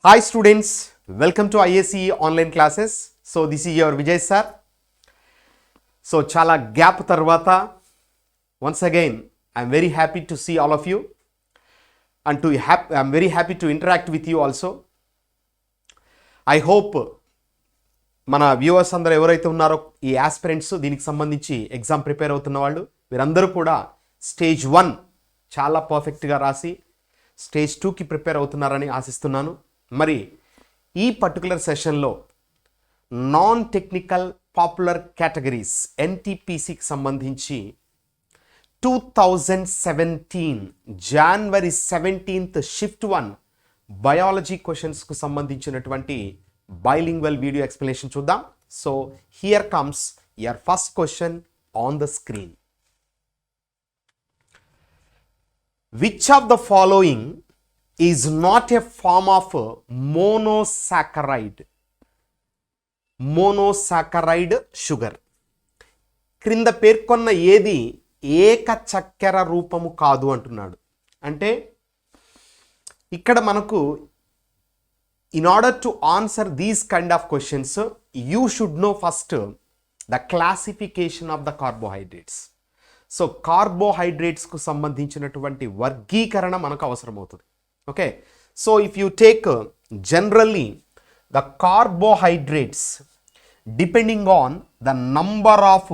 Hi students, welcome to IACE online classes. So this is your Vijay sir. So chala gap tarvata once again I'm very happy to see all of you and I'm very happy to interact with you also. I hope మన viewers అందరూ ఎవరైతే ఉన్నారో ఈ aspirants దీనికి సంబంధించి exam prepare అవుతున్న వాళ్ళు వీరందరూ కూడా స్టేజ్ 1 చాలా పర్ఫెక్ట్గా రాసి స్టేజ్ 2కి ప్రిపేర్ అవుతున్నారని ఆశిస్తున్నాను. మరి ఈ పర్టికులర్ సెషన్లో నాన్ టెక్నికల్ పాపులర్ కేటగిరీస్ ఎన్టీపీసీకి సంబంధించి 2017 జనవరి 17th షిఫ్ట్ 1 బయాలజీ క్వశ్చన్స్కు సంబంధించినటువంటి bilingual video explanation చూద్దాం. So here comes your first question on the screen. Which of the following is not a form of monosaccharide? Monosaccharide sugar. క్రింద పేర్కొన్న ఏది ఏక చక్కెర రూపము కాదు అంటున్నాడు. అంటే ఇక్కడ మనకు in order to answer these kind of questions, you should know first the classification of the carbohydrates. So carbohydrates కు సంబంధించినటువంటి వర్గీకరణ మనకు అవసరం అవుతుంది. Okay, so if you take generally the carbohydrates depending on the number of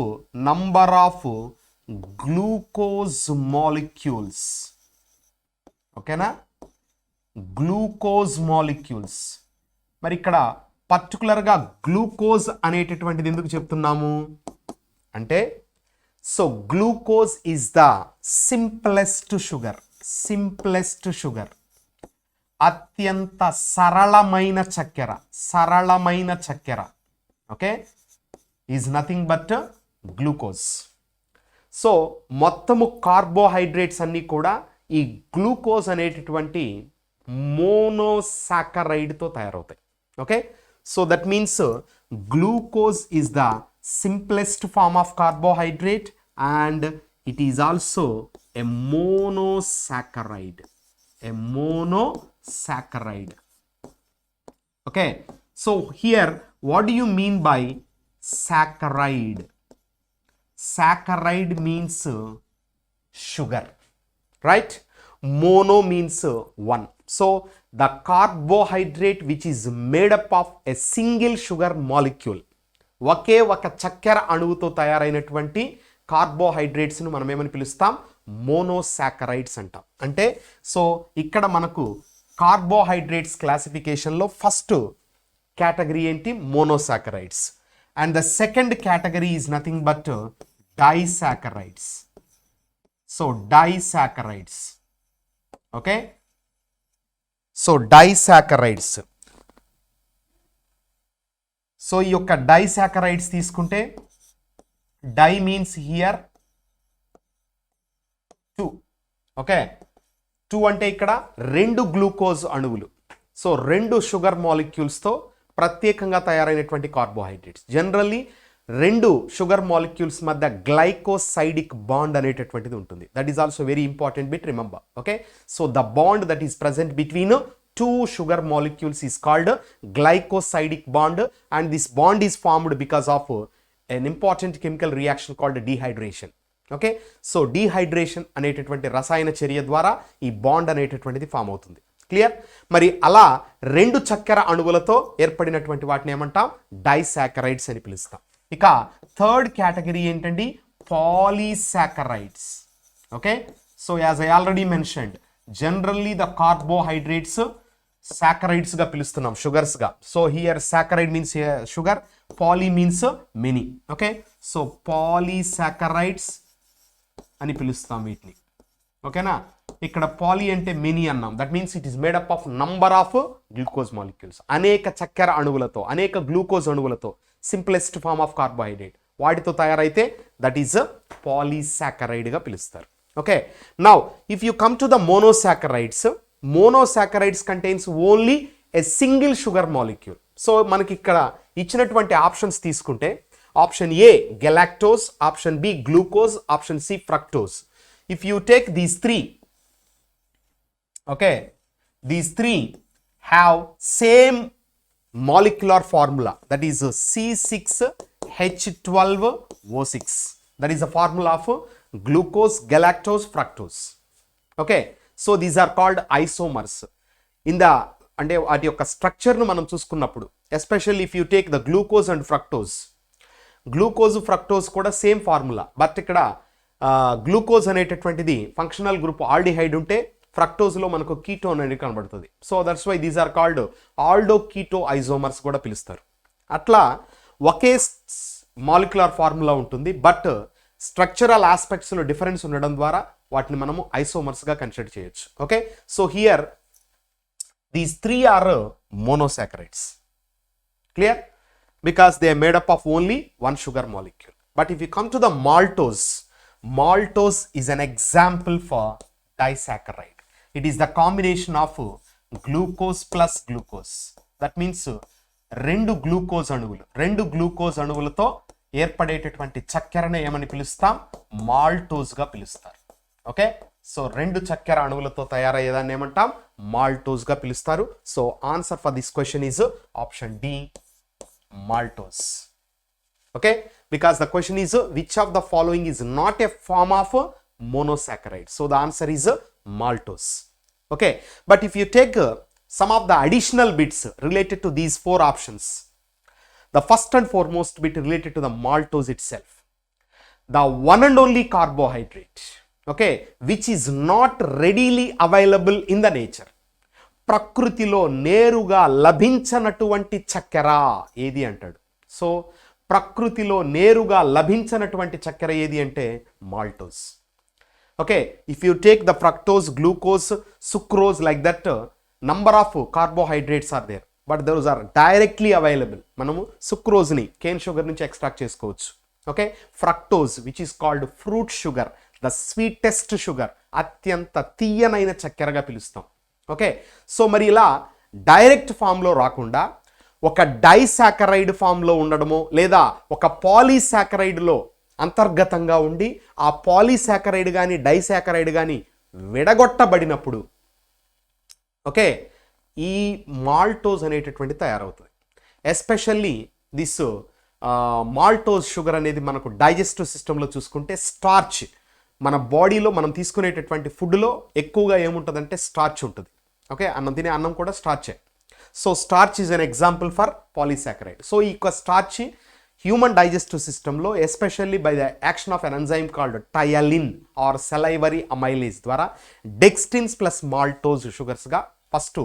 glucose molecules, okay na, glucose molecules. మరి ఇక్కడ పర్టికులర్గా glucose అనేటటువంటిది ఎందుకు చెప్తున్నాము అంటే, so glucose is the simplest sugar, అత్యంత సరళమైన చక్కెర, okay, is nothing but glucose. So మొత్తము కార్బోహైడ్రేట్స్ అన్నీ కూడా ఈ గ్లూకోజ్ అనేటటువంటి మోనోసాకరైడ్తో తయారవుతాయి. Okay, so that means glucose is the simplest form of carbohydrate and it is also a monosaccharide. Okay, so here what do you mean by saccharide? Saccharide means sugar, right? Mono means one. So the carbohydrate which is made up of a single sugar molecule, ఒకే ఒక చక్కెర అణువుతో తయారైనటువంటి కార్బోహైడ్రేట్స్ను మనం ఏమని పిలుస్తాం? Monosaccharides అంటాం. అంటే so ఇక్కడ మనకు కార్బోహైడ్రేట్స్ క్లాసిఫికేషన్లో ఫస్ట్ కేటగిరీ ఏంటి? Monosaccharides. And the second category is nothing but disaccharides. So disaccharides. Okay. So disaccharides. So ఈ యొక్క disaccharides తీసుకుంటే di means here 2. Okay. 2 అంటే ఇక్కడ రెండు గ్లూకోజ్ అణువులు. సో రెండు షుగర్ మాలిక్యూల్స్తో ప్రత్యేకంగా తయారైనటువంటి కార్బోహైడ్రేట్స్. జనరల్లీ రెండు షుగర్ మాలిక్యూల్స్ మధ్య గ్లైకోసైడిక్ బాండ్ అనేటటువంటిది ఉంటుంది. That is also very important bit, remember. Okay, so the bond that is present between two sugar molecules is called glycosidic bond, and this bond is formed because of an important chemical reaction called dehydration. Okay, so dehydration అనేటటువంటి రసాయన చర్య ద్వారా ఈ bond అనేటటువంటిది form అవుతుంది. Clear? మరి అలా రెండు చక్కెర అణువులతో ఏర్పడినటువంటి వాటిని ఏమంటాం? డైసాకరైడ్స్ అని పిలుస్తాం. ఇక థర్డ్ కేటగిరీ ఏంటండి? Polysaccharides. Okay, so as I already mentioned, generally the carbohydrates saccharides గా పిలుస్తున్నాం, షుగర్స్ గా. So here saccharide means sugar, poly means many. Okay, so polysaccharides అని పిలుస్తాం వీటిని. ఓకేనా? ఇక్కడ పాలీ అంటే మెనీ అన్నాం. That means it is made up of number of glucose molecules, అనేక చక్కెర అణువులతో, అనేక గ్లూకోజ్ అణువులతో, సింప్లెస్ట్ ఫార్మ్ ఆఫ్ కార్బోహైడ్రేట్ వాటితో తయారైతే దట్ ఈస్ పాలీసాకరైడ్గా పిలుస్తారు. Okay, now if you come to the monosaccharides contains only a single sugar molecule. So మనకి ఇక్కడ ఇచ్చినటువంటి ఆప్షన్స్ తీసుకుంటే, option A galactose, option B glucose, option C fructose. If you take these three, okay, these three have same molecular formula, that is C6H12O6. That is the formula of glucose, galactose, fructose. Okay, so these are called isomers. In the అంటే వాటి యొక్క స్ట్రక్చర్ను మనం చూసుకున్నప్పుడు, especially if you take the glucose and fructose, glucose fructose కూడా same formula, but ఇక్కడ glucose అనేటటువంటిది functional group aldehyde ఉంటే ఫ్రక్టోజ్లో మనకు కీటోన్ అనేది కనబడుతుంది. So that's why these are called aldo keto isomers కూడా పిలుస్తారు. అట్లా ఒకే మాలిక్యులర్ ఫార్ములా ఉంటుంది, బట్ స్ట్రక్చరల్ ఆస్పెక్ట్స్లో డిఫరెన్స్ ఉండడం ద్వారా వాటిని మనము ఐసోమర్స్గా కన్సిడర్ చేయొచ్చు. Okay, so here these 3 are monosaccharides. Clear? Because they are made up of only one sugar molecule. But if you come to the maltose, maltose is an example for disaccharide. It is the combination of glucose plus glucose. That means రెండు glucose అణువులతో ఏర్పడేటటువంటి చక్కెరను ఏమని పిలుస్తాం? మాల్టోజ్గా పిలుస్తారు. Okay, so రెండు చక్కెర అణువులతో తయారయ్యేదాన్ని ఏమంటాం? మాల్టోజ్గా పిలుస్తారు. So answer for this question is option D, maltose. Okay, because the question is which of the following is not a form of monosaccharide? So the answer is maltose. Okay, but if you take some of the additional bits related to these 4 options, the first and foremost bit related to the maltose itself, the one and only carbohydrate, okay, which is not readily available in the nature. ప్రకృతిలో నేరుగా లభించనటువంటి చక్కెర ఏది అంటాడు? So ప్రకృతిలో నేరుగా లభించనటువంటి చక్కెర ఏది అంటే maltose. Okay, if you take the fructose, glucose, sucrose, like that number of carbohydrates are there, but those are directly available. మనము సుక్రోజ్ని కేన్ షుగర్ నుంచి ఎక్స్ట్రాక్ట్ చేసుకోవచ్చు. Okay, fructose which is called fruit sugar, the sweetest sugar, అత్యంత తీయనైన చక్కెరగా పిలుస్తాం. Okay, so మరి ఇలా direct ఫామ్లో రాకుండా ఒక డైసాకరైడ్ ఫామ్లో ఉండడమో లేదా ఒక పాలీసాకరైడ్లో అంతర్గతంగా ఉండి ఆ పాలీసాకరైడ్ కానీ డైసాకరైడ్ కానీ విడగొట్టబడినప్పుడు ఓకే ఈ మాల్టోజ్ అనేటటువంటి తయారవుతుంది. ఎస్పెషల్లీ దిస్ మాల్టోజ్ షుగర్ అనేది మనకు డైజెస్టివ్ సిస్టంలో చూసుకుంటే స్టార్చ్, మన బాడీలో మనం తీసుకునేటటువంటి ఫుడ్లో ఎక్కువగా ఏముంటుందంటే స్టార్చ్ ఉంటుంది. ఓకే, అన్నం తినే అన్నం కూడా స్టార్చే. So starch is an example for polysaccharide. So ఈ యొక్క స్టార్చ్ హ్యూమన్ డైజెస్టివ్ సిస్టంలో especially by the action of an enzyme called ptyalin or salivary amylase ద్వారా డెక్స్టిన్స్ ప్లస్ మాల్టోజ్ షుగర్స్గా ఫస్ట్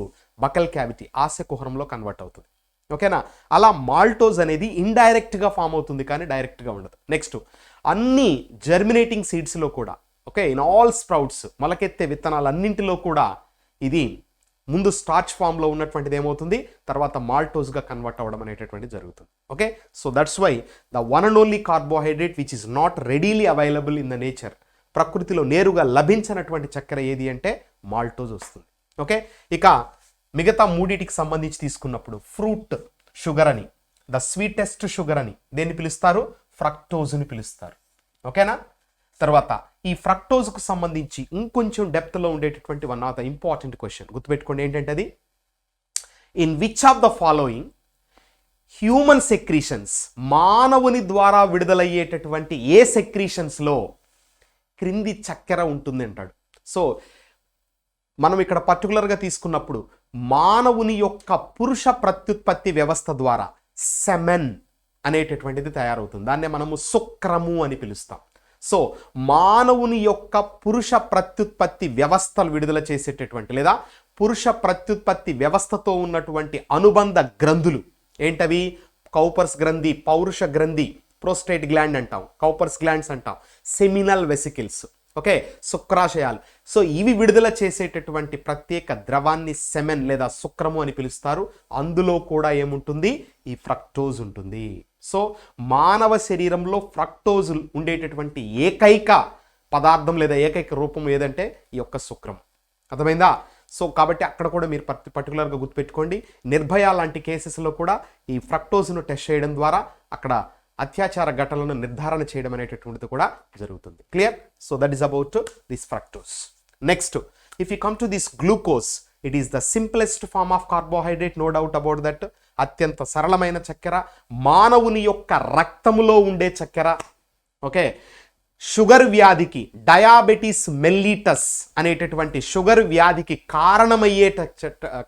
బకల్ క్యావిటీ ఆశకుహరంలో కన్వర్ట్ అవుతుంది. ఓకేనా, అలా మాల్టోజ్ అనేది ఇండైరెక్ట్గా ఫామ్ అవుతుంది కానీ డైరెక్ట్గా ఉండదు. నెక్స్ట్ అన్ని జర్మినేటింగ్ సీడ్స్లో కూడా ఓకే ఇన్ ఆల్ స్ప్రౌట్స్ మొలకెత్తే విత్తనాలన్నింటిలో కూడా ఇది ముందు స్టార్చ్ ఫామ్లో ఉన్నటువంటిది ఏమవుతుంది, తర్వాత మాల్టోజ్గా కన్వర్ట్ అవ్వడం అనేటటువంటి జరుగుతుంది. Okay, so that's why the one and only carbohydrate which is not readily available in the nature, ప్రకృతిలో నేరుగా లభించినటువంటి చక్కెర ఏది అంటే మాల్టోజ్ వస్తుంది. ఓకే, ఇక మిగతా మూడిటికి సంబంధించి తీసుకున్నప్పుడు ఫ్రూట్ షుగర్ అని, ద స్వీటెస్ట్ షుగర్ అని దేన్ని పిలుస్తారు? ఫ్రక్టోజ్ని పిలుస్తారు. ఓకేనా, తర్వాత ఈ ఫ్రక్టోజ్కు సంబంధించి ఇంకొంచెం డెప్త్లో ఉండేటటువంటి one of the important question గుర్తుపెట్టుకోండి. ఏంటంటే అది in which of the following human secretions, మానవుని ద్వారా విడుదలయ్యేటటువంటి ఏ సెక్రీషన్స్లో క్రింది చక్కెర ఉంటుంది అంటాడు. సో మనం ఇక్కడ పర్టికులర్గా తీసుకున్నప్పుడు మానవుని యొక్క పురుష ప్రత్యుత్పత్తి వ్యవస్థ ద్వారా సెమెన్ అనేటటువంటిది తయారవుతుంది. దాన్నే మనము శుక్రము అని పిలుస్తాం. సో మానవుని యొక్క పురుష ప్రత్యుత్పత్తి వ్యవస్థలు విడుదల చేసేటటువంటి లేదా పురుష ప్రత్యుత్పత్తి వ్యవస్థతో ఉన్నటువంటి అనుబంధ గ్రంథులు ఏంటవి? కౌపర్స్ గ్రంథి, పౌరుష గ్రంథి, ప్రోస్టేట్ గ్లాండ్ అంటాం, కౌపర్స్ గ్లాండ్స్ అంటాం, సెమినల్ వెసికిల్స్, ఓకే, శుక్రాశయాలు. సో ఇవి విడుదల చేసేటటువంటి ప్రత్యేక ద్రవాన్ని సెమెన్ లేదా శుక్రము అని పిలుస్తారు. అందులో కూడా ఏముంటుంది? ఈ ఫ్రక్టోజ్ ఉంటుంది. సో మానవ శరీరంలో ఫ్రక్టోజ్ ఉండేటటువంటి ఏకైక పదార్థం లేదా ఏకైక రూపం ఏదంటే ఈ యొక్క శుక్రం. అర్థమైందా? సో కాబట్టి అక్కడ కూడా మీరు పర్టికులర్గా గుర్తుపెట్టుకోండి. నిర్భయ లాంటి కేసెస్లో కూడా ఈ ఫ్రక్టోజ్ను టెస్ట్ చేయడం ద్వారా అక్కడ అత్యాచార ఘటనలను నిర్ధారణ చేయడం అనేటటువంటిది కూడా జరుగుతుంది. Clear? So that is about this fructose. Next if you come to this glucose, it is the simplest form of carbohydrate, no doubt about that. అత్యంత సరళమైన చక్కెర, మానవుని యొక్క రక్తములో ఉండే చక్కెర. ఓకే, షుగర్ వ్యాధికి, డయాబెటీస్ మెల్లిటస్ అనేటటువంటి షుగర్ వ్యాధికి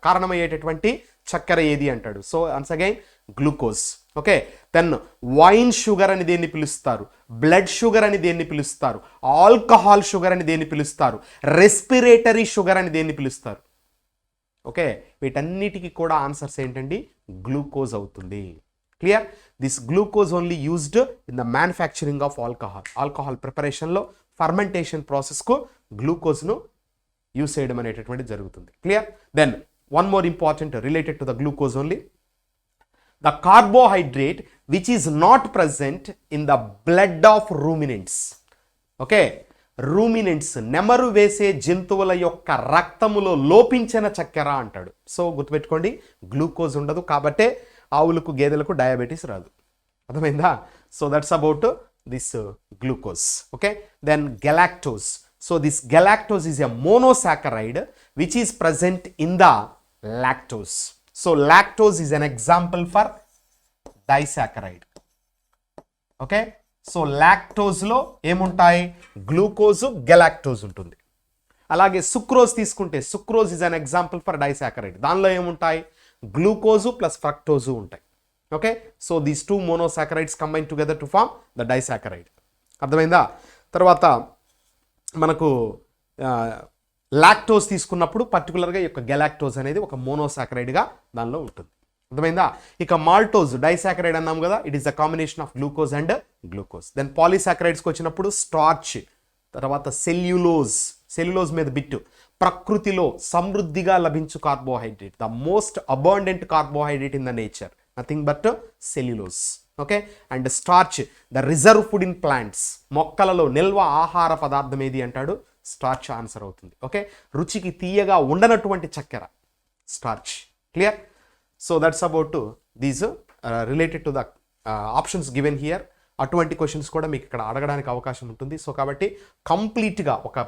కారణమయ్యేటటువంటి చక్కెర ఏది అంటాడు. So once again glucose. Okay, then wine sugar అని దేన్ని పిలుస్తారు, బ్లడ్ షుగర్ అని దేన్ని పిలుస్తారు, ఆల్కహాల్ షుగర్ అని దేన్ని పిలుస్తారు, రెస్పిరేటరీ షుగర్ అని దేన్ని పిలుస్తారు. ఓకే, వీటన్నిటికీ కూడా ఆన్సర్స్ ఏంటండి, గ్లూకోజ్ అవుతుంది. Clear? This glucose only used in the manufacturing of alcohol. Alcohol ప్రిపరేషన్లో ఫర్మెంటేషన్ ప్రాసెస్కు గ్లూకోజ్ను యూజ్ చేయడం అనేటటువంటిది జరుగుతుంది. Clear? Then one more important related to the glucose only, the carbohydrate which is not present in the blood of ruminants. Okay, ruminants నెమరు వేసే జంతువుల యొక్క రక్తములో లోపించిన చక్కెర అంటాడు. సో గుర్తుపెట్టుకోండి, గ్లూకోజ్ ఉండదు, కాబట్టే ఆవులకు గేదెలకు డయాబెటీస్ రాదు. అర్థమైందా? So that's about this glucose. Okay, then galactose. So this galactose is a monosaccharide which is present in the lactose. So lactose is an example for disaccharide. Okay, so లాక్టోజ్లో ఏముంటాయి, glucose, galactose ఉంటుంది. అలాగే sucrose తీసుకుంటే sucrose is an example for disaccharide. దానిలో ఏముంటాయి, glucose plus fructose ఉంటాయి. Okay, so these two monosaccharides combine together to form the disaccharide. అర్థమైందా? తర్వాత మనకు లాక్టోజ్ తీసుకున్నప్పుడు పర్టికులర్గా ఈ యొక్క గెలాక్టోజ్ అనేది ఒక మోనోసాకరైడ్గా దానిలో ఉంటుంది. అర్థమైందా? ఇక మాల్టోజ్ డైసాకరైడ్ అన్నాం కదా, it is the combination of glucose and glucose. Then పాలీసాకరైడ్స్కి వచ్చినప్పుడు స్టార్చ్, తర్వాత సెల్యులోజ్. సెల్యులోజ్ మీద బిట్టు, ప్రకృతిలో సమృద్ధిగా లభించు carbohydrate, the most abundant carbohydrate in the nature, nothing but cellulose. Okay, and starch the reserve food in plants, మొక్కలలో నిల్వ ఆహార పదార్థం ఏది అంటాడు, స్టార్చ్ ఆన్సర్ అవుతుంది. ఓకే, రుచికి తీయగా ఉండనటువంటి చక్కెర starch. Clear? So that's about these related to the options given here. అటువంటి క్వశ్చన్స్ కూడా మీకు ఇక్కడ అడగడానికి అవకాశం ఉంటుంది. సో కాబట్టి కంప్లీట్గా ఒక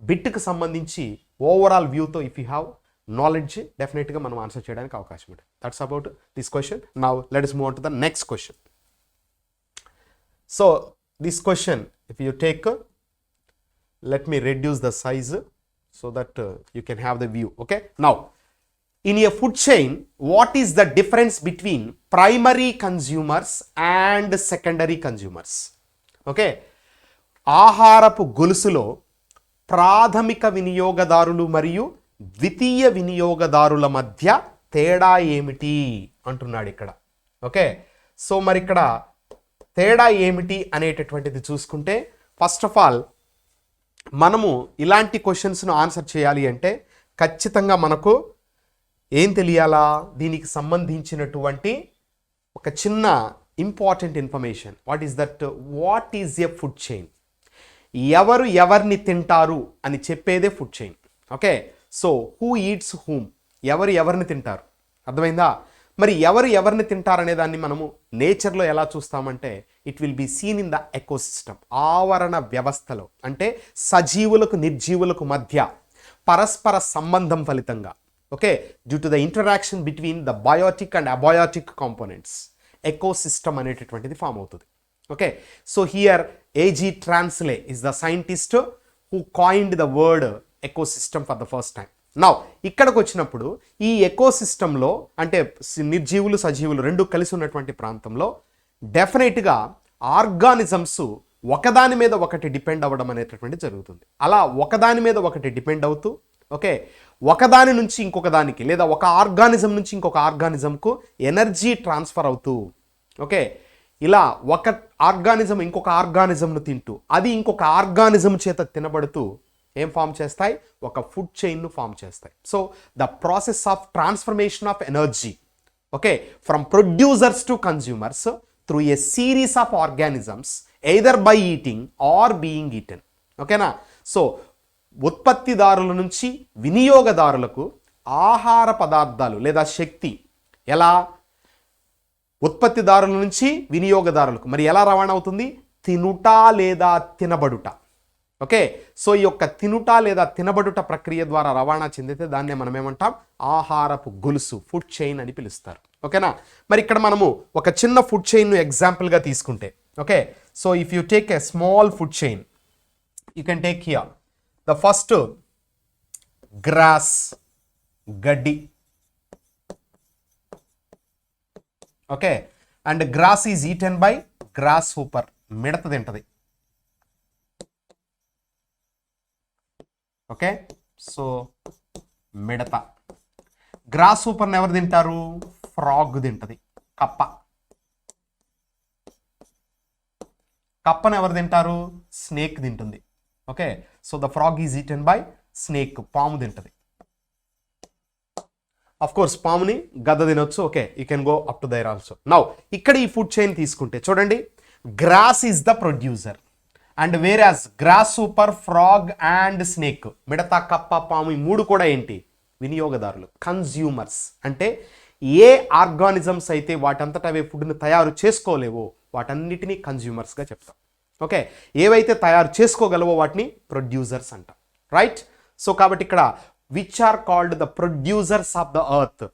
బిట్కి సంబంధించి ఓవరాల్ వ్యూతో ఇఫ్ యూ హ్యావ్ నాలెడ్జ్ డెఫినెట్గా మనం ఆన్సర్ చేయడానికి అవకాశం ఉంటుంది. That's about this question. Now let us move on to the next question. So this question if you take, let me reduce the size so that you can have the view. Okay, now in a food chain, what is the difference between primary consumers and secondary consumers? Okay, ఆహారపు గొలుసులో ప్రాథమిక వినియోగదారులు మరియు ద్వితీయ వినియోగదారుల మధ్య తేడా ఏమిటి అంటున్నాడు ఇక్కడ. ఓకే, సో మరి ఇక్కడ తేడా ఏమిటి అనేటటువంటిది చూసుకుంటే, ఫస్ట్ ఆఫ్ ఆల్ మనము ఇలాంటి క్వశ్చన్స్ను ఆన్సర్ చేయాలి అంటే ఖచ్చితంగా మనకు ఏం తెలియాలా, దీనికి సంబంధించినటువంటి ఒక చిన్న important information. What is that, what is a food chain, ఎవరు ఎవరిని తింటారు అని చెప్పేదే food chain. Okay, so who eats whom, ఎవరు ఎవరిని తింటారు. అర్థమైందా? మరి ఎవరు ఎవరిని తింటారనే దాన్ని మనము నేచర్లో ఎలా చూస్తామంటే, it will be seen in the ecosystem, ఆవరణ వ్యవస్థలో, అంటే సజీవులకు నిర్జీవులకు మధ్య పరస్పర సంబంధం ఫలితంగా. Okay, due to the interaction between the biotic and abiotic components ecosystem అనేటటువంటిది ఫామ్ అవుతుంది. Okay, so here A G Tansley is the scientist who coined the word ecosystem for the first time. Now ఇక్కడికి వచ్చినప్పుడు ఈ ఎకోసిస్టంలో, అంటే నిర్జీవులు సజీవులు రెండు కలిసి ఉన్నటువంటి ప్రాంతంలో డెఫినెట్గా ఆర్గానిజమ్స్ ఒకదాని మీద ఒకటి డిపెండ్ అవ్వడం అనేటటువంటి జరుగుతుంది. అలా ఒకదాని మీద ఒకటి డిపెండ్ అవుతూ, ఓకే, ఒకదాని నుంచి ఇంకొక దానికి, లేదా ఒక ఆర్గానిజం నుంచి ఇంకొక ఆర్గానిజంకు ఎనర్జీ ట్రాన్స్ఫర్ అవుతూ, ఓకే, ఇలా ఒక ఆర్గానిజం ఇంకొక ఆర్గానిజంను తింటూ, అది ఇంకొక ఆర్గానిజం చేత తినబడుతూ ఏం ఫామ్ చేస్తాయి, ఒక ఫుడ్ చైన్ను ఫామ్ చేస్తాయి. So the process of transformation of energy, okay, from producers to consumers through a series of organisms either by eating or being eaten. ఓకేనా? సో ఉత్పత్తిదారుల నుంచి వినియోగదారులకు ఆహార పదార్థాలు లేదా శక్తి ఎలా, ఉత్పత్తిదారుల నుంచి వినియోగదారులకు మరి ఎలా రవాణా అవుతుంది, తినుట లేదా తినబడుట. ఓకే, సో ఈ యొక్క తినుట లేదా తినబడుట ప్రక్రియ ద్వారా రవాణా చెందితే దాన్నే మనం ఏమంటాం, ఆహారపు గొలుసు, ఫుడ్ చైన్ అని పిలుస్తారు. ఓకేనా, మరి ఇక్కడ మనము ఒక చిన్న ఫుడ్ చైన్ను ఎగ్జాంపుల్గా తీసుకుంటే, okay, so if you take a small food chain, you can take here the first grass, గడ్డి. Okay, and grass is eaten by grasshopper, మిడత తింటది. ఓకే, సో మిడత. గ్రాస్ హూపర్ని ఎవరు తింటారు, ఫ్రాగ్ తింటది, కప్ప. కప్పను ఎవరు తింటారు, స్నేక్ తింటుంది. Okay, so the frog is eaten by snake, పాము తింటది. అఫ్ కోర్స్ పాముని గద్ద తినొచ్చు. Okay, you can go up to their also. Now ఇక్కడ ఈ ఫుడ్ చైన్ తీసుకుంటే చూడండి, grass is the producer and whereas grasshopper, frog and snake, మిడత, కప్ప, పాము, ఈ మూడు కూడా ఏంటి, వినియోగదారులు, కన్జ్యూమర్స్. అంటే ఏ ఆర్గానిజమ్స్ అయితే వాటంతట అవే ఫుడ్ని తయారు చేసుకోలేవో వాటన్నిటినీ కన్జ్యూమర్స్గా చెప్తాం. ఓకే, ఏవైతే తయారు చేసుకోగలవో వాటిని ప్రొడ్యూసర్స్ అంటాం. రైట్, సో కాబట్టి ఇక్కడ which are called the producers of the earth.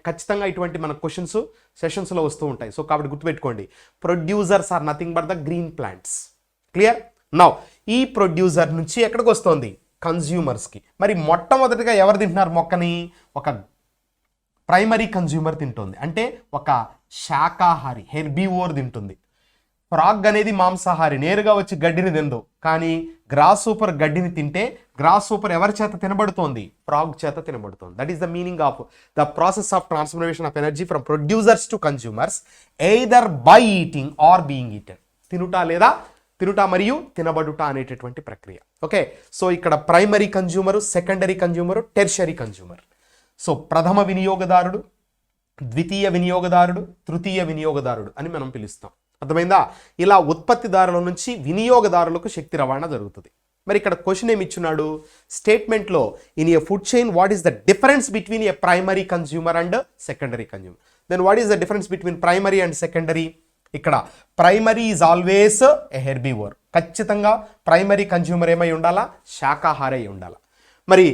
ఖచ్చితంగా ఇటువంటి మన క్వశ్చన్స్ సెషన్స్లో వస్తూ ఉంటాయి. సో కాబట్టి గుర్తుపెట్టుకోండి, producers are nothing but the green plants. Clear? Now ఈ ప్రొడ్యూసర్ నుంచి ఎక్కడికి వస్తుంది, కన్జ్యూమర్స్కి. మరి మొట్టమొదటిగా ఎవరు తింటున్నారు మొక్కని, ఒక ప్రైమరీ కన్జ్యూమర్ తింటుంది, అంటే ఒక శాకాహారి, హెర్బీవోర్ తింటుంది. ఫ్రాగ్ అనేది మాంసాహారి, నేరుగా వచ్చి గడ్డిని తిందు. కానీ గ్రాస్ సూపర్ గడ్డిని తింటే గ్రాస్ సూపర్ ఎవరి చేత తినబడుతోంది, ఫ్రాగ్ చేత తినబడుతోంది. That is the meaning of the process of transformation of energy from producers to consumers either by eating or being eaten. తినుట మరియు తినబడుట అనేటటువంటి ప్రక్రియ. ఓకే, సో ఇక్కడ primary consumer, secondary consumer, tertiary consumer. So ప్రథమ వినియోగదారుడు, ద్వితీయ వినియోగదారుడు, తృతీయ వినియోగదారుడు అని మనం పిలుస్తాం. అర్థమైందా? ఇలా ఉత్పత్తిదారుల నుంచి వినియోగదారులకు శక్తి రవాణా జరుగుతుంది. మరి ఇక్కడ క్వశ్చన్ ఏమి ఇచ్చున్నాడు, స్టేట్మెంట్లో in a food chain what is the difference between a primary consumer and secondary consumer. Then what is the difference between primary and secondary. ఇక్కడ primary is always a herbivore. ఖచ్చితంగా ప్రైమరీ కన్జ్యూమర్ ఏమై ఉండాలా, శాకాహారి అయి ఉండాలా. మరి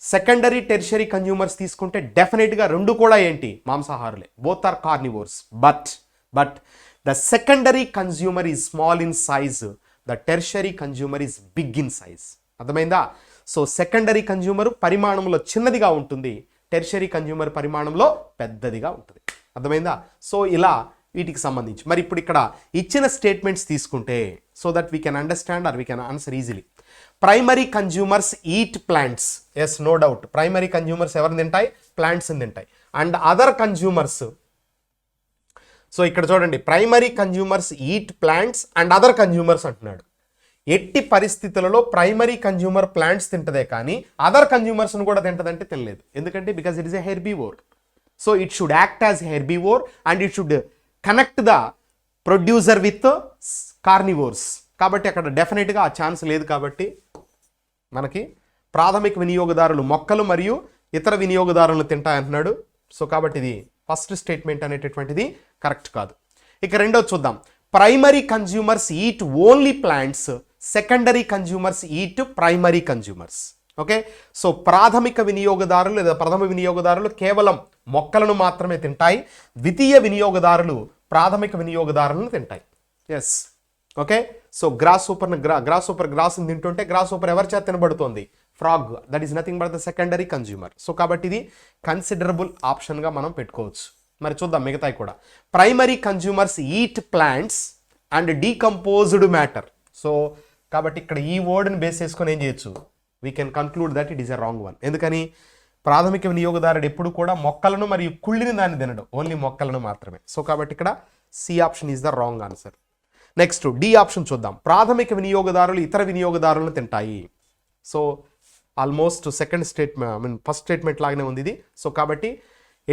secondary tertiary consumers తీసుకుంటే డెఫినెట్గా రెండు కూడా ఏంటి, మాంసాహారులే. Both are carnivores. But the secondary consumer is small in size, the tertiary consumer is big in size. అర్థమైందా? సో సెకండరీ కన్జ్యూమర్ పరిమాణంలో చిన్నదిగా ఉంటుంది, టెర్షరీ కన్జ్యూమర్ పరిమాణంలో పెద్దదిగా ఉంటుంది. అర్థమైందా? సో ఇలా వీటికి సంబంధించి మరి ఇప్పుడు ఇక్కడ ఇచ్చిన స్టేట్మెంట్స్ తీసుకుంటే so that we can understand or we can answer easily. Primary consumers eat plants. Yes, no doubt. Primary consumers ఎవరిని తింటాయి, ప్లాంట్స్ని తింటాయి. అండ్ అదర్ కన్జ్యూమర్స్, సో ఇక్కడ చూడండి, primary consumers eat plants and other consumers అంటున్నాడు. ఎట్టి పరిస్థితులలో primary consumer plants తింటదే కానీ other కన్జ్యూమర్స్ను కూడా తింటదంటే తినలేదు. ఎందుకంటే because it is a herbivore. So it should act as herbivore and it should connect the producer with carnivores. కాబట్టి అక్కడ డెఫినెట్గా ఆ ఛాన్స్ లేదు. కాబట్టి మనకి ప్రాథమిక వినియోగదారులు మొక్కలు మరియు ఇతర వినియోగదారులను తింటాయంటున్నాడు. సో కాబట్టి ఇది ఫస్ట్ స్టేట్మెంట్ అనేటటువంటిది కరెక్ట్ కాదు. ఇక రెండోది చూద్దాం. Primary consumers eat only plants, secondary consumers eat primary consumers. Okay, so ప్రాథమిక వినియోగదారులు లేదా ప్రథమ వినియోగదారులు కేవలం మొక్కలను మాత్రమే తింటాయి, ద్వితీయ వినియోగదారులు ప్రాథమిక వినియోగదారులను తింటాయి. Yes, okay. So grasshopper గ్రాస్ని తింటుంటే గ్రాస్ సూపర్ ఎవరి చేత తినబడుతోంది, frog. That is nothing but the secondary consumer. So కాబట్టి ఇది కన్సిడరబుల్ ఆప్షన్గా మనం పెట్టుకోవచ్చు. మరి చూద్దాం మిగతాయి కూడా. Primary consumers eat plants and decomposed matter. So కాబట్టి ఇక్కడ ఈ వర్డ్ని బేస్ చేసుకొని ఏం చేయొచ్చు, we can conclude that it is a wrong one. ఎందుకని ప్రాథమిక వినియోగదారుడు ఎప్పుడు కూడా మొక్కలను మరియు కుళ్ళిని దాన్ని తినడం, ఓన్లీ మొక్కలను మాత్రమే. సో కాబట్టి ఇక్కడ C option is the wrong answer. Next D option చూద్దాం. ప్రాథమిక వినియోగదారులు ఇతర వినియోగదారులను తింటాయి. సో ఆల్మోస్ట్ ఫస్ట్ స్టేట్మెంట్ లాగానే ఉంది ఇది. సో కాబట్టి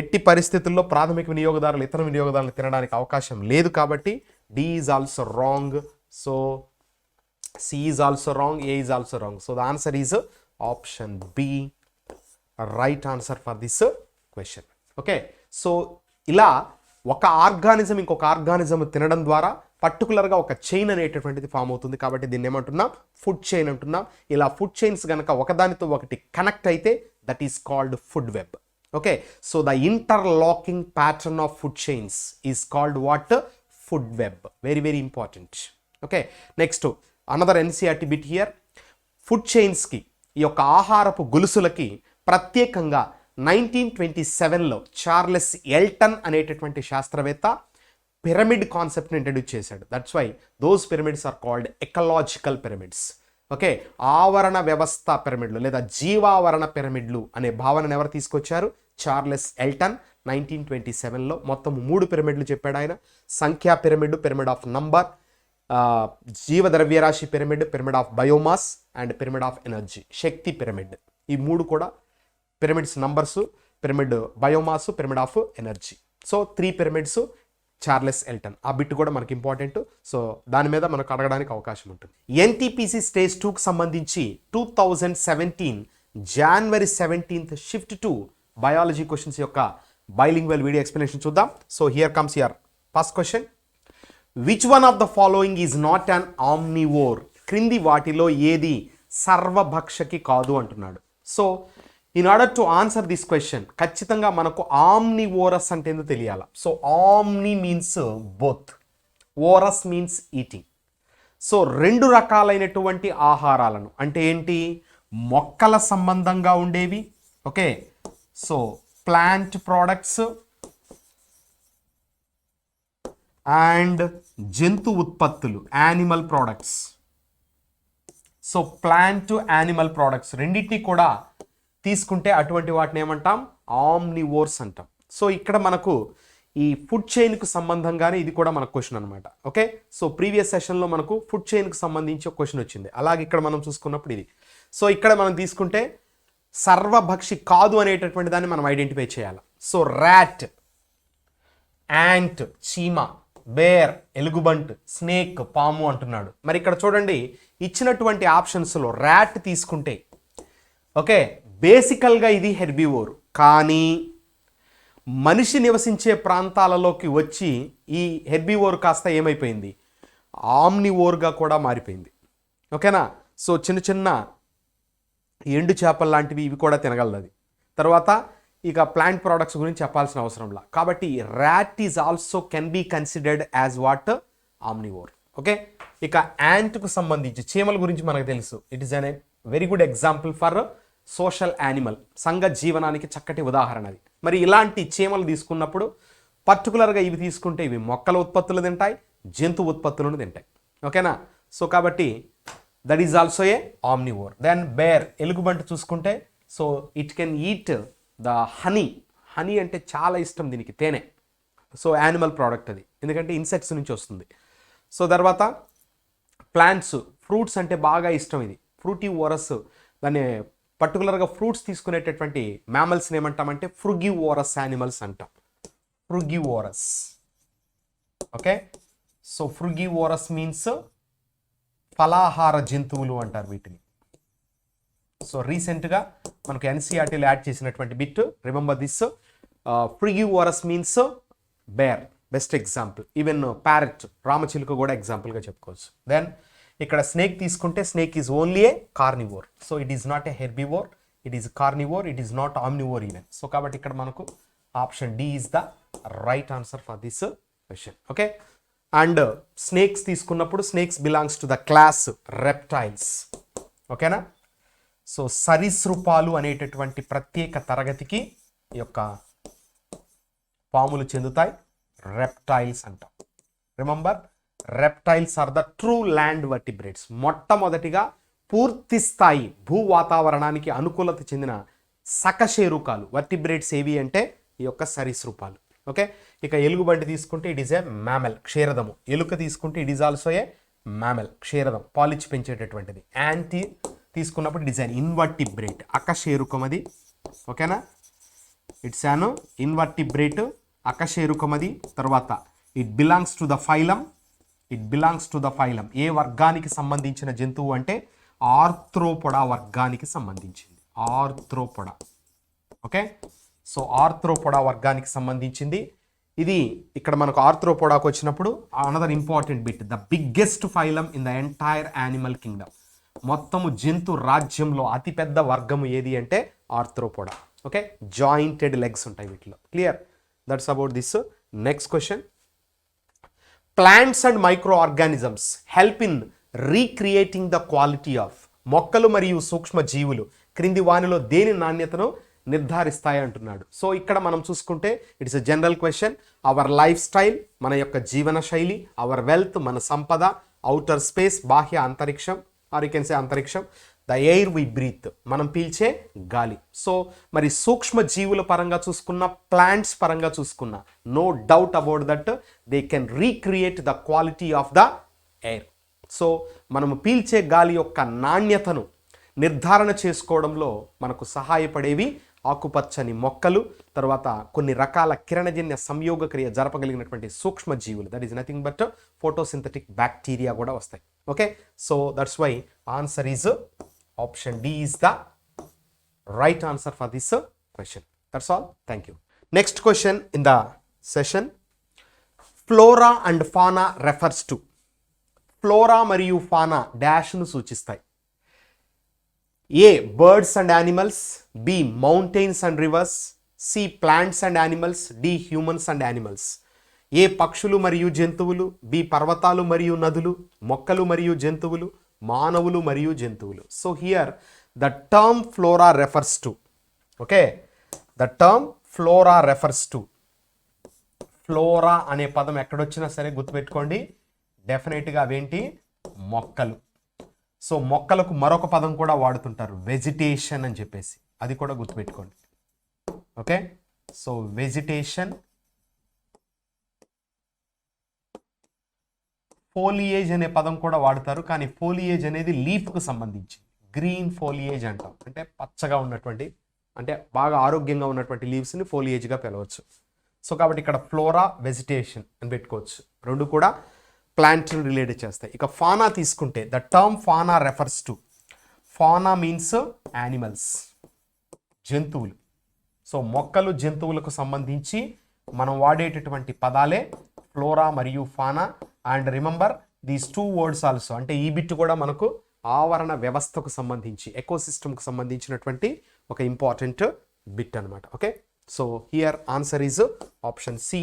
ఎట్టి పరిస్థితుల్లో ప్రాథమిక వినియోగదారులు ఇతర వినియోగదారులను తినడానికి అవకాశం లేదు. కాబట్టి D is also wrong. So C is also wrong, A is also wrong. So the answer is option B, right answer for this question. Okay, so ఇలా ఒక ఆర్గానిజం ఇంకొక ఆర్గానిజం తినడం ద్వారా పర్టికులర్గా ఒక చైన్ అనేటటువంటిది ఫామ్ అవుతుంది. కాబట్టి దీన్ని ఏమంటున్నాం, ఫుడ్ చైన్ అంటున్నాం. ఇలా ఫుడ్ చైన్స్ కనుక ఒకదానితో ఒకటి కనెక్ట్ అయితే that is called food web. Okay, so the interlocking pattern of food chains is called what, food web. Very very important. Okay, next another NCERT bit here. Food చైన్స్కి, ఈ యొక్క ఆహారపు గొలుసులకి ప్రత్యేకంగా 1927లో Charles Elton అనేటటువంటి శాస్త్రవేత్త pyramid కాన్సెప్ట్ని introduce చేశాడు. That's why those pyramids are called ecological pyramids. Okay, ఆవరణ వ్యవస్థ పిరమిడ్లు లేదా జీవావరణ పిరమిడ్లు అనే భావనను ఎవరు తీసుకొచ్చారు, చార్లెస్ ఎల్టన్ 1927లో. మొత్తం 3 పిరమిడ్లు చెప్పాడు ఆయన. సంఖ్యా పిరమిడ్, పిరమిడ్ ఆఫ్ నంబర్, జీవద్రవ్యరాశి pyramid, pyramid of biomass and pyramid of energy, శక్తి పిరమిడ్. ఈ 3 కూడా pyramids, numbers, pyramid biomass, pyramid of energy. So 3 pyramids Charles Elton. ఆ బిట్ కూడా మనకి ఇంపార్టెంట్. సో దాని మీద మనకు అడగడానికి అవకాశం ఉంటుంది. ఎన్టీపీసీ స్టేజ్ 2కి సంబంధించి 2017 January 17th shift to biology questions యొక్క బైలింగ్వల్ వీడియో ఎక్స్ప్లెనేషన్ చూద్దాం. So here comes your first question. Which one of the following is not an omnivore? క్రింది వాటిలో ఏది సర్వభక్షకి కాదు అంటున్నాడు. So in order to answer this question ఖచ్చితంగా మనకు omnivorous అంటే ఏందో తెలియాలి. So omni means both, Aorus means eating. So 2 రకాలైనటువంటి ఆహారాలను, అంటే ఏంటి, మొక్కల సంబంధంగా ఉండేవి, okay, so plant products and జంతు ఉత్పత్తులు, animal products. So plant animal products రెండింటినీ కూడా తీసుకుంటే అటువంటి వాటిని ఏమంటాం, ఆమ్నివోర్స్ అంటాం. సో ఇక్కడ మనకు ఈ ఫుడ్ చైన్కు సంబంధంగానే ఇది కూడా మనకు క్వశ్చన్ అనమాట. ఓకే, సో ప్రీవియస్ సెషన్లో మనకు ఫుడ్ చైన్కు సంబంధించి ఒక క్వశ్చన్ వచ్చింది. అలాగే ఇక్కడ మనం చూసుకున్నప్పుడు ఇది. సో ఇక్కడ మనం తీసుకుంటే సర్వభక్షి కాదు అనేటటువంటి దాన్ని మనం ఐడెంటిఫై చేయాలి. సో ర్యాట్, యాంట్, చీమ, బేర్, ఎలుగుబంట్, స్నేక్, పాము అంటున్నాడు. మరి ఇక్కడ చూడండి, ఇచ్చినటువంటి ఆప్షన్స్లో ర్యాట్ తీసుకుంటే, ఓకే, బేసికల్గా ఇది హెర్బివోర్, కానీ మనిషి నివసించే ప్రాంతాలలోకి వచ్చి ఈ హెర్బివోర్ కాస్త ఏమైపోయింది, ఆమ్నివోర్గా కూడా మారిపోయింది. ఓకేనా. సో చిన్న చిన్న ఎండు చేపలు లాంటివి ఇవి కూడా తినగలదు అది. తర్వాత ఇక ప్లాంట్ ప్రోడక్ట్స్ గురించి చెప్పాల్సిన అవసరంలా. కాబట్టి rat is also can be considered as what, omnivore. Okay, ఇక యాంట్కు సంబంధించి చీమల గురించి మనకు తెలుసు. It is an very good example for social animal, సంఘ జీవనానికి చక్కటి ఉదాహరణ అది. మరి ఇలాంటి చీమలు తీసుకున్నప్పుడు పర్టికులర్గా ఇవి తీసుకుంటే ఇవి మొక్కల ఉత్పత్తులు తింటాయి, జంతు ఉత్పత్తులను తింటాయి. ఓకేనా. సో కాబట్టి that is also a omnivore. Then bear, ఎలుగుబంటి చూసుకుంటే, so it can eat the honey. Honey అంటే చాలా ఇష్టం దీనికి, తేనె. సో యానిమల్ ప్రోడక్ట్ అది, ఎందుకంటే ఇన్సెక్ట్స్ నుంచి వస్తుంది. సో తర్వాత ప్లాంట్స్, ఫ్రూట్స్ అంటే బాగా ఇష్టం ఇది, ఫ్రూటివోరస్. దాన్ని పర్టికులర్గా ఫ్రూట్స్ తీసుకునేటటువంటి మ్యామల్స్ని ఏమంటామంటే ఫ్రుగివోరస్ యానిమల్స్ అంటాం, frugivorous. Okay, so frugivorous means ఫలాహార జంతువులు అంటారు వీటిని. సో రీసెంట్గా మనకు ఎన్సీఆర్టీలో యాడ్ చేసినటువంటి bit, remember this, frugivorous means bear, best example. Even parrot, రామచిలుక కూడా ఎగ్జాంపుల్గా చెప్పుకోవచ్చు. దెన్ ఇక్కడ స్నేక్ తీసుకుంటే snake is only a carnivore. So it is not a herbivore, it is carnivore, it is not omnivore even. So కాబట్టి ఇక్కడ మనకు option D is the right answer for this question. Okay, and snakes తీసుకున్నప్పుడు snakes belongs to the class reptiles. ఓకేనా. So సరీసృపాలు అనేటటువంటి ప్రత్యేక తరగతికి ఈ యొక్క పాములు చెందుతాయి, రెప్టైల్స్ అంటాం. Remember, reptiles are the true land vertebrates. మొట్టమొదటిగా పూర్తి స్థాయి భూ వాతావరణానికి అనుకూలత చెందిన సకశేరుకాలు వర్టిబ్రేట్స్ ఏవి అంటే ఈ యొక్క సరీసృపాలు. ఓకే, ఇక ఎలుగుబంటి తీసుకుంటే ఇట్ ఈస్ ఏ మ్యామెల్, క్షీరదము. ఎలుక తీసుకుంటే it is also a mammal, క్షీరదం, పాలిచ్చి పెంచేటటువంటిది. యాంటీ తీసుకున్నప్పుడు ఇట్ ఈస్ అన్ ఇన్వర్టిబ్రేట్, అకశేరుకం అది. ఓకేనా, ఇట్స్ అన్ ఇన్వర్టిబ్రేట్, అకశేరుకం అది. తర్వాత it belongs to the phylum, it belongs to the phylum. ఏ వర్గానికి సంబంధించిన జంతువు అంటే ఆర్థ్రోపోడా వర్గానికి సంబంధించింది, ఆర్థ్రోపోడా. ఓకే, సో ఆర్థ్రోపోడా వర్గానికి సంబంధించింది. ఇది ఇక్కడ మనకు ఆర్థ్రోపోడాకు వచ్చినప్పుడు another important bit, the biggest phylum in the entire animal Kingdom. మొత్తము జంతు రాజ్యంలో అతిపెద్ద వర్గము ఏది అంటే ఆర్థ్రోపోడా. ఓకే, జాయింటెడ్ లెగ్స్ ఉంటాయి వీటిలో. Clear? That's about this. Next question, plants and micro organisms help in recreating the quality of. మొక్కలు మరియు సూక్ష్మ జీవులు క్రింది వానిలో దేని నాణ్యతను నిర్ధారిస్తాయి అంటున్నాడు. సో ఇక్కడ మనం చూసుకుంటే it's a general question. Our life style, మన యొక్క జీవన శైలి, అవర్ వెల్త్, మన సంపద, అవుటర్ స్పేస్, బాహ్య అంతరిక్షం, ఆర్ యూ కెన్ సే అంతరిక్షం, ద ఎయిర్ వి బ్రీత్, మనం పీల్చే గాలి. సో మరి సూక్ష్మ జీవుల పరంగా చూసుకున్న, ప్లాంట్స్ పరంగా చూసుకున్న, no doubt about that they can recreate the quality of the air. So మనము పీల్చే గాలి యొక్క నాణ్యతను నిర్ధారణ చేసుకోవడంలో మనకు సహాయపడేవి ఆకుపచ్చని మొక్కలు, తర్వాత కొన్ని రకాల కిరణజన్య సంయోగ క్రియ జరపగలిగినటువంటి సూక్ష్మ జీవులు, that is nothing but photosynthetic bacteria కూడా వస్తాయి. Okay, so that's why answer is option D is the right answer for this question. That's all. Thank you. Next question in the session, flora and fauna refers to. Flora మరియు fauna డాష్ను సూచిస్తాయి. A birds and animals, B mountains and rivers, C plants and animals, D humans and animals. A పక్షులు మరియు జంతువులు, B పర్వతాలు మరియు నదులు, మొక్కలు మరియు జంతువులు, మానవులు మరియు జంతువులు. So here the term flora refers to. Okay, the term flora refers to. Flora అనే పదం ఎక్కడొచ్చినా సరే గుర్తుపెట్టుకోండి, డెఫినెట్గా అవేంటి, మొక్కలు. సో మొక్కలకు మరొక పదం కూడా వాడుతుంటారు, వెజిటేషన్ అని చెప్పేసి, అది కూడా గుర్తుపెట్టుకోండి. ఓకే, సో వెజిటేషన్, ఫోలియేజ్ అనే పదం కూడా వాడతారు, కానీ ఫోలియేజ్ అనేది లీఫ్కు సంబంధించి, గ్రీన్ ఫోలియేజ్ అంటాం, అంటే పచ్చగా ఉన్నటువంటి, అంటే బాగా ఆరోగ్యంగా ఉన్నటువంటి లీవ్స్ని ఫోలియేజ్గా పిలవచ్చు. సో కాబట్టి ఇక్కడ ఫ్లోరా, వెజిటేషన్ అని పెట్టుకోవచ్చు, రెండు కూడా ప్లాంట్ని రిలేటెడ్ చేస్తాయి. ఇక ఫానా తీసుకుంటే, the term fauna refers to. Fauna means animals, జంతువులు. సో మొక్కలు, జంతువులకు సంబంధించి మనం వాడేటటువంటి పదాలే ఫ్లోరా మరియు fauna. And remember these two words also, అంటే ఈ బిట్ కూడా మనకు ఆవరణ వ్యవస్థకు సంబంధించి, ఎకోసిస్టమ్కు సంబంధించినటువంటి ఒక ఇంపార్టెంట్ బిట్ అనమాట. Okay, so here answer is option C,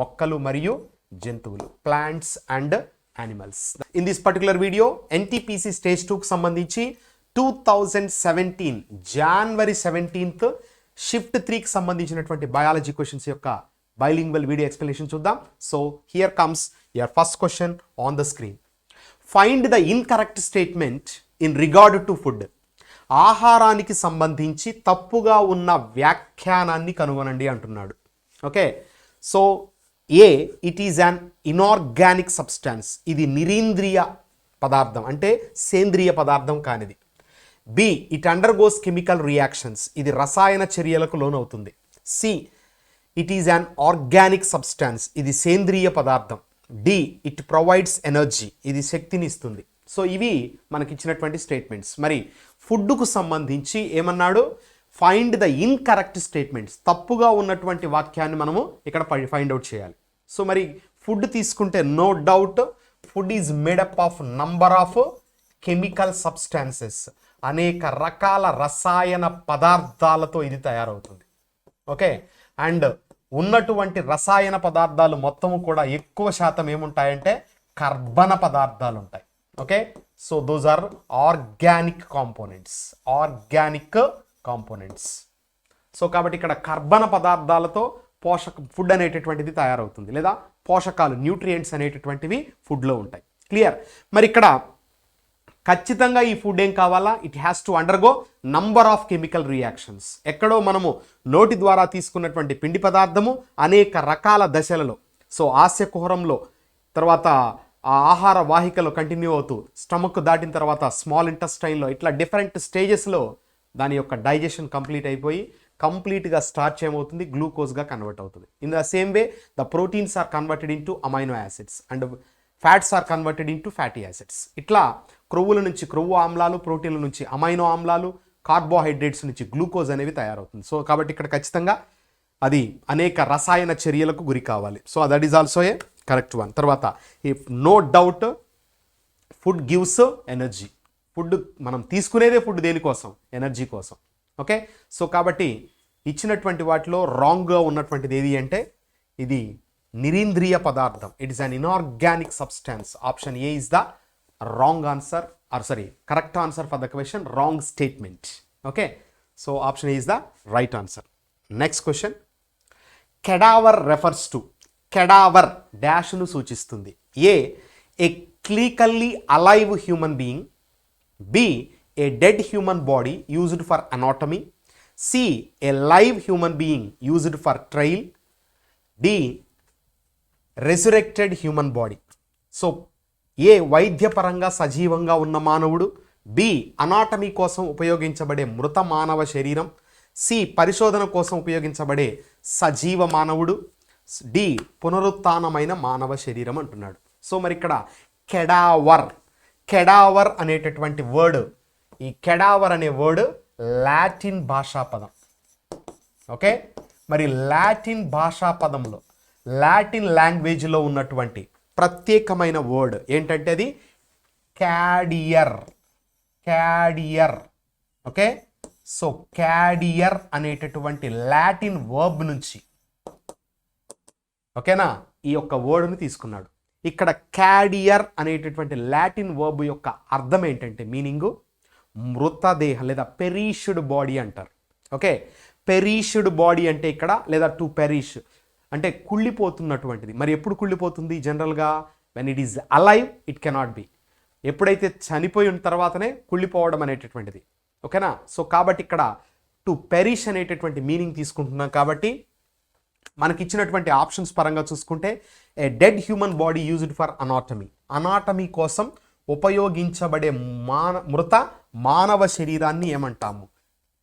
మొక్కలు మరియు జంతువులు, plants and animals. In this particular video NTPC stage 2కు సంబంధించి 2017 జనవరి 17th షిఫ్ట్ 3కి సంబంధించినటువంటి బయాలజీ క్వశ్చన్స్ యొక్క బైలింగ్వల్ వీడియో ఎక్స్ప్లెనేషన్ చూద్దాం. So here comes your first question on the screen. Find the incorrect statement in regard to food. ఆహారానికి సంబంధించి తప్పుగా ఉన్న వ్యాఖ్యానాన్ని కనుగొనండి అంటున్నాడు. Okay, so A, it is an inorganic substance, ఇది నిరీంద్రియ పదార్థం, అంటే సేంద్రియ పదార్థం కానిది. B, it undergoes chemical reactions, ఇది రసాయన చర్యలకు లోనవుతుంది. C, it is an organic substance, ఇది సేంద్రియ పదార్థం. డి, ఇట్ ప్రొవైడ్స్ ఎనర్జీ, ఇది శక్తిని ఇస్తుంది. సో ఇవి మనకిచ్చినటువంటి స్టేట్మెంట్స్. మరి ఫుడ్కు సంబంధించి ఏమన్నాడు, ఫైండ్ ద ఇన్కరెక్ట్ స్టేట్మెంట్స్, తప్పుగా ఉన్నటువంటి వాక్యాన్ని మనము ఇక్కడ ఫైండ్ అవుట్ చేయాలి. సో మరి ఫుడ్ తీసుకుంటే no doubt food is made up of number of chemical substances, అనేక రకాల రసాయన పదార్థాలతో ఇది తయారవుతుంది. ఓకే, అండ్ ఉన్నటువంటి రసాయన పదార్థాలు మొత్తము కూడా ఎక్కువ శాతం ఏముంటాయంటే కర్బన పదార్థాలు ఉంటాయి. Okay, so those are organic components, organic components. So కాబట్టి ఇక్కడ కర్బన పదార్థాలతో ఫుడ్ అనేటటువంటిది తయారవుతుంది, లేదా పోషకాలు, న్యూట్రియంట్స్ అనేటటువంటివి ఫుడ్లో ఉంటాయి. క్లియర్? మరి ఇక్కడ ఖచ్చితంగా ఈ ఫుడ్ ఏం కావాలా, it has to undergo number of chemical reactions. ఎక్కడో మనము నోటి ద్వారా తీసుకున్నటువంటి పిండి పదార్థము అనేక రకాల దశలలో, సో ఆస్య కుహరంలో, తర్వాత ఆ ఆహార వాహికలో కంటిన్యూ అవుతూ స్టమక్ దాటిన తర్వాత స్మాల్ ఇంటెస్టైన్లో, ఇట్లా డిఫరెంట్ స్టేజెస్లో దాని యొక్క డైజెషన్ కంప్లీట్ అయిపోయి కంప్లీట్గా స్టార్చ్ ఏమవుతుంది, గ్లూకోజ్గా కన్వర్ట్ అవుతుంది. In the same way the proteins are converted into amino acids and fats are converted into fatty acids. ఇట్లా క్రొవ్వుల నుంచి క్రొవ్వు ఆమ్లాలు, ప్రోటీన్ల నుంచి అమైనో ఆమ్లాలు, కార్బోహైడ్రేట్స్ నుంచి గ్లూకోజ్ అనేవి తయారవుతుంది. సో కాబట్టి ఇక్కడ ఖచ్చితంగా అది అనేక రసాయన చర్యలకు గురి కావాలి. So that is also a correct one. తర్వాత no doubt food gives energy. Food మనం తీసుకునేదే ఫుడ్ దేనికోసం? ఎనర్జీ కోసం. ఓకే, సో కాబట్టి ఇచ్చినటువంటి వాటిలో రాంగ్గా ఉన్నటువంటిది ఏది అంటే ఇది నిరీంద్రియ పదార్థం. It is an inorganic substance. Option A is the wrong answer, or sorry correct answer for the question, wrong statement. Okay, so option A is the right answer. Next question, cadaver refers to. Cadaver డాష్ను సూచిస్తుంది. A clinically alive human being, B a dead human body used for anatomy, C a live human being used for trial, D resurrected human body. So A వైద్యపరంగా సజీవంగా ఉన్న మానవుడు, B anatomy కోసం ఉపయోగించబడే మృత మానవ శరీరం, సి పరిశోధన కోసం ఉపయోగించబడే సజీవ మానవుడు, డి పునరుత్థానమైన మానవ శరీరం అంటున్నాడు. సో మరి ఇక్కడ కెడావర్, కెడావర్ అనేటటువంటి వర్డ్, ఈ కెడావర్ అనే వర్డ్ లాటిన్ భాషా పదం. ఓకే, మరి లాటిన్ భాషా పదంలో, లాటిన్ లాంగ్వేజ్లో ఉన్నటువంటి ప్రత్యేకమైన వర్డ్ ఏంటంటే అది క్యాడియర్. క్యాడియర్. ఓకే, సో క్యాడియర్ అనేటటువంటి లాటిన్ వర్బ్ నుంచి, ఓకేనా, ఈ యొక్క వర్డ్ని తీసుకున్నాడు. ఇక్కడ క్యాడియర్ అనేటటువంటి లాటిన్ వర్బ్ యొక్క అర్థం ఏంటంటే మీనింగు మృతదేహ లేదా పెరీష్డ్ బాడీ అంటారు. ఓకే, పెరీష్డ్ బాడీ అంటే ఇక్కడ లేదా టు పెరిష్ అంటే కుళ్ళిపోతున్నటువంటిది. మరి ఎప్పుడు కుళ్ళిపోతుంది? జనరల్గా when it is alive it cannot be. ఎప్పుడైతే చనిపోయిన తర్వాతనే కుళ్ళిపోవడం అనేటటువంటిది. ఓకేనా, సో కాబట్టి ఇక్కడ టు పెరిష్ అనేటటువంటి మీనింగ్ తీసుకుంటున్నాం. కాబట్టి మనకి ఇచ్చినటువంటి ఆప్షన్స్ పరంగా చూసుకుంటే A dead human body used for anatomy, anatomy కోసం ఉపయోగించబడే మృత మానవ శరీరాన్ని ఏమంటాము?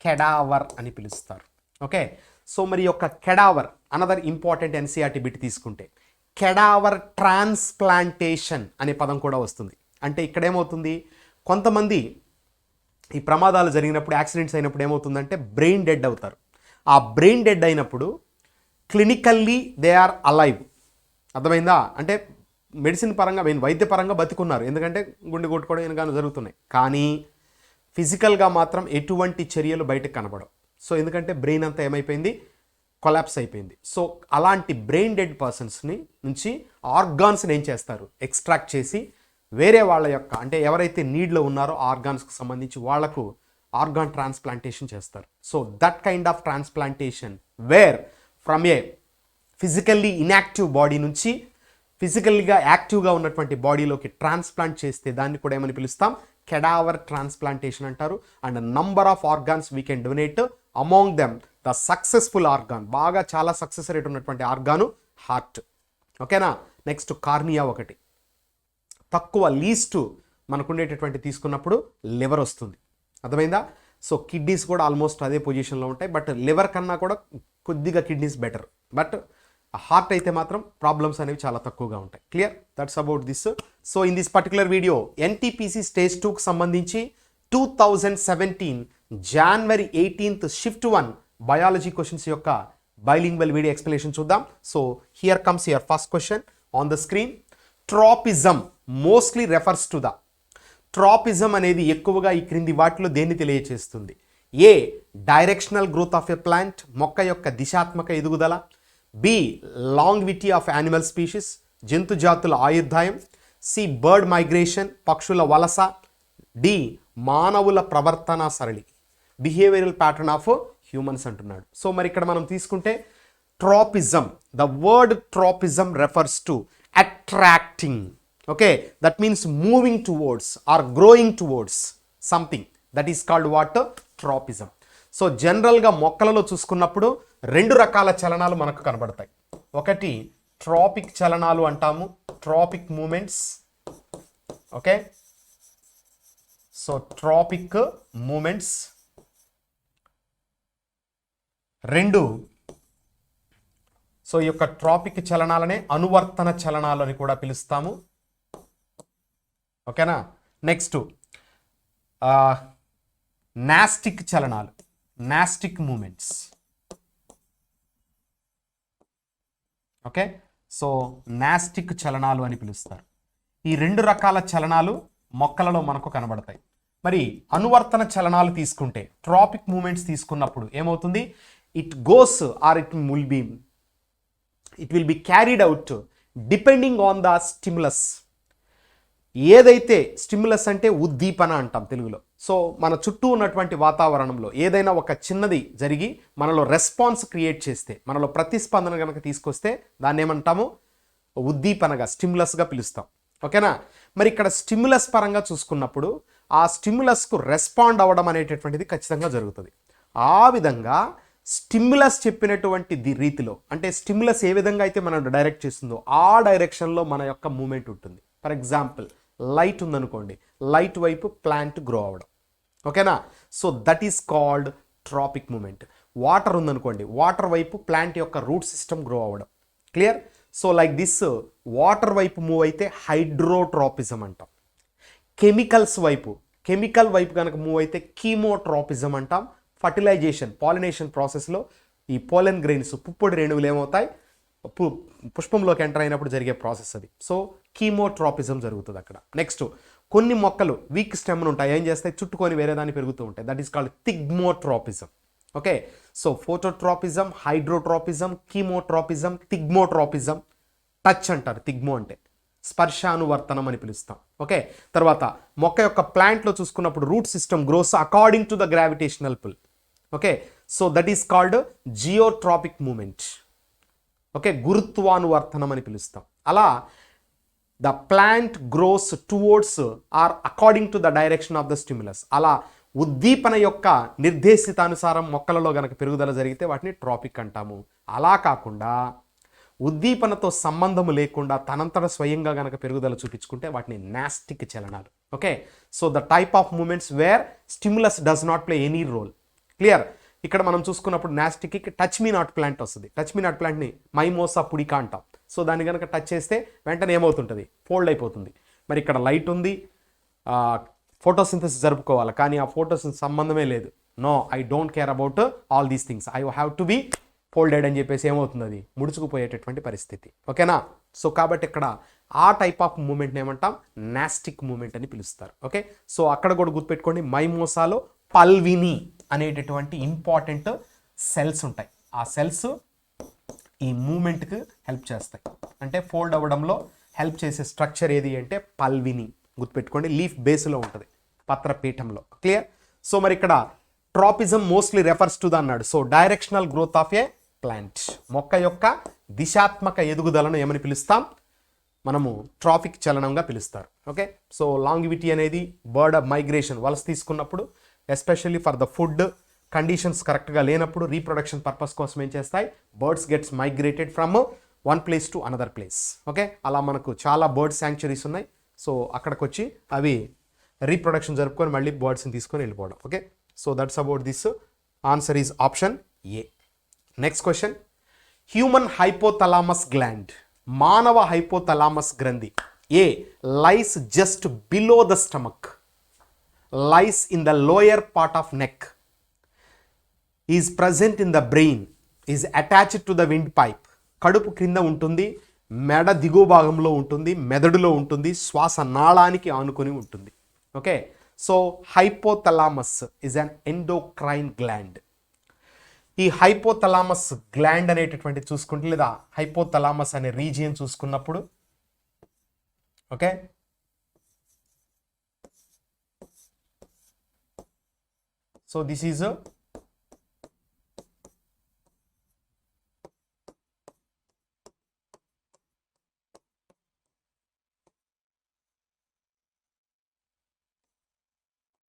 కెడావర్ అని పిలుస్తారు. ఓకే, సో మరి యొక్క cadaver another important NCERT bit తీసుకుంటే కెడావర్ ట్రాన్స్ప్లాంటేషన్ అనే పదం కూడా వస్తుంది. అంటే ఇక్కడ ఏమవుతుంది, కొంతమంది ఈ ప్రమాదాలు జరిగినప్పుడు, యాక్సిడెంట్స్ అయినప్పుడు ఏమవుతుందంటే బ్రెయిన్ డెడ్ అవుతారు. ఆ బ్రెయిన్ డెడ్ అయినప్పుడు క్లినికల్లీ దే ఆర్ అలైవ్. అర్థమైందా? అంటే మెడిసిన్ పరంగా, వైద్య పరంగా బతికున్నారు, ఎందుకంటే గుండె కొట్టుకోవడం ఎందుకని జరుగుతున్నాయి. కానీ ఫిజికల్గా మాత్రం ఎటువంటి చర్యలు బయటకు కనబడవు. సో ఎందుకంటే బ్రెయిన్ అంతా ఏమైపోయింది? కొలాప్స్ అయిపోయింది. సో అలాంటి బ్రెయిన్ డెడ్ పర్సన్స్ని నుంచి ఆర్గాన్స్ని ఏం చేస్తారు? ఎక్స్ట్రాక్ట్ చేసి వేరే వాళ్ళ యొక్క, అంటే ఎవరైతే నీడ్లో ఉన్నారో ఆర్గాన్స్కి సంబంధించి వాళ్లకు ఆర్గాన్ ట్రాన్స్ప్లాంటేషన్ చేస్తారు. So that kind of transplantation where from A physically inactive body నుంచి ఫిజికల్గా యాక్టివ్గా ఉన్నటువంటి బాడీలోకి ట్రాన్స్ప్లాంట్ చేస్తే దాన్ని కూడా ఏమని పిలుస్తాం? కెడావర్ ట్రాన్స్ప్లాంటేషన్ అంటారు. And number of organs we can donate, among them the successful organ, బాగా చాలా సక్సెస్ రేట్ ఉన్నటువంటి ఆర్గాను హార్ట్. ఓకేనా, నెక్స్ట్ కార్నియా ఒకటి, తక్కువ లీస్ట్ మనకుండేటటువంటి తీసుకున్నప్పుడు లివర్ వస్తుంది. అర్థమైందా? సో కిడ్నీస్ కూడా ఆల్మోస్ట్ అదే పొజిషన్లో ఉంటాయి, బట్ లివర్ కన్నా కూడా కొద్దిగా కిడ్నీస్ బెటర్. బట్ హార్ట్ అయితే మాత్రం ప్రాబ్లమ్స్ అనేవి చాలా తక్కువగా ఉంటాయి. Clear? That's about this. So in this particular video NTPC stage 2కి సంబంధించి 2017 January 18th shift 1 biology questions యొక్క బైలింగ్వల్ వీడియో ఎక్స్ప్లెనేషన్ చూద్దాం. So here comes your first question on the screen. Tropism mostly refers to the. Tropism అనేది ఎక్కువగా ఈ క్రింది వాటిలో దేన్ని తెలియచేస్తుంది? A directional growth of a plant, మొక్క యొక్క దిశాత్మక ఎదుగుదల, B longevity of animal species, జంతు జాతుల ఆయుర్దాయం, సి బర్డ్ మైగ్రేషన్, పక్షుల వలస, డి మానవుల ప్రవర్తన సరళి, బిహేవియరల్ ప్యాటర్న్ ఆఫ్ హ్యూమన్స్ అంటున్నాడు. సో మరి ఇక్కడ మనం తీసుకుంటే tropism, the word tropism refers to attracting. Okay, that means moving towards or growing towards something, that is called what? Tropism. So జనరల్గా మొక్కలలో చూసుకున్నప్పుడు 2 రకాల చలనాలు మనకు కనబడతాయి. ఒకటి ట్రాపిక్ చలనాలు అంటాము, tropic movements. Okay, so tropic movements. 2, so ఈ యొక్క ట్రాపిక్ చలనాలనే అనువర్తన చలనాలు అని కూడా పిలుస్తాము. ఓకేనా, నెక్స్ట్ నాస్టిక్ చలనాలు, nastic movements. Okay, so nastic చలనాలు అని పిలుస్తారు. ఈ 2 రకాల చలనాలు మొక్కలలో మనకు కనబడతాయి. మరి అనువర్తన చలనాలు తీసుకుంటే, ట్రాపిక్ మూమెంట్స్ తీసుకున్నప్పుడు ఏమవుతుంది? It goes or it will be carried out depending on the stimulus. ఏదైతే స్టిమ్యులస్ అంటే ఉద్దీపన అంటాం తెలుగులో. సో మన చుట్టూ ఉన్నటువంటి వాతావరణంలో ఏదైనా ఒక చిన్నది జరిగి మనలో రెస్పాన్స్ క్రియేట్ చేస్తే, మనలో ప్రతిస్పందన కనుక తీసుకొస్తే దాన్ని ఏమంటాము? ఉద్దీపనగా, స్టిమ్యులస్గా పిలుస్తాం. ఓకేనా? మరి ఇక్కడ స్టిమ్యులస్ పరంగా చూసుకున్నప్పుడు ఆ స్టిమ్యులస్కు రెస్పాండ్ అవ్వడం అనేటటువంటిది ఖచ్చితంగా జరుగుతుంది. ఆ విధంగా స్టిమ్యులస్ చెప్పినటువంటి రీతిలో, అంటే స్టిమ్యులస్ ఏ విధంగా అయితే మనం డైరెక్ట్ చేస్తుందో ఆ డైరెక్షన్లో మన యొక్క మూమెంట్ ఉంటుంది. ఫర్ ఎగ్జాంపుల్, లైట్ ఉందనుకోండి, లైట్ వైపు ప్లాంట్ గ్రో అవ్వడం. ఓకేనా? So that is called tropic movement. Water ఉందనుకోండి, వాటర్ వైపు ప్లాంట్ యొక్క రూట్ సిస్టమ్ గ్రో అవ్వడం. Clear? So like this water వైపు మూవ్ అయితే హైడ్రోట్రాపిజం అంటాం. కెమికల్ వైపు కనుక మూవ్ అయితే కీమోట్రాపిజం అంటాం. ఫర్టిలైజేషన్, పాలినేషన్ ప్రాసెస్లో ఈ పోలెన్ గ్రెయిన్స్, పుప్పొడి రేణువులు ఏమవుతాయి? పుష్పంలోకి ఎంటర్ అయినప్పుడు జరిగే ప్రాసెస్ అది. సో కీమోట్రాపిజం జరుగుతుంది అక్కడ. నెక్స్ట్, కొన్ని మొక్కలు వీక్ స్టెమ్ను ఉంటాయి, ఏం చేస్తాయి? చుట్టుకొని వేరే దాన్ని పెరుగుతూ ఉంటాయి. That is called thigmotropism. Okay, so phototropism, hydrotropism, chemotropism, thigmotropism. Touch అంటారు థిగ్మో అంటే, స్పర్శానువర్తనం అని పిలుస్తాం. ఓకే, తర్వాత మొక్క యొక్క ప్లాంట్లో చూసుకున్నప్పుడు root system grows according to the gravitational pull. Okay, so that is called geotropic movement. Okay, గురుత్వానువర్తనం అని పిలుస్తాం. అలా the plant grows towards or according to the direction of the stimulus. అలా ఉద్దీపన యొక్క నిర్దేశితానుసారం మొక్కలలో గనక పెరుగుదల జరిగితే వాటిని ట్రాపిక్ అంటాము. అలా కాకుండా ఉద్దీపనతో సంబంధము లేకుండా తనంతట స్వయంగా గనక పెరుగుదల చూపించుకుంటే వాటిని నాస్టిక్ చలనాలు. Okay, so the type of movements where stimulus does not play any role. Clear? ఇక్కడ మనం చూసుకున్నప్పుడు నాస్టిక్కి టచ్ మీ నాట్ ప్లాంట్ వస్తుంది. టచ్ మీ నాట్ ప్లాంట్ని మైమోసా పుడికా అంటాం. సో దాన్ని కనుక టచ్ చేస్తే వెంటనే ఏమవుతుంటుంది? ఫోల్డ్ అయిపోతుంది. మరి ఇక్కడ లైట్ ఉంది, ఫోటోసింథసిస్ జరుపుకోవాలి, కానీ ఆ ఫోటోసింథసిస్ సంబంధమే లేదు. No, I don't care about all these things, I have to be folded అని చెప్పేసి ఏమవుతుంది? అది ముడుచుకుపోయేటటువంటి పరిస్థితి. ఓకేనా? సో కాబట్టి ఇక్కడ ఆ టైప్ ఆఫ్ మూమెంట్ని ఏమంటాం? నాస్టిక్ మూమెంట్ అని పిలుస్తారు. ఓకే, సో అక్కడ కూడా గుర్తుపెట్టుకోండి, మైమోసాలో పల్విని అనేటటువంటి ఇంపార్టెంట్ సెల్స్ ఉంటాయి. ఆ సెల్స్ ఈ మూమెంట్కి హెల్ప్ చేస్తాయి. అంటే ఫోల్డ్ అవ్వడంలో హెల్ప్ చేసే స్ట్రక్చర్ ఏది అంటే పల్విని. గుర్తుపెట్టుకోండి, లీఫ్ బేస్లో ఉంటుంది, పత్రపీఠంలో. క్లియర్? సో మరి ఇక్కడ tropism mostly refers to the అన్నాడు. So directional growth of a plant, మొక్క యొక్క దిశాత్మక ఎదుగుదలను ఏమని పిలుస్తాం? మనము ట్రాఫిక్ చలనంగా పిలుస్తారు. ఓకే, సో లాంగివిటీ అనేది బర్డ్ మైగ్రేషన్, వలస తీసుకున్నప్పుడు, especially for the food conditions కరెక్ట్గా లేనప్పుడు రీప్రొడక్షన్ పర్పస్ కోసం ఏం చేస్తాయి? Birds gets migrated from one place to another place. Okay, అలా మనకు చాలా బర్డ్ శాంక్చురీస్ ఉన్నాయి. సో అక్కడికి వచ్చి అవి రీప్రొడక్షన్ జరుపుకొని మళ్ళీ బర్డ్స్ని తీసుకొని వెళ్ళిపోవడం. Okay, so that's about this. Answer is option A. Next question, human hypothalamus gland, మానవ హైపోథలామస్ గ్రంథి A lies just below the stomach, lies in the lower part of neck, is present in the brain, is attached to the windpipe. కడుపు క్రింద ఉంటుంది, మెడ దిగువ భాగంలో ఉంటుంది, మెదడులో ఉంటుంది, శ్వాస నాళానికి ఆనుకొని ఉంటుంది. Okay, so hypothalamus is an endocrine gland. ఈ హైపోథలామస్ గ్లాండ్ అనేటటువంటి చూసుకుంటే, లేదా హైపోథలామస్ అనే రీజియన్ చూసుకున్నప్పుడు, okay, so this is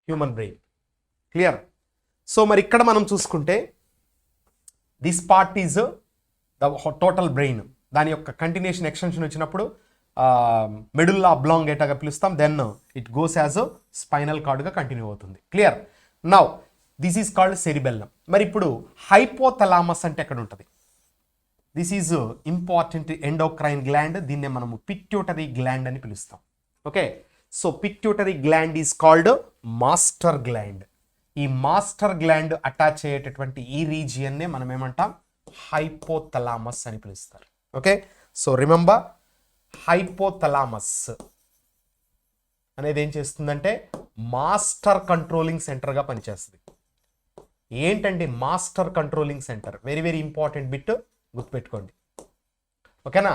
human brain. Clear? So మరి ఇక్కడ మనం చూసుకుంటే this part is the total brain. దాని యొక్క కంటిన్యూషన్ ఎక్స్టెన్షన్ వచ్చినప్పుడు మెడుల్లా అబ్లాంగేటాగా పిలుస్తాం. Then it goes as spinal కార్డ్గా కంటిన్యూ అవుతుంది. Clear? Now this is called cerebellum. మరి ఇప్పుడు హైపోథలామస్ అంటే ఎక్కడ ఉంటుంది? This is important endocrine gland. దీన్నే మనము పిట్యూటరీ గ్లాండ్ అని పిలుస్తాం. Okay, so pituitary gland is called master gland. ఈ మాస్టర్ గ్లాండ్ అటాచ్ అయ్యేటటువంటి ఈ రీజియన్నే మనం ఏమంటాం? హైపోథలామస్ అని పిలుస్తారు. ఓకే, సో రిమెంబర్ హైపోథలామస్ అనేది ఏం చేస్తుందంటే మాస్టర్ కంట్రోలింగ్ సెంటర్గా పనిచేస్తుంది. ఏంటండి master controlling centre? Very very important bit, గుర్తుపెట్టుకోండి. ఓకేనా?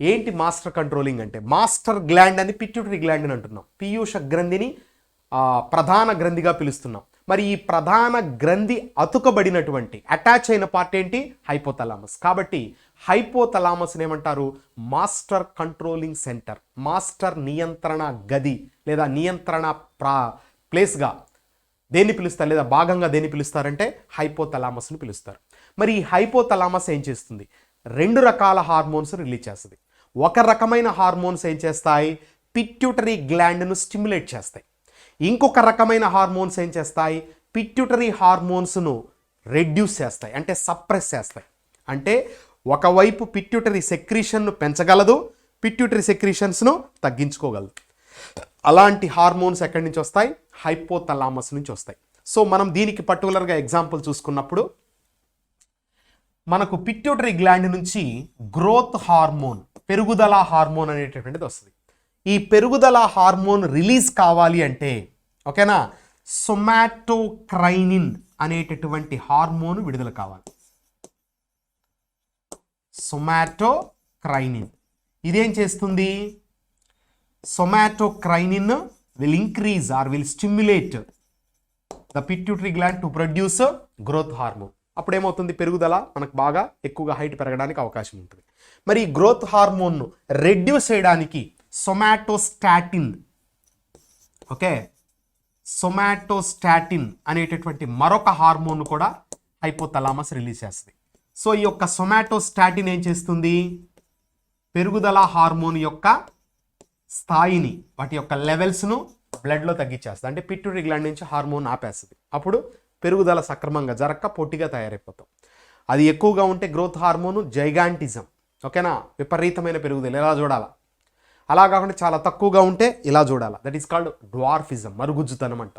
ఏంటి మాస్టర్ కంట్రోలింగ్ అంటే? మాస్టర్ గ్లాండ్ అని పిట్యూటరీ గ్లాండ్ అని అంటున్నాం. పీయూష గ్రంథిని ప్రధాన గ్రంథిగా పిలుస్తున్నాం. మరి ఈ ప్రధాన గ్రంథి అతుకబడినటువంటి అటాచ్ అయిన పార్ట్ ఏంటి? హైపోథలామస్. కాబట్టి హైపోథలామస్ ఏమంటారు? మాస్టర్ కంట్రోలింగ్ సెంటర్, మాస్టర్ నియంత్రణ గది లేదా నియంత్రణ ప్లేస్గా దేన్ని పిలుస్తారు, లేదా భాగంగా దేన్ని పిలుస్తారంటే హైపోథలామస్ని పిలుస్తారు. మరి ఈ హైపోథలామస్ ఏం చేస్తుంది? 2 రకాల హార్మోన్స్ రిలీజ్ చేస్తుంది. ఒక రకమైన హార్మోన్స్ ఏం చేస్తాయి? పిట్యూటరీ గ్లాండ్ను స్టిమ్యులేట్ చేస్తాయి. ఇంకొక రకమైన హార్మోన్స్ ఏం చేస్తాయి? పిట్యూటరీ హార్మోన్స్ను రెడ్యూస్ చేస్తాయి, అంటే సప్రెస్ చేస్తాయి. అంటే ఒకవైపు పిట్యూటరీ సెక్రీషన్ను పెంచగలదు, పిట్యూటరీ సెక్రీషన్స్ను తగ్గించుకోగలదు. అలాంటి హార్మోన్స్ ఎక్కడి నుంచి వస్తాయి? హైపోథలామస్ నుంచి వస్తాయి. సో మనం దీనికి పర్టికులర్గా ఎగ్జాంపుల్ చూసుకున్నప్పుడు మనకు పిట్యూటరీ గ్లాండ్ నుంచి గ్రోత్ హార్మోన్, పెరుగుదల హార్మోన్ అనేటటువంటిది వస్తుంది. ఈ పెరుగుదల హార్మోన్ రిలీజ్ కావాలి అంటే, ఓకేనా, సొమాటోక్రైనిన్ అనేటటువంటి హార్మోన్ విడుదల కావాలి. సొమాటోక్రైనిన్ ఇదేం చేస్తుంది? Somatocrinin will increase or will stimulate the pituitary gland to produce growth hormone. అప్పుడు ఏమవుతుంది? పెరుగుదల మనకు బాగా ఎక్కువగా హైట్ పెరగడానికి అవకాశం ఉంటుంది. మరి ఈ గ్రోత్ హార్మోన్ను రెడ్యూస్ చేయడానికి సొమాటోస్టాటిన్, ఓకే, సొమాటోస్టాటిన్ అనేటటువంటి మరొక హార్మోన్ కూడా హైపోథలామస్ రిలీజ్ చేస్తుంది. సో ఈ యొక్క సొమాటోస్టాటిన్ ఏం చేస్తుంది? పెరుగుదల హార్మోన్ యొక్క స్థాయిని, వాటి యొక్క లెవెల్స్ను బ్లడ్లో తగ్గించేస్తుంది. అంటే పిట్యూటరీ గ్లాండ్ నుంచి హార్మోన్ ఆపేస్తుంది. అప్పుడు పెరుగుదల సక్రమంగా జరగక పొట్టిగా తయారైపోతాం. అది ఎక్కువగా ఉంటే గ్రోత్ హార్మోను జైగాంటిజం, ఓకేనా, విపరీతమైన పెరుగుదల, ఎలా చూడాలా. అలా కాకుండా చాలా తక్కువగా ఉంటే ఇలా చూడాలా. దట్ ఈస్ కాల్డ్ డ్వార్ఫిజం, మరుగుజ్జుతనం అంట.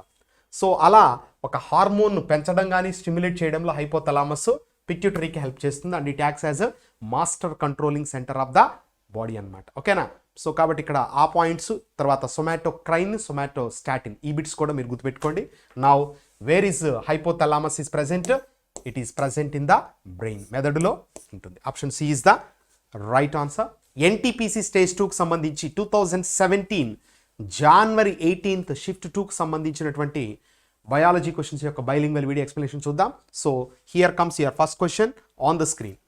సో అలా ఒక హార్మోన్ను పెంచడం కానీ స్టిమ్యులేట్ చేయడంలో హైపోథలామస్ పిట్యూటరీకి హెల్ప్ చేస్తుంది. And it acts as master controlling centre of the body అనమాట. ఓకేనా? సో కాబట్టి ఇక్కడ ఆ పాయింట్స్, తర్వాత సొమాటోక్రైన్, సొమాటోస్టాటిన్, ఈ బిట్స్ కూడా మీరు గుర్తుపెట్టుకోండి. Now where is hypothalamus is present? It is present in the brain, మెదడులో ఉంటుంది. Option C is the right answer. NTPC stage 2కి సంబంధించి 2017 January 18th షిఫ్ట్ 2కి సంబంధించినటువంటి బయాలజీ క్వశ్చన్స్ యొక్క బైలింగ్వల్ వీడియో ఎక్స్ప్లెనేషన్ చూద్దాం. So here comes your first question on the screen.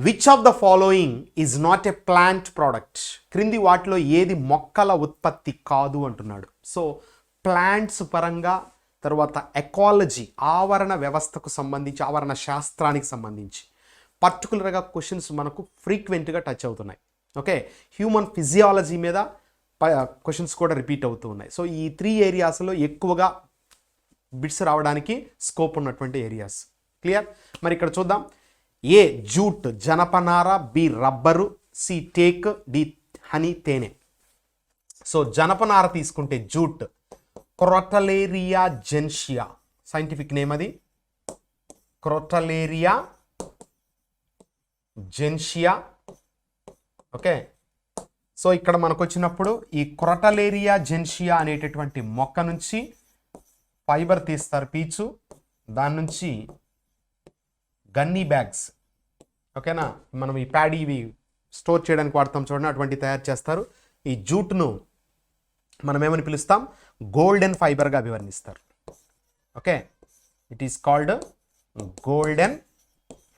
Which of the following is not a plant product? క్రింది వాటిలో ఏది మొక్కల ఉత్పత్తి కాదు అంటున్నాడు. సో ప్లాంట్స్ పరంగా, తర్వాత ఎకాలజీ, ఆవరణ వ్యవస్థకు సంబంధించి, ఆవరణ శాస్త్రానికి సంబంధించి పర్టికులర్గా క్వశ్చన్స్ మనకు ఫ్రీక్వెంట్గా టచ్ అవుతున్నాయి. ఓకే, హ్యూమన్ ఫిజియాలజీ మీద క్వశ్చన్స్ కూడా రిపీట్ అవుతూ ఉన్నాయి. సో ఈ 3 ఏరియాస్లో ఎక్కువగా బిట్స్ రావడానికి స్కోప్ ఉన్నటువంటి ఏరియాస్. క్లియర్? మరి ఇక్కడ చూద్దాం. ఏ జూట్, జనపనార, B rubber, C teak, D honey, తేనె. సో జనపనార తీసుకుంటే jute, Crotalaria juncea, scientific name అది, క్రోటలేరియా జెన్షియా. ఓకే, సో ఇక్కడ మనకు వచ్చినప్పుడు ఈ క్రోటలేరియా జెన్షియా అనేటటువంటి మొక్క నుంచి ఫైబర్ తీస్తారు, పీచు, దాని నుంచి గన్నీ బ్యాగ్స్, ఓకేనా, మనం ఈ ప్యాడీ ఇవి స్టోర్ చేయడానికి వాడతాం చూడండి, అటువంటి తయారు చేస్తారు. ఈ జూట్ను మనం ఏమని పిలుస్తాం? గోల్డెన్ ఫైబర్గా అభివర్ణిస్తారు. Okay, it is called golden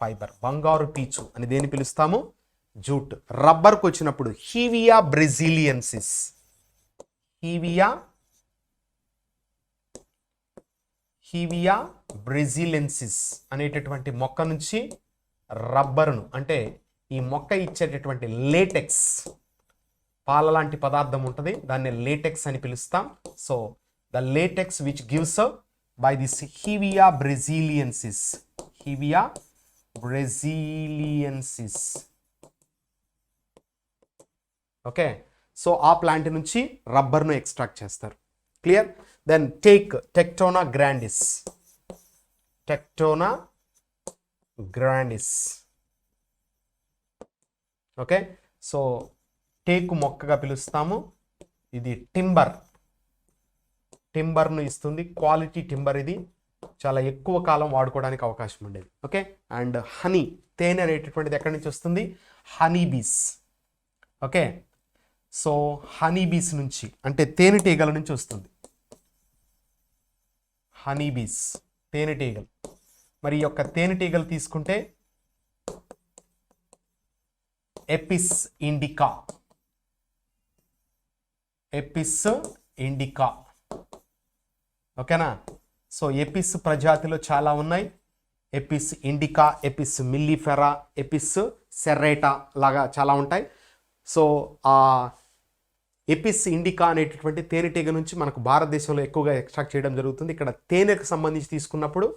fibre, బంగారు పీచు అని దేన్ని పిలుస్తాము? జూట్. రబ్బర్కు వచ్చినప్పుడు హీవియా బ్రెజిలియన్సిస్, హీవియా బ్రెజిలెన్సిస్ అనేటటువంటి మొక్క నుంచి రబ్బరును, అంటే ఈ మొక్క ఇచ్చేటటువంటి లేటెక్స్, పాల లాంటి పదార్థం ఉంటుంది, దాన్ని లేటెక్స్ అని పిలుస్తాం. So the latex which gives by this hevea brasiliensis, hevea brasiliensis. Okay, so ఆ ప్లాంట్ నుంచి రబ్బర్ను ఎక్స్ట్రాక్ట్ చేస్తారు. Clear? Then teak, tectona grandis, tectona grandis. Okay, so టేకు మొక్కగా పిలుస్తాము. ఇది టింబర్ను ఇస్తుంది, క్వాలిటీ టింబర్. ఇది చాలా ఎక్కువ కాలం వాడుకోవడానికి అవకాశం ఉండేది. ఓకే, అండ్ హనీ, తేనె అనేటటువంటిది ఎక్కడి నుంచి వస్తుంది? Honey bees. Okay, so honey bees నుంచి అంటే తేనెటీగల నుంచి వస్తుంది. హనీ బీస్, తేనెటీగలు. మరి ఈ యొక్క తేనెటీగలు తీసుకుంటే ఎపిస్ ఇండికా. ఓకేనా? సో ఎపిస్ ప్రజాతిలో చాలా ఉన్నాయి. Apis indica, apis mellifera, apis serrata లాగా చాలా ఉంటాయి. సో ఆ ఎపిస్ ఇండికా అనేటటువంటి తేనెటీగ నుంచి మనకు భారతదేశంలో ఎక్కువగా ఎక్స్ట్రాక్ట్ చేయడం జరుగుతుంది. ఇక్కడ తేనెకు సంబంధించి తీసుకున్నప్పుడు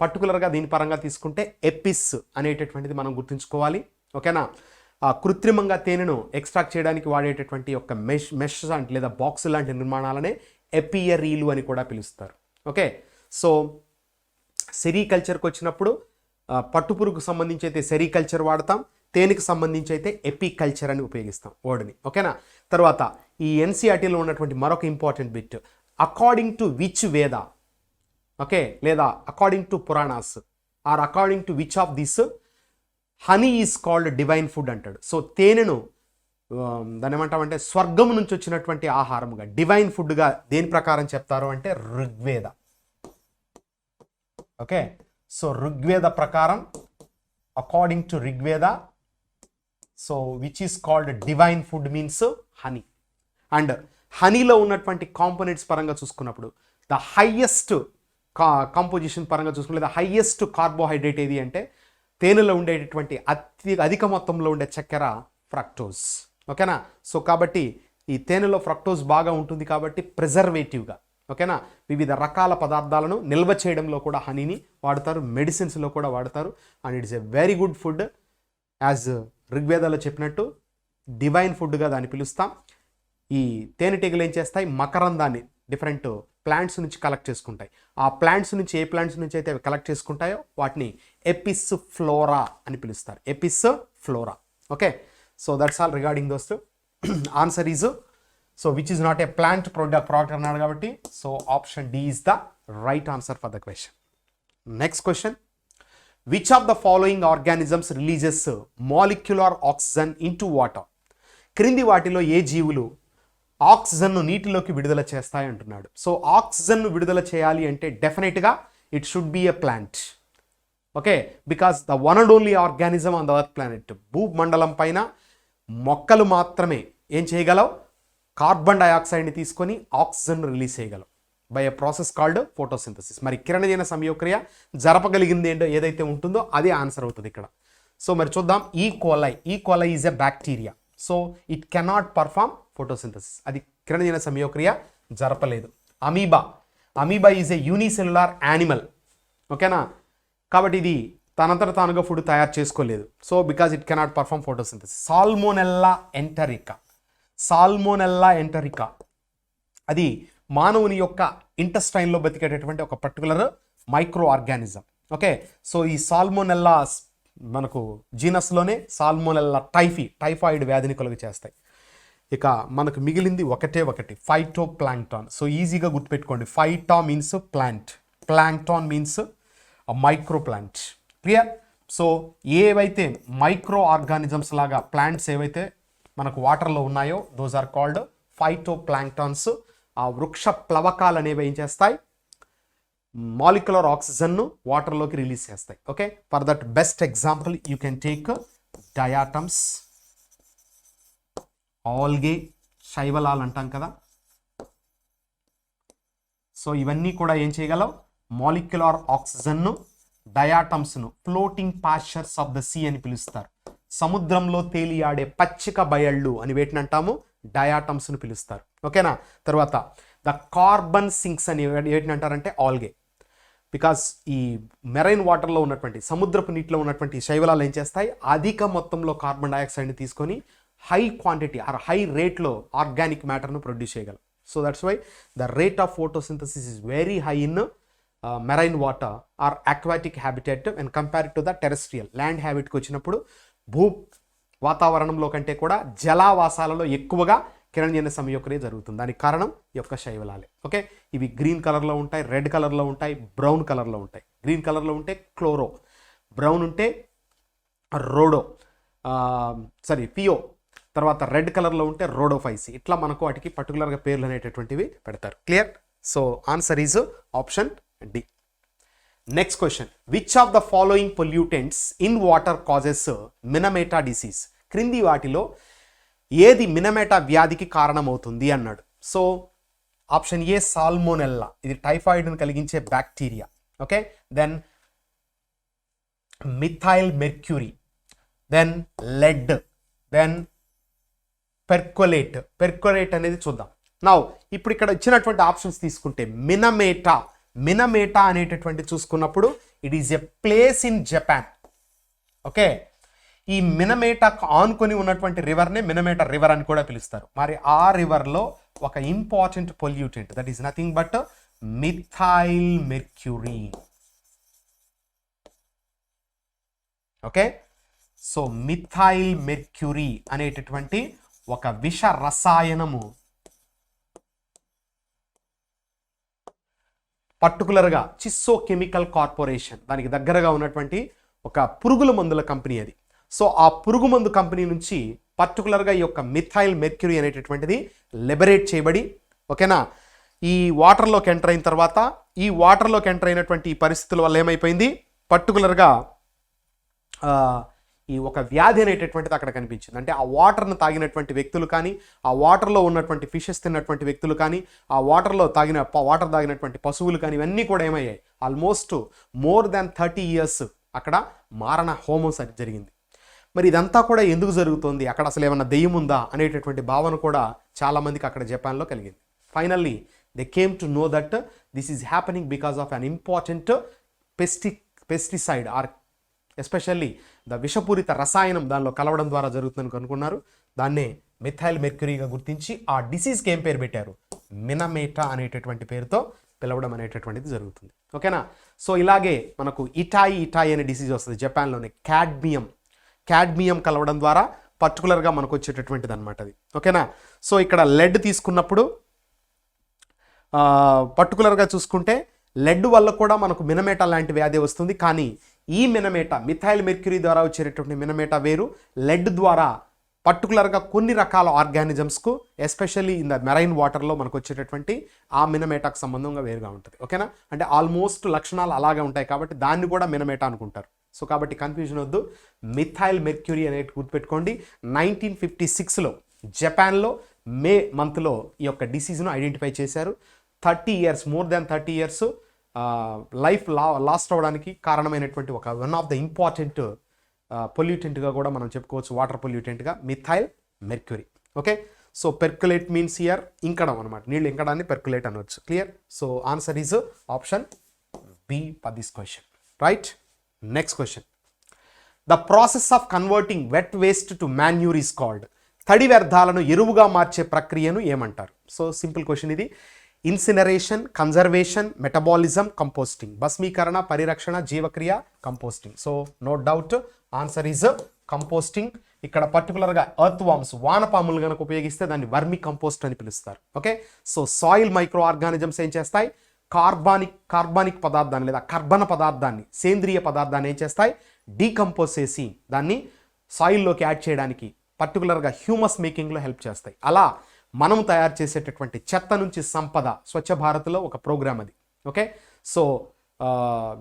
పర్టికులర్గా దీని పరంగా తీసుకుంటే ఎపిస్ అనేటటువంటిది మనం గుర్తుంచుకోవాలి. ఓకేనా? కృత్రిమంగా తేనెను ఎక్స్ట్రాక్ట్ చేయడానికి వాడేటటువంటి ఒక మెష్ లాంటి లేదా బాక్స్ లాంటి నిర్మాణాలనే ఎపియరీలు అని కూడా పిలుస్తారు. ఓకే, సో సెరికల్చర్కి వచ్చినప్పుడు పట్టుపురుగుకు సంబంధించి అయితే సెరికల్చర్ వాడతాం, తేనెకి సంబంధించి అయితే ఎపికల్చర్ అని ఉపయోగిస్తాం వర్డ్ని. ఓకేనా? తర్వాత ఈ ఎన్సీఆర్టీలో ఉన్నటువంటి మరొక important bit, according to which Veda, okay, లేదా according to Puranas or according to which of this honey is called divine food అంటాడు. సో తేనెను దాన్ని ఏమంటామంటే స్వర్గం నుంచి వచ్చినటువంటి ఆహారముగా, డివైన్ ఫుడ్గా దేని ప్రకారం చెప్తారు అంటే ఋగ్వేద. ఓకే, సో ఋగ్వేద ప్రకారం, according to Rigveda, so which is called divine food means honey. And హనీలో ఉన్నటువంటి కాంపోనెంట్స్ పరంగా చూసుకున్నప్పుడు ద హైయెస్ట్ కాంపోజిషన్ పరంగా చూసుకున్నప్పుడు ద హైయెస్ట్ కార్బోహైడ్రేట్ ఏది అంటే తేనెలో ఉండేటటువంటి అధిక మొత్తంలో ఉండే చక్కెర ఫ్రక్టోజ్. ఓకేనా? సో కాబట్టి ఈ తేనెలో ఫ్రక్టోజ్ బాగా ఉంటుంది కాబట్టి ప్రిజర్వేటివ్గా, ఓకేనా, వివిధ రకాల పదార్థాలను నిల్వ చేయడంలో కూడా హనీని వాడతారు, మెడిసిన్స్లో కూడా వాడతారు. And it's a very good food. As ఋగ్వేదాలో చెప్పినట్టు డివైన్ ఫుడ్గా దాన్ని పిలుస్తాం. ఈ తేనెటీగలు ఏం చేస్తాయి? మకరందాన్ని డిఫరెంట్ ప్లాంట్స్ నుంచి కలెక్ట్ చేసుకుంటాయి. ఆ ప్లాంట్స్ నుంచి ఏ ప్లాంట్స్ నుంచి అయితే కలెక్ట్ చేసుకుంటాయో వాటిని ఎపిస్ ఫ్లోరా అని పిలుస్తారు. Apis flora. Okay, so that's all regarding those. Answer is, so which is not a plant product అన్నాడు కాబట్టి so option D is the right answer for the question. Next question, which of the following organisms releases molecular oxygen into water? క్రింది వాటిలో ఏ జీవులు ఆక్సిజన్ను నీటిలోకి విడుదల చేస్తాయి అంటున్నాడు. సో ఆక్సిజన్ను విడుదల చేయాలి అంటే డెఫినెట్గా it should be a plant. Okay, because the one and only organism on the earth planet. భూమండలం పైన మొక్కలు మాత్రమే ఏం చేయగలవు? కార్బన్ డైఆక్సైడ్ని తీసుకొని ఆక్సిజన్ను రిలీజ్ చేయగలవు by a process called photosynthesis. మరి కిరణజన సంయోక్రియ జరపగలిగింది ఏంటో ఏదైతే ఉంటుందో అదే ఆన్సర్ అవుతుంది ఇక్కడ. సో మరి చూద్దాం. E coli is a bacteria. So it cannot perform photosynthesis, అది కిరణజన సంయోక్రియ జరపలేదు. Amoeba is a unicellular animal. ఓకేనా? కాబట్టి ఇది తనంతట తానుగా ఫుడ్ తయారు చేసుకోలేదు. So because it cannot perform photosynthesis. Salmonella enterica అది మానవుని యొక్క ఇంటెస్టైన్లో బతికేటటువంటి ఒక particular microorganism. Okay, so ఈ సాల్మోనెల్లా మనకు జీనస్లోనే సాల్మోనెల్లా టైఫాయిడ్ వ్యాధిని కలుగు చేస్తాయి. ఇక మనకు మిగిలింది ఒకటి, ఫైటో ప్లాంక్టాన్. సో ఈజీగా గుర్తుపెట్టుకోండి, phyta means plant, plankton means micro plant. Clear? So ఏవైతే మైక్రో ఆర్గానిజమ్స్ లాగా ప్లాంట్స్ ఏవైతే మనకు వాటర్లో ఉన్నాయో those are called phytoplanktons. ఆ వృక్ష ప్లవకాలు అనేవి ఏం చేస్తాయి? మాలిక్యులర్ ఆక్సిజన్ను వాటర్లోకి రిలీజ్ చేస్తాయి. Okay, for that best example you can take diatoms, algae, శైవలాలు అంటాం కదా. సో ఇవన్నీ కూడా ఏం చేయగలవు? మాలిక్యులర్ ఆక్సిజన్ను, డయాటమ్స్ను floating pastures of the sea అని పిలుస్తారు. సముద్రంలో తేలియాడే పచ్చిక బయళ్ళు అని వేటిని అంటాము? డయాటమ్స్ను పిలుస్తారు. ఓకేనా? తర్వాత ద కార్బన్ సింక్స్ అని వేటిని అంటారంటే ఆల్గే. బికాస్ ఈ మెరైన్ వాటర్లో ఉన్నటువంటి సముద్రపు నీటిలో ఉన్నటువంటి శైవలాలు ఏం చేస్తాయి? అధిక మొత్తంలో కార్బన్ డైఆక్సైడ్ని తీసుకొని హై క్వాంటిటీ ఆర్ హై రేట్లో ఆర్గానిక్ మ్యాటర్ను ప్రొడ్యూస్ చేయగలరు. So that's why the rate of photosynthesis is very high in marine water or aquatic habitat and compared to the terrestrial land హ్యాబిట్కి వచ్చినప్పుడు వాతావరణంలో కంటే కూడా జలావాసాలలో ఎక్కువగా కిరణజన్య సంయోగక్రియ జరుగుతుంది. దానికి కారణం ఈ యొక్క శైవలాలే. ఓకే, ఇవి గ్రీన్ కలర్లో ఉంటాయి, రెడ్ కలర్లో ఉంటాయి, బ్రౌన్ కలర్లో ఉంటాయి. గ్రీన్ కలర్లో ఉంటే క్లోరో, బ్రౌన్ ఉంటే రోడో పియో, తర్వాత రెడ్ కలర్లో ఉంటే రోడోఫైసి. ఇట్లా మనకు వాటికి పర్టికులర్గా పేర్లు అనేటటువంటివి పెడతారు. Clear? So answer is option D. Next question, which of the following pollutants in water causes Minamata disease? క్రింది వాటిలో ఏది మినమేటా వ్యాధికి కారణమవుతుంది అన్నాడు. సో ఆప్షన్ ఏ సాల్మోనెల్లా, ఇది టైఫాయిడ్ను కలిగించే bacteria. Okay, then methyl mercury, then lead, then percolate అనేది చూద్దాం. నౌ ఇప్పుడు ఇక్కడ ఇచ్చినటువంటి ఆప్షన్స్ తీసుకుంటే మినమేటా అనేటటువంటి చూసుకున్నప్పుడు it is a place in Japan. Okay, ఈ మినమేటా ఆనుకొని ఉన్నటువంటి రివర్నే మినమేటా రివర్ అని కూడా పిలుస్తారు. మరి ఆ రివర్లో ఒక important pollutant, that is nothing but methyl mercury. Okay, so methyl mercury అనేటటువంటి ఒక విష రసాయనము పర్టికులర్గా చిస్సో కెమికల్ కార్పొరేషన్, దానికి దగ్గరగా ఉన్నటువంటి ఒక పురుగుల మందుల కంపెనీ అది. సో ఆ పురుగు మందు కంపెనీ నుంచి పర్టికులర్గా ఈ యొక్క మిథైల్ మెర్క్యూరీ అనేటటువంటిది లిబరేట్ చేయబడి, ఓకేనా, ఈ వాటర్లోకి ఎంటర్ అయిన తర్వాత ఈ వాటర్లోకి ఎంటర్ అయినటువంటి ఈ పరిస్థితుల వల్ల ఏమైపోయింది, పర్టికులర్గా ఈ ఒక వ్యాధి అనేటటువంటిది అక్కడ కనిపించింది. అంటే ఆ వాటర్ను తాగినటువంటి వ్యక్తులు కానీ, ఆ వాటర్లో ఉన్నటువంటి ఫిషెస్ తిన్నటువంటి వ్యక్తులు కానీ, ఆ వాటర్ తాగినటువంటి పశువులు కానీ, ఇవన్నీ కూడా ఏమయ్యాయి, ఆల్మోస్ట్ మోర్ దాన్ 30 years అక్కడ మారణ హోమం జరిగింది. మరి ఇదంతా కూడా ఎందుకు జరుగుతుంది, అక్కడ అసలు ఏమన్నా దెయ్యం ఉందా అనేటటువంటి భావన కూడా చాలామందికి అక్కడ జపాన్లో కలిగింది. Finally they came to know that this is happening because of an important pesticide or especially the విషపూరిత రసాయనం దానిలో కలవడం ద్వారా జరుగుతుందని కనుక్కున్నారు. దాన్నే మిథైల్ మెర్క్యూరీగా గుర్తించి ఆ డిసీజ్కి ఏం పేరు పెట్టారు, మినమేటా అనేటటువంటి పేరుతో పిలవడం అనేటటువంటిది జరుగుతుంది. ఓకేనా, సో ఇలాగే మనకు ఇటాయి అనే డిసీజ్ వస్తుంది జపాన్లోనే. క్యాడ్మియం కలవడం ద్వారా పర్టికులర్గా మనకు వచ్చేటటువంటిది అనమాట అది. ఓకేనా, సో ఇక్కడ లెడ్ తీసుకున్నప్పుడు పర్టికులర్గా చూసుకుంటే లెడ్ వల్ల కూడా మనకు మినమేటా లాంటి వ్యాధి వస్తుంది. కానీ ఈ మిథైల్ మెర్క్యూరీ ద్వారా వచ్చేటటువంటి మినమేటా వేరు. లెడ్ ద్వారా పర్టికులర్గా కొన్ని రకాల ఆర్గానిజమ్స్కు ఎస్పెషల్లీ ఇన్ ద మెరైన్ వాటర్లో మనకు వచ్చేటటువంటి ఆ మినమేటాకు సంబంధంగా వేరుగా ఉంటుంది. ఓకేనా, అంటే ఆల్మోస్ట్ లక్షణాలు అలాగే ఉంటాయి కాబట్టి దాన్ని కూడా మినమేటా అనుకుంటారు. సో కాబట్టి కన్ఫ్యూజన్ వద్దు, మిథైల్ మెర్క్యూరీ అనేది గుర్తుపెట్టుకోండి. 1956లో జపాన్లో మే మంత్లో ఈ యొక్క డిసీజ్ను ఐడెంటిఫై చేశారు. 30 years, more than 30 years life lost అవ్వడానికి కారణమైనటువంటి ఒక వన్ ఆఫ్ ద ఇంపార్టెంట్ పొల్యూటెంట్గా కూడా మనం చెప్పుకోవచ్చు, వాటర్ పొల్యూటెంట్గా methyl mercury. Okay, so percolate means here ఇంకడం అనమాట, నీళ్ళు ఇంకడాన్ని పెర్కులేట్ అనవచ్చు. Clear? So answer is option B for this question. Right, next question, the process of converting wet waste to manure is called. తడి వ్యర్థాలను ఎరువుగా మార్చే ప్రక్రియను ఏమంటారు? సో సింపుల్ క్వశ్చన్ ఇది. Incineration, conservation, metabolism, composting. భస్మీకరణ, పరిరక్షణ, జీవక్రియ, composting. So no doubt answer is composting. ఇక్కడ పర్టికులర్గా ఎర్త్ వామ్స్, వానపాములు కనుక ఉపయోగిస్తే దాన్ని వర్మి కంపోస్ట్ అని పిలుస్తారు. Okay, so soil micro organisms ఏం చేస్తాయి, కార్బానిక్ పదార్థాన్ని లేదా కర్బన పదార్థాన్ని, సేంద్రియ పదార్థాన్ని ఏం చేస్తాయి, డీకంపోజ్ చేసి దాన్ని సాయిల్లోకి యాడ్ చేయడానికి పర్టికులర్గా హ్యూమస్ మేకింగ్లో హెల్ప్ చేస్తాయి. అలా మనం తయారు చేసేటటువంటి చెత్త నుంచి సంపద, స్వచ్ఛ భారత్లో ఒక ప్రోగ్రామ్ అది. Okay, so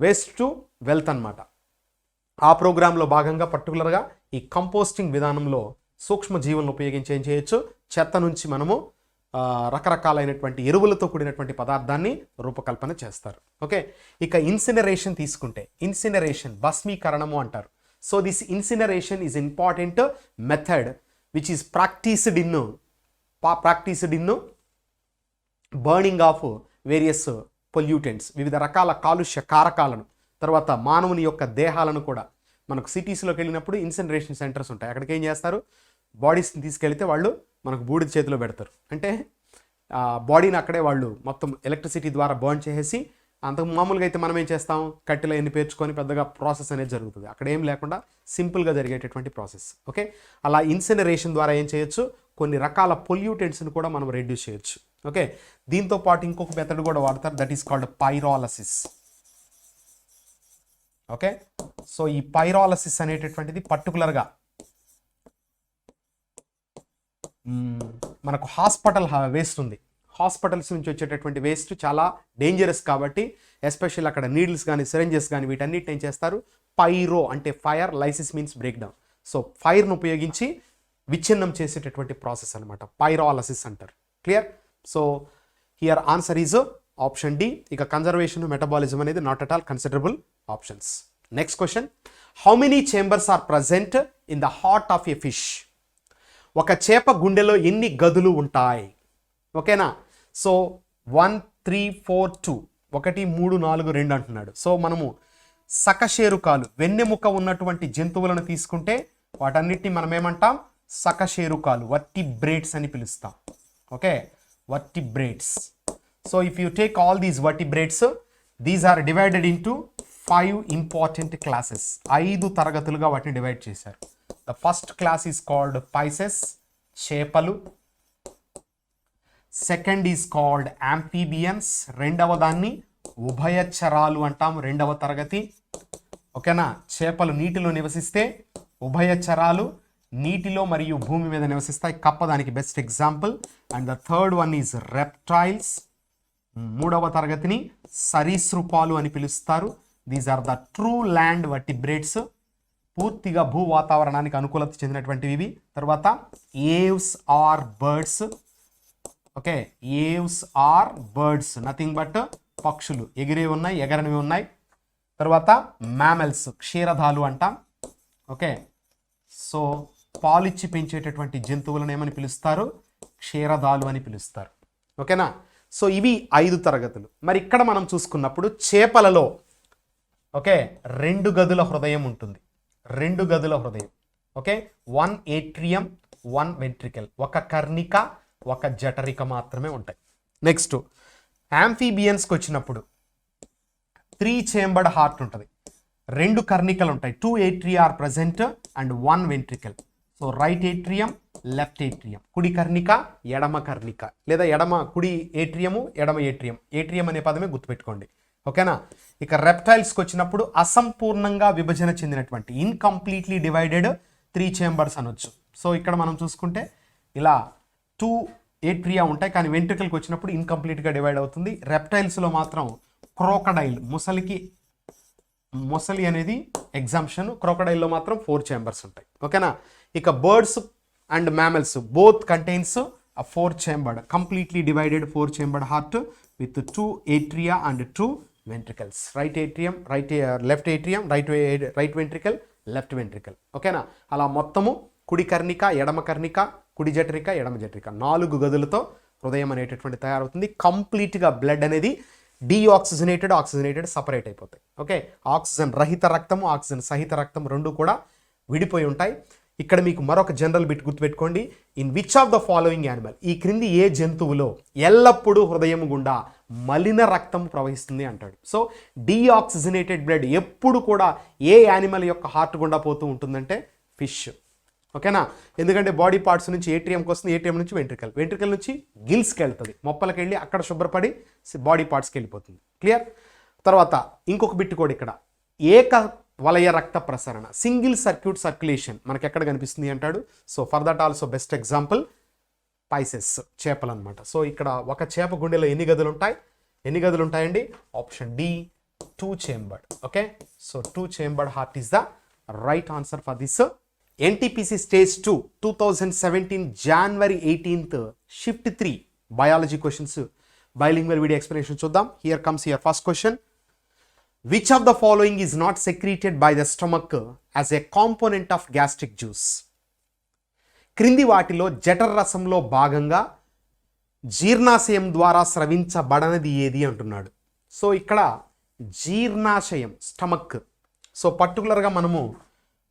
waste to wealth అనమాట. ఆ ప్రోగ్రాంలో భాగంగా పర్టికులర్గా ఈ కంపోస్టింగ్ విధానంలో సూక్ష్మజీవులను ఉపయోగించి ఏం చేయొచ్చు, చెత్త నుంచి మనము రకరకాలైనటువంటి ఎరువులతో కూడినటువంటి పదార్థాన్ని రూపకల్పన చేస్తారు. ఓకే, ఇక ఇన్సినరేషన్ తీసుకుంటే, ఇన్సినరేషన్ భస్మీకరణము అంటారు. So this incineration is important method which is practised in burning of various pollutants, వివిధ రకాల కాలుష్య కారకాలను, తర్వాత మానవుని యొక్క దేహాలను కూడా. మనకు సిటీస్లోకి వెళ్ళినప్పుడు ఇన్సినరేషన్ సెంటర్స్ ఉంటాయి. అక్కడికి ఏం చేస్తారు, బాడీస్ని తీసుకెళ్తే వాళ్ళు మనకు బూడిద చేతిలో పెడతారు. అంటే బాడీని అక్కడే వాళ్ళు మొత్తం ఎలక్ట్రిసిటీ ద్వారా బర్న్ చేసేసి అంతకు మామూలుగా అయితే మనం ఏం చేస్తాం, కట్టెలో ఎన్ని పేర్చుకొని పెద్దగా ప్రాసెస్ అనేది జరుగుతుంది. అక్కడ ఏం లేకుండా సింపుల్గా జరిగేటటువంటి ప్రాసెస్. ఓకే, అలా ఇన్సినరేషన్ ద్వారా ఏం చేయొచ్చు, కొన్ని రకాల పొల్యూటెంట్స్ని కూడా మనం రెడ్యూస్ చేయొచ్చు. ఓకే, దీంతో పాటు ఇంకొక మెథడ్ కూడా వాడతారు, that is called pyrolysis. Okay, so ఈ పైరాలసిస్ అనేటటువంటిది పర్టికులర్గా మనకు హాస్పిటల్ వేస్ట్ ఉంది, హాస్పిటల్స్ నుంచి వచ్చేటటువంటి వేస్ట్ చాలా డేంజరస్ కాబట్టి ఎస్పెషల్ అక్కడ నీడిల్స్ కానీ సిరంజెస్ కానీ వీటన్నిటిని ఏం చేస్తారు, పైరో అంటే fire, lysis means break down. So ఫైర్ను ఉపయోగించి విచ్ఛిన్నం చేసేటటువంటి ప్రాసెస్ అనమాట, పైరాలసిస్ అంటారు. Clear? So here answer is option D. ఇక కన్జర్వేషన్, మెటబాలిజం అనేది not at all considerable options. Next question, how many chambers are present in the heart of a fish? ఒక చేప గుండెలో ఎన్ని గదులు ఉంటాయి? ఓకేనా, సో 1 3 4 2, 1 3 4 2 అంటున్నాడు. సో మనము సకశేరుకాలు, వెన్నెముక ఉన్నటువంటి జంతువులను తీసుకుంటే వాటన్నిటిని మనం ఏమంటాం, సకశేరుకాలు, వర్టిబ్రేట్స్ అని పిలుస్తాం. Okay, vertebrates. So if you take all these vertebrates, these are divided into 5 important classes. 5 తరగతులుగా వాటిని డివైడ్ చేశారు. The first class is called Pisces, చేపలు. సెకండ్ ఈజ్ కాల్డ్ యాంఫీబియన్స్, రెండవ దాన్ని ఉభయచరాలు అంటాం, రెండవ తరగతి. ఓకేనా, చేపలు నీటిలో నివసిస్తే, ఉభయచరాలు నీటిలో మరియు భూమి మీద నివసిస్తాయి. కప్ప దానికి best example. And the third one is reptiles, మూడవ తరగతిని సరీసృపాలు అని పిలుస్తారు. These are the true land vertebrates, పూర్తిగా భూ వాతావరణానికి అనుకూలత చెందినటువంటివి ఇవి. తర్వాత aves or birds. Okay, aves or birds, nothing but పక్షులు, ఎగిరేవి ఉన్నాయి, ఎగరనివి ఉన్నాయి. తర్వాత మ్యామల్స్, క్షీరదాలు అంటాం. ఓకే, సో పాలిచ్చి పెంచేటటువంటి జంతువులను ఏమని పిలుస్తారు, క్షీరదాలు అని పిలుస్తారు. ఓకేనా, సో ఇవి 5 తరగతులు. మరి ఇక్కడ మనం చూసుకున్నప్పుడు చేపలలో ఓకే 2 గదుల హృదయం ఉంటుంది, 2 గదుల హృదయం. ఓకే, 1 ఏట్రియం 1 వెంట్రికల్, ఒక కర్ణిక ఒక జఠరిక మాత్రమే ఉంటాయి. నెక్స్ట్ యాంఫీబియన్స్కి వచ్చినప్పుడు 3 చేంబర్డ్ హార్ట్ ఉంటుంది, 2 కర్ణికలు ఉంటాయి, 2 atria are present and 1 ventricle. So right atrium, left atrium, కుడి కర్ణిక ఎడమ కర్ణిక, లేదా కుడి ఏట్రియము ఎడమ ఏట్రియం. ఏట్రియం అనే పదమే గుర్తుపెట్టుకోండి. ఓకేనా, ఇక రెప్టైల్స్కి వచ్చినప్పుడు అసంపూర్ణంగా విభజన చెందినటువంటి, ఇన్కంప్లీట్లీ డివైడెడ్ 3 చేంబర్స్ అనొచ్చు. సో ఇక్కడ మనం చూసుకుంటే ఇలా 2 ఏట్రియా ఉంటాయి, కానీ వెంట్రికల్కి వచ్చినప్పుడు ఇన్కంప్లీట్గా డివైడ్ అవుతుంది. రెప్టైల్స్లో మాత్రం క్రోకడైల్, మొసలి అనేది ఎగ్జాంప్షన్, క్రోకడైల్లో మాత్రం 4 చేంబర్స్ ఉంటాయి. ఓకేనా, ఇక birds and mammals both contains 4 chambered, completely divided 4 chambered heart with 2 atria and 2 ventricles. Right atrium, left atrium, right ventricle, left ventricle. ఓకేనా, అలా మొత్తము కుడి కర్ణిక ఎడమ కర్ణిక, కుడి జఠరిక ఎడమ జఠరిక, 4 గదులతో హృదయం అనేటటువంటి తయారవుతుంది. కంప్లీట్గా బ్లడ్ అనేది డీఆక్సిజనేటెడ్, ఆక్సిజనేటెడ్ సపరేట్ అయిపోతాయి. ఓకే, ఆక్సిజన్ రహిత రక్తము, ఆక్సిజన్ సహిత రక్తం రెండు కూడా విడిపోయి ఉంటాయి. ఇక్కడ మీకు మరొక జనరల్ బిట్ గుర్తుపెట్టుకోండి, in which of the following animal, ఈ క్రింది ఏ జంతువులో ఎల్లప్పుడూ హృదయం గుండా మలిన రక్తం ప్రవహిస్తుంది అంటాడు. సో డీఆక్సిజనేటెడ్ బ్లడ్ ఎప్పుడు కూడా ఏ యానిమల్ యొక్క హార్ట్ గుండా పోతూ ఉంటుందంటే ఫిష్. ఓకేనా, ఎందుకంటే బాడీ పార్ట్స్ నుంచి ఏటీఎంకి వస్తుంది, ఏటీఎం నుంచి వెంట్రికల్, వెంట్రికల్ నుంచి గిల్స్కి వెళ్తుంది, మొప్పలకి వెళ్ళి అక్కడ శుభ్రపడి బాడీ పార్ట్స్కి వెళ్ళిపోతుంది. క్లియర్? తర్వాత ఇంకొక బిట్ కూడా ఇక్కడ, ఏక వలయ రక్త ప్రసరణ, సింగిల్ సర్క్యూట్ సర్క్యులేషన్ మనకి ఎక్కడ కనిపిస్తుంది అంటాడు. So for that also best example Pisces, చేపలు అనమాట. సో ఇక్కడ ఒక చేప గుండెలో ఎన్ని గదులు ఉంటాయండి? Option D 2 chambered. Okay, so 2 chambered heart is the right answer for this NTPC stage 2 2017 January 18th shift 3 biology questions, bilingual video explanation చూద్దాం. Here comes your first question, which of the following is not secreted by the stomach as a component of gastric juice? క్రింది వాటిలో జఠర రసంలో భాగంగా జీర్ణాశయం ద్వారా స్రవించబడనది ఏది అంటున్నాడు. So ఇక్కడ జీర్ణాశయం, stomach. So పర్టికులర్గా మనము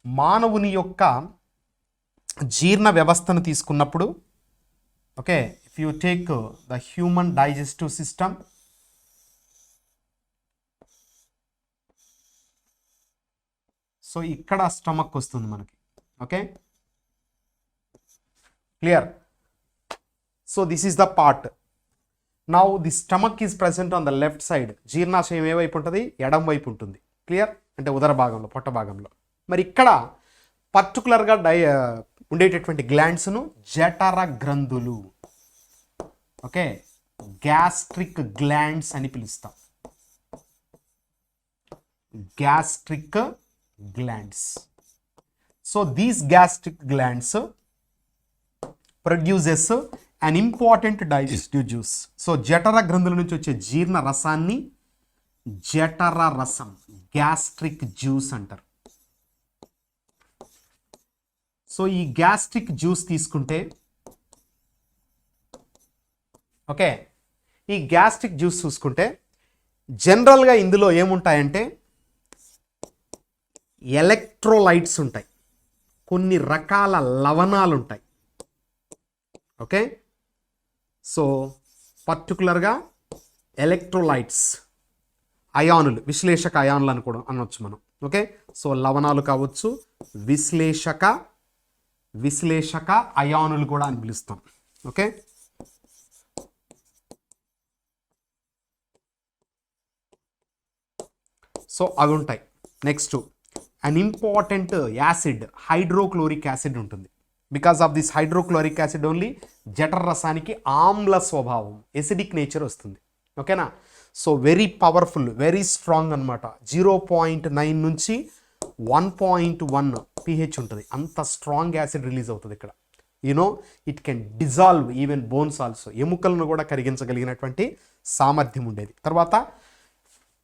మానవుని యొక్క జీర్ణ వ్యవస్థను తీసుకున్నప్పుడు, okay, if you take the human digestive system, so ఇక్కడ స్టమక్ వస్తుంది మనకి. Okay, clear? So this is the part. Now the stomach is present on the left side. జీర్ణాశయం ఏ వైపు ఉంటుంది? ఎడం వైపు ఉంటుంది. క్లియర్? అంటే ఉదర భాగంలో, పొట్ట భాగంలో. మరి ఇక్కడ పర్టికులర్గా ఉండేటటువంటి గ్లాండ్స్ను జఠర గ్రంథులు, ఓకే, గ్యాస్ట్రిక్ గ్లాండ్స్ అని పిలుస్తాం. Gastric glands. So these gastric glands produces an important digestive juice. So జఠర గ్రంథుల నుంచి వచ్చే జీర్ణ రసాన్ని జఠర రసం, గ్యాస్ట్రిక్ జ్యూస్ అంటారు. సో ఈ గ్యాస్ట్రిక్ జ్యూస్ తీసుకుంటే, ఓకే, ఈ గ్యాస్ట్రిక్ జ్యూస్ చూసుకుంటే జనరల్గా ఇందులో ఏముంటాయంటే ఎలక్ట్రోలైట్స్ ఉంటాయి, కొన్ని రకాల లవణాలు ఉంటాయి. ఓకే, సో పర్టికులర్గా ఎలక్ట్రోలైట్స్, అయానులు, విశ్లేషక అయానులు అని కూడా అనొచ్చు మనం. ఓకే, సో లవణాలు కావచ్చు, విశ్లేషక అయానులు కూడా అని పిలుస్తాం. ఓకే, సో అవి ఉంటాయి. Next an important acid, hydrochloric acid ఉంటుంది. Because of this hydrochloric acid only జఠర రసానికి ఆమ్ల స్వభావం, ఎసిడిక్ నేచర్ వస్తుంది. ఓకేనా? So very powerful, very strong అనమాట. 0.9 నుంచి 1.1 pH ఉంటుంది. అంత స్ట్రాంగ్ యాసిడ్ రిలీజ్ అవుతుంది ఇక్కడ. You know it can dissolve even bones also, ఎముకలను కూడా కరిగించగలిగినటువంటి సామర్థ్యం ఉండేది. తర్వాత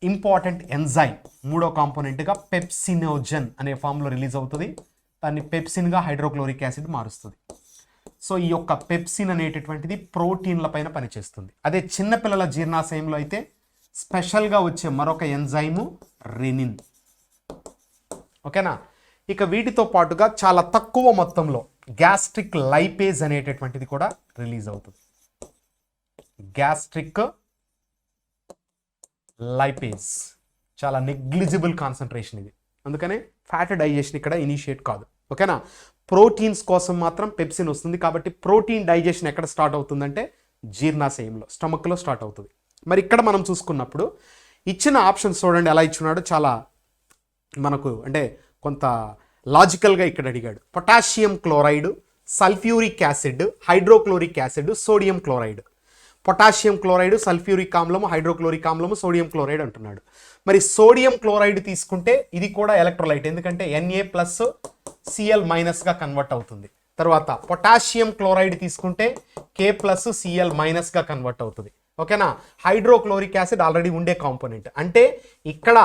ఇంపార్టెంట్ ఎంజైమ్, మూడో కాంపోనెంట్గా పెప్సినోజన్ అనే ఫామ్లో రిలీజ్ అవుతుంది. దాన్ని పెప్సిన్గా హైడ్రోక్లోరిక్ యాసిడ్ మారుస్తుంది. సో ఈ యొక్క పెప్సిన్ అనేటటువంటిది ప్రోటీన్ల పైన పనిచేస్తుంది. అదే చిన్నపిల్లల జీర్ణాశయంలో అయితే స్పెషల్గా వచ్చే మరొక ఎంజైము రెనిన్. ఓకేనా? ఇక వీటితో పాటుగా చాలా తక్కువ మొత్తంలో గ్యాస్ట్రిక్ లైపేజ్ అనేటటువంటిది కూడా రిలీజ్ అవుతుంది. గ్యాస్ట్రిక్ లైపేజ్ చాలా నెగ్లిజిబుల్ కాన్సన్ట్రేషన్ ఇది, అందుకనే ఫ్యాట్ డైజెషన్ ఇక్కడ ఇనిషియేట్ కాదు. ఓకేనా? ప్రోటీన్స్ కోసం మాత్రం పెప్సిన్ వస్తుంది. కాబట్టి ప్రోటీన్ డైజెషన్ ఎక్కడ స్టార్ట్ అవుతుందంటే జీర్ణాశయంలో, స్టమక్లో స్టార్ట్ అవుతుంది. మరి ఇక్కడ మనం చూసుకున్నప్పుడు ఇచ్చిన ఆప్షన్స్ చూడండి ఎలా ఇచ్చున్నాడు. చాలా మనకు అంటే కొంత లాజికల్గా ఇక్కడ అడిగాడు. Potassium chloride, sulphuric acid, hydrochloric acid, sodium chloride. Potassium chloride, sulphuric ఆమ్లము, హైడ్రోక్లోరిక్ ఆమ్లము, సోడియం క్లోరైడ్ అంటున్నాడు. మరి సోడియం క్లోరైడ్ తీసుకుంటే ఇది కూడా ఎలక్ట్రోలైట్, ఎందుకంటే Na+Cl- కన్వర్ట్ అవుతుంది. తర్వాత పొటాషియం క్లోరైడ్ తీసుకుంటే K+Cl- కన్వర్ట్ అవుతుంది. ఓకేనా? హైడ్రోక్లోరిక్ యాసిడ్ ఆల్రెడీ ఉండే కాంపోనెంట్. అంటే ఇక్కడ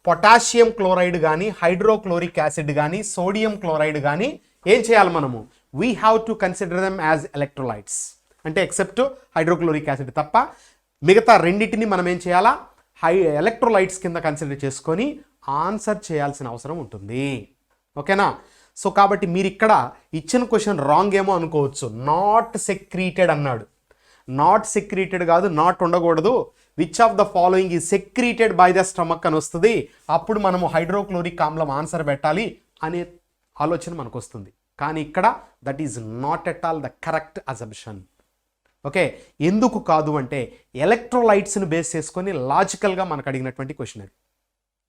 పొటాషియం క్లోరైడ్ కానీ, హైడ్రోక్లోరిక్ యాసిడ్ కానీ, సోడియం క్లోరైడ్ కానీ ఏం చేయాలి మనము? We have to consider them as electrolytes. అంటే ఎక్సెప్ట్ హైడ్రోక్లోరిక్ యాసిడ్ తప్ప మిగతా రెండింటిని మనం ఏం చేయాలా? ఎలక్ట్రోలైట్స్ కింద కన్సిడర్ చేసుకొని ఆన్సర్ చేయాల్సిన అవసరం ఉంటుంది. ఓకేనా? సో కాబట్టి మీరు ఇక్కడ ఇచ్చిన క్వశ్చన్ రాంగ్ ఏమో అనుకోవచ్చు. నాట్ సెక్రీటెడ్ అన్నాడు. నాట్ సెక్రీటెడ్ కాదు, నాట్ ఉండకూడదు. Which of the following is secreted by the stomach అని వస్తుంది. అప్పుడు మనము హైడ్రోక్లోరిక్ ఆమ్లం ఆన్సర్ పెట్టాలి అనే ఆలోచన మనకు వస్తుంది. కానీ ఇక్కడ that is not at all the correct assumption. Okay, ఎందుకు కాదు అంటే ఎలక్ట్రోలైట్స్ని బేస్ చేసుకొని లాజికల్గా మనకు అడిగినటువంటి క్వశ్చన్ అది.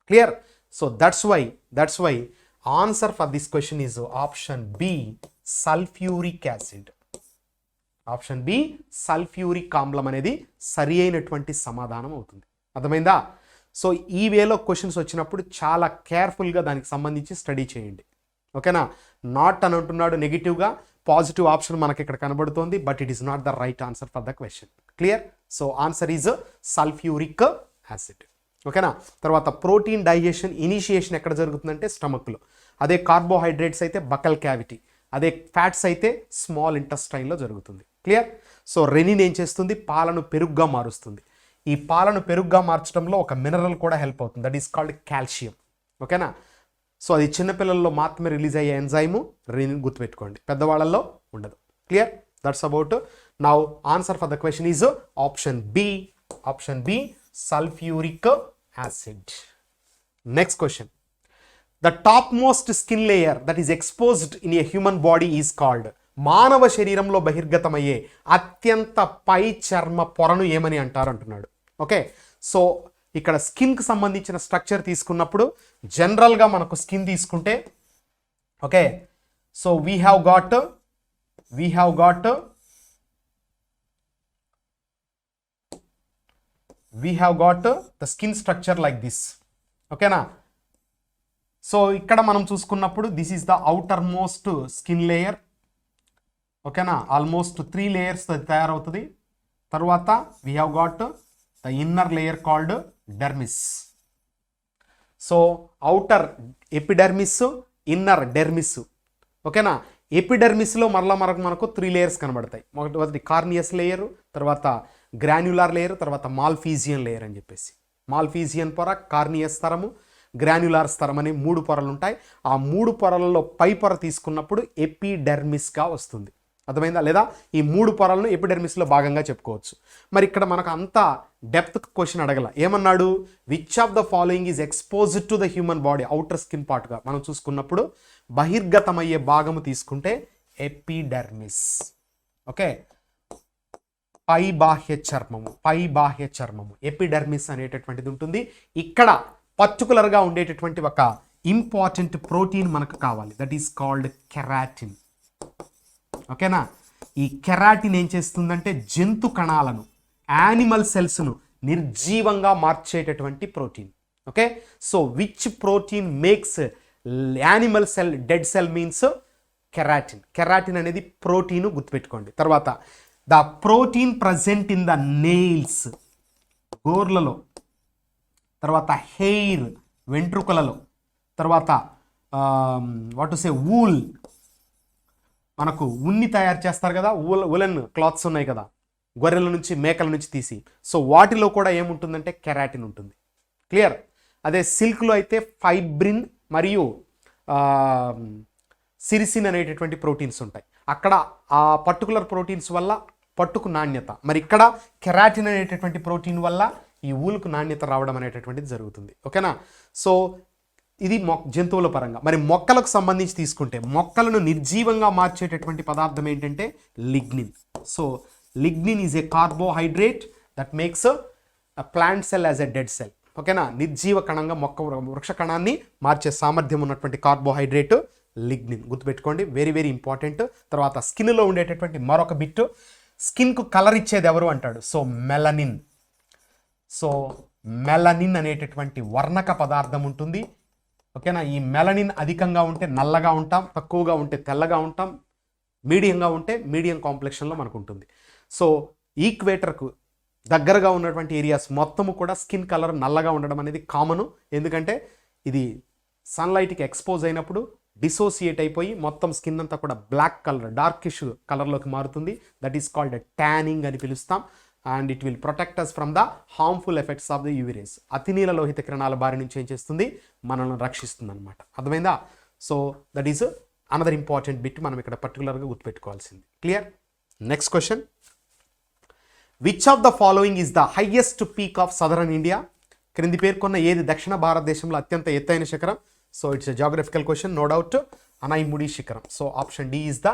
Clear? So that's why answer for this question is option B, sulphuric acid. Option B, sulphuric ఆమ్లం అనేది సరి అయినటువంటి సమాధానం అవుతుంది. అర్థమైందా? సో ఈ వేలో క్వశ్చన్స్ వచ్చినప్పుడు చాలా కేర్ఫుల్గా దానికి సంబంధించి స్టడీ చేయండి. ఓకేనా? నాట్ అని అంటున్నాడు నెగిటివ్గా, పాజిటివ్ ఆప్షన్ మనకి ఇక్కడ కనబడుతోంది, but it is not the right answer for the question. Clear? So answer is sulphuric acid. ఓకేనా? తర్వాత ప్రోటీన్ డైజెషన్ ఇనిషియేషన్ ఎక్కడ జరుగుతుందంటే స్టమక్లో. అదే కార్బోహైడ్రేట్స్ అయితే బకల్ క్యావిటీ, అదే ఫ్యాట్స్ అయితే స్మాల్ ఇంటెస్టైన్లో జరుగుతుంది. క్లియర్? సో రెనిన్ ఏం చేస్తుంది? పాలను పెరుగుగా మారుస్తుంది. ఈ పాలను పెరుగుగా మార్చడంలో ఒక మినరల్ కూడా హెల్ప్ అవుతుంది, దట్ ఈస్ కాల్డ్ కాల్షియం. ఓకేనా? సో అది చిన్నపిల్లల్లో మాత్రమే రిలీజ్ అయ్యే ఎంజైము రెనిన్, గుర్తుపెట్టుకోండి, పెద్దవాళ్ళల్లో ఉండదు. Clear? That's about. Now answer for the question is option B, sulphuric acid. Next question. The topmost skin layer that is exposed in a human body is called. మానవ శరీరంలో బహిర్గతమయ్యే అత్యంత పై చర్మ పొరను ఏమని అంటారు అంటున్నాడు. ఓకే, సో ఇక్కడ స్కిన్కి సంబంధించిన స్ట్రక్చర్ తీసుకున్నప్పుడు జనరల్గా మనకు స్కిన్ తీసుకుంటే, okay, so we have got the skin structure like this. ఓకేనా, సో ఇక్కడ మనం చూసుకున్నప్పుడు this is the outer most skin layer. ఓకేనా, ఆల్మోస్ట్ 3 లేయర్స్ తయారవుతుంది. తర్వాత we have got the inner layer called dermis. So outer epidermis, inner dermis. ఓకేనా, ఎపిడెర్మిస్లో మనకు 3 layers కనబడతాయి. మొదటి కార్నియస్ లేయర్, తర్వాత గ్రాన్యులార్ లేయర్, తర్వాత మాల్ఫీజియన్ లేయర్ అని చెప్పేసి. మాల్ఫీజియన్ పొర, కార్నియస్ స్తరము, గ్రాన్యులార్ స్తరం అనే 3 పొరలు ఉంటాయి. ఆ 3 పొరలలో పై పొర తీసుకున్నప్పుడు ఎపిడెర్మిస్గా వస్తుంది. అర్థమైందా లేదా? ఈ 3 పొరలను ఎపిడెర్మిస్లో భాగంగా చెప్పుకోవచ్చు. మరి ఇక్కడ మనకు అంత డెప్త్ క్వశ్చన్ అడగల. ఏమన్నాడు? Which of the following is exposed to the human body, outer skin పార్ట్గా మనం చూసుకున్నప్పుడు బహిర్గతమయ్యే భాగము తీసుకుంటే ఎపిడెర్మిస్. ఓకే, పై బాహ్య చర్మము ఎపిడెర్మిస్ అనేటటువంటిది ఉంటుంది. ఇక్కడ పర్టికులర్గా ఉండేటటువంటి ఒక ఇంపార్టెంట్ ప్రోటీన్ మనకు కావాలి, దట్ ఈస్ కాల్డ్ కెరాటిన్. ఓకేనా, ఈ కెరాటిన్ ఏం చేస్తుందంటే జంతు కణాలను, యానిమల్ సెల్స్ను నిర్జీవంగా మార్చేటటువంటి protein. Okay, so which protein makes animal cell dead cell means keratin. Keratin అనేది ప్రోటీన్, గుర్తుపెట్టుకోండి. తర్వాత the protein present in the nails, గోర్లలో, తర్వాత హెయిర్, వెంట్రుకలలో, తర్వాత వాట్ టు సే వూల్, మనకు ఉన్ని తయారు చేస్తారు కదా, ఉలెన్ క్లాత్స్ ఉన్నాయి కదా గొర్రెల నుంచి, మేకల నుంచి తీసి. సో వాటిలో కూడా ఏముంటుందంటే కెరాటిన్ ఉంటుంది. క్లియర్? అదే సిల్క్లో అయితే ఫైబ్రిన్ మరియు సిరిసిన్ అనేటటువంటి ప్రోటీన్స్ ఉంటాయి. అక్కడ ఆ పర్టికులర్ ప్రోటీన్స్ వల్ల పట్టుకు నాణ్యత, మరి ఇక్కడ కెరాటిన్ అనేటటువంటి ప్రోటీన్ వల్ల ఈ ఊలుకు నాణ్యత రావడం అనేటటువంటిది జరుగుతుంది. ఓకేనా, సో ఇది జంతువుల పరంగా. మరి మొక్కలకు సంబంధించి తీసుకుంటే మొక్కలను నిర్జీవంగా మార్చేటటువంటి పదార్థం ఏంటంటే lignin. So lignin is a carbohydrate that makes plant cell as a dead cell. ఓకేనా, నిర్జీవ కణంగా వృక్ష కణాన్ని మార్చే సామర్థ్యం ఉన్నటువంటి కార్బోహైడ్రేట్ లిగ్నిన్. గుర్తుపెట్టుకోండి, వెరీ వెరీ ఇంపార్టెంట్. తర్వాత స్కిన్లో ఉండేటటువంటి మరొక బిట్, స్కిన్కు కలర్ ఇచ్చేది ఎవరు అంటాడు. So melanin. సో మెలనిన్ అనేటటువంటి వర్ణక పదార్థం ఉంటుంది. ఓకేనా, ఈ మెలనిన్ అధికంగా ఉంటే నల్లగా ఉంటాం, తక్కువగా ఉంటే తెల్లగా ఉంటాం, మీడియంగా ఉంటే మీడియం కాంప్లెక్షన్లో మనకు ఉంటుంది. సో ఈక్వేటర్కు దగ్గరగా ఉన్నటువంటి ఏరియాస్ మొత్తము కూడా స్కిన్ కలర్ నల్లగా ఉండడం అనేది కామను. ఎందుకంటే ఇది సన్లైట్కి ఎక్స్పోజ్ అయినప్పుడు డిసోసియేట్ అయిపోయి మొత్తం స్కిన్ అంతా కూడా బ్లాక్ కలర్, డార్కిష్ కలర్లోకి మారుతుంది. దట్ ఈస్ కాల్డ్ ట్యానింగ్ అని పిలుస్తాం. And it will protect us from the harmful effects of the UV rays. అతినీల లోహిత కిరణాల బారి నుంచి ఏం చేస్తుంది? మనల్ని రక్షిస్తుంది అనమాట. అర్థమైందా? So that is another important bit మనం ఇక్కడ పర్టికులర్గా గుర్తుపెట్టుకోవాల్సింది. Clear? Next question, which of the following is the highest peak of southern India? క్రింది పేర్కొన్న ఏది దక్షిణ భారతదేశంలో అత్యంత ఎత్తైన శిఖరం? So it's a geographical question, no doubt Anamudi శిఖరం. So option D is the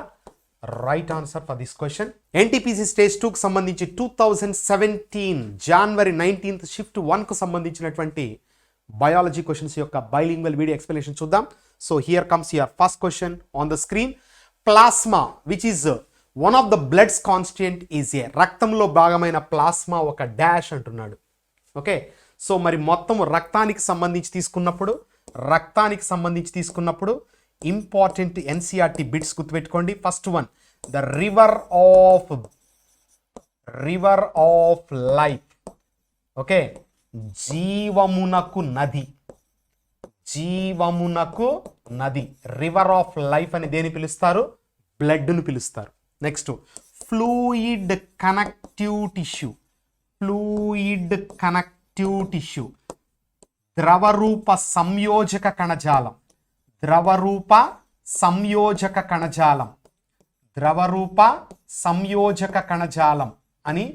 right answer for this question. NTPC stage 2కు సంబంధించి 2017 జనవరి 19th షిఫ్ట్ 1కు సంబంధించినటువంటి బయాలజీ క్వశ్చన్స్ యొక్క బైలింగ్వల్ వీడియో ఎక్స్ప్లెనేషన్ చూద్దాం. So here comes your first question on the screen. Plasma which is one of the bloods constituent is a, రక్తంలో భాగమైన plasma ఒక డాష్ అంటున్నాడు. ఓకే, సో మరి మొత్తం రక్తానికి సంబంధించి తీసుకున్నప్పుడు ఇంపార్టెంట్ ఎన్సీఆర్టీ బిట్స్ గుర్తుపెట్టుకోండి. First one, the river of life. Okay, జీవమునకు నది. రివర్ ఆఫ్ లైఫ్ అని దేని పిలుస్తారు? బ్లడ్ను పిలుస్తారు. Next, fluid connective tissue. ద్రవరూప సంయోజక కణజాలం అని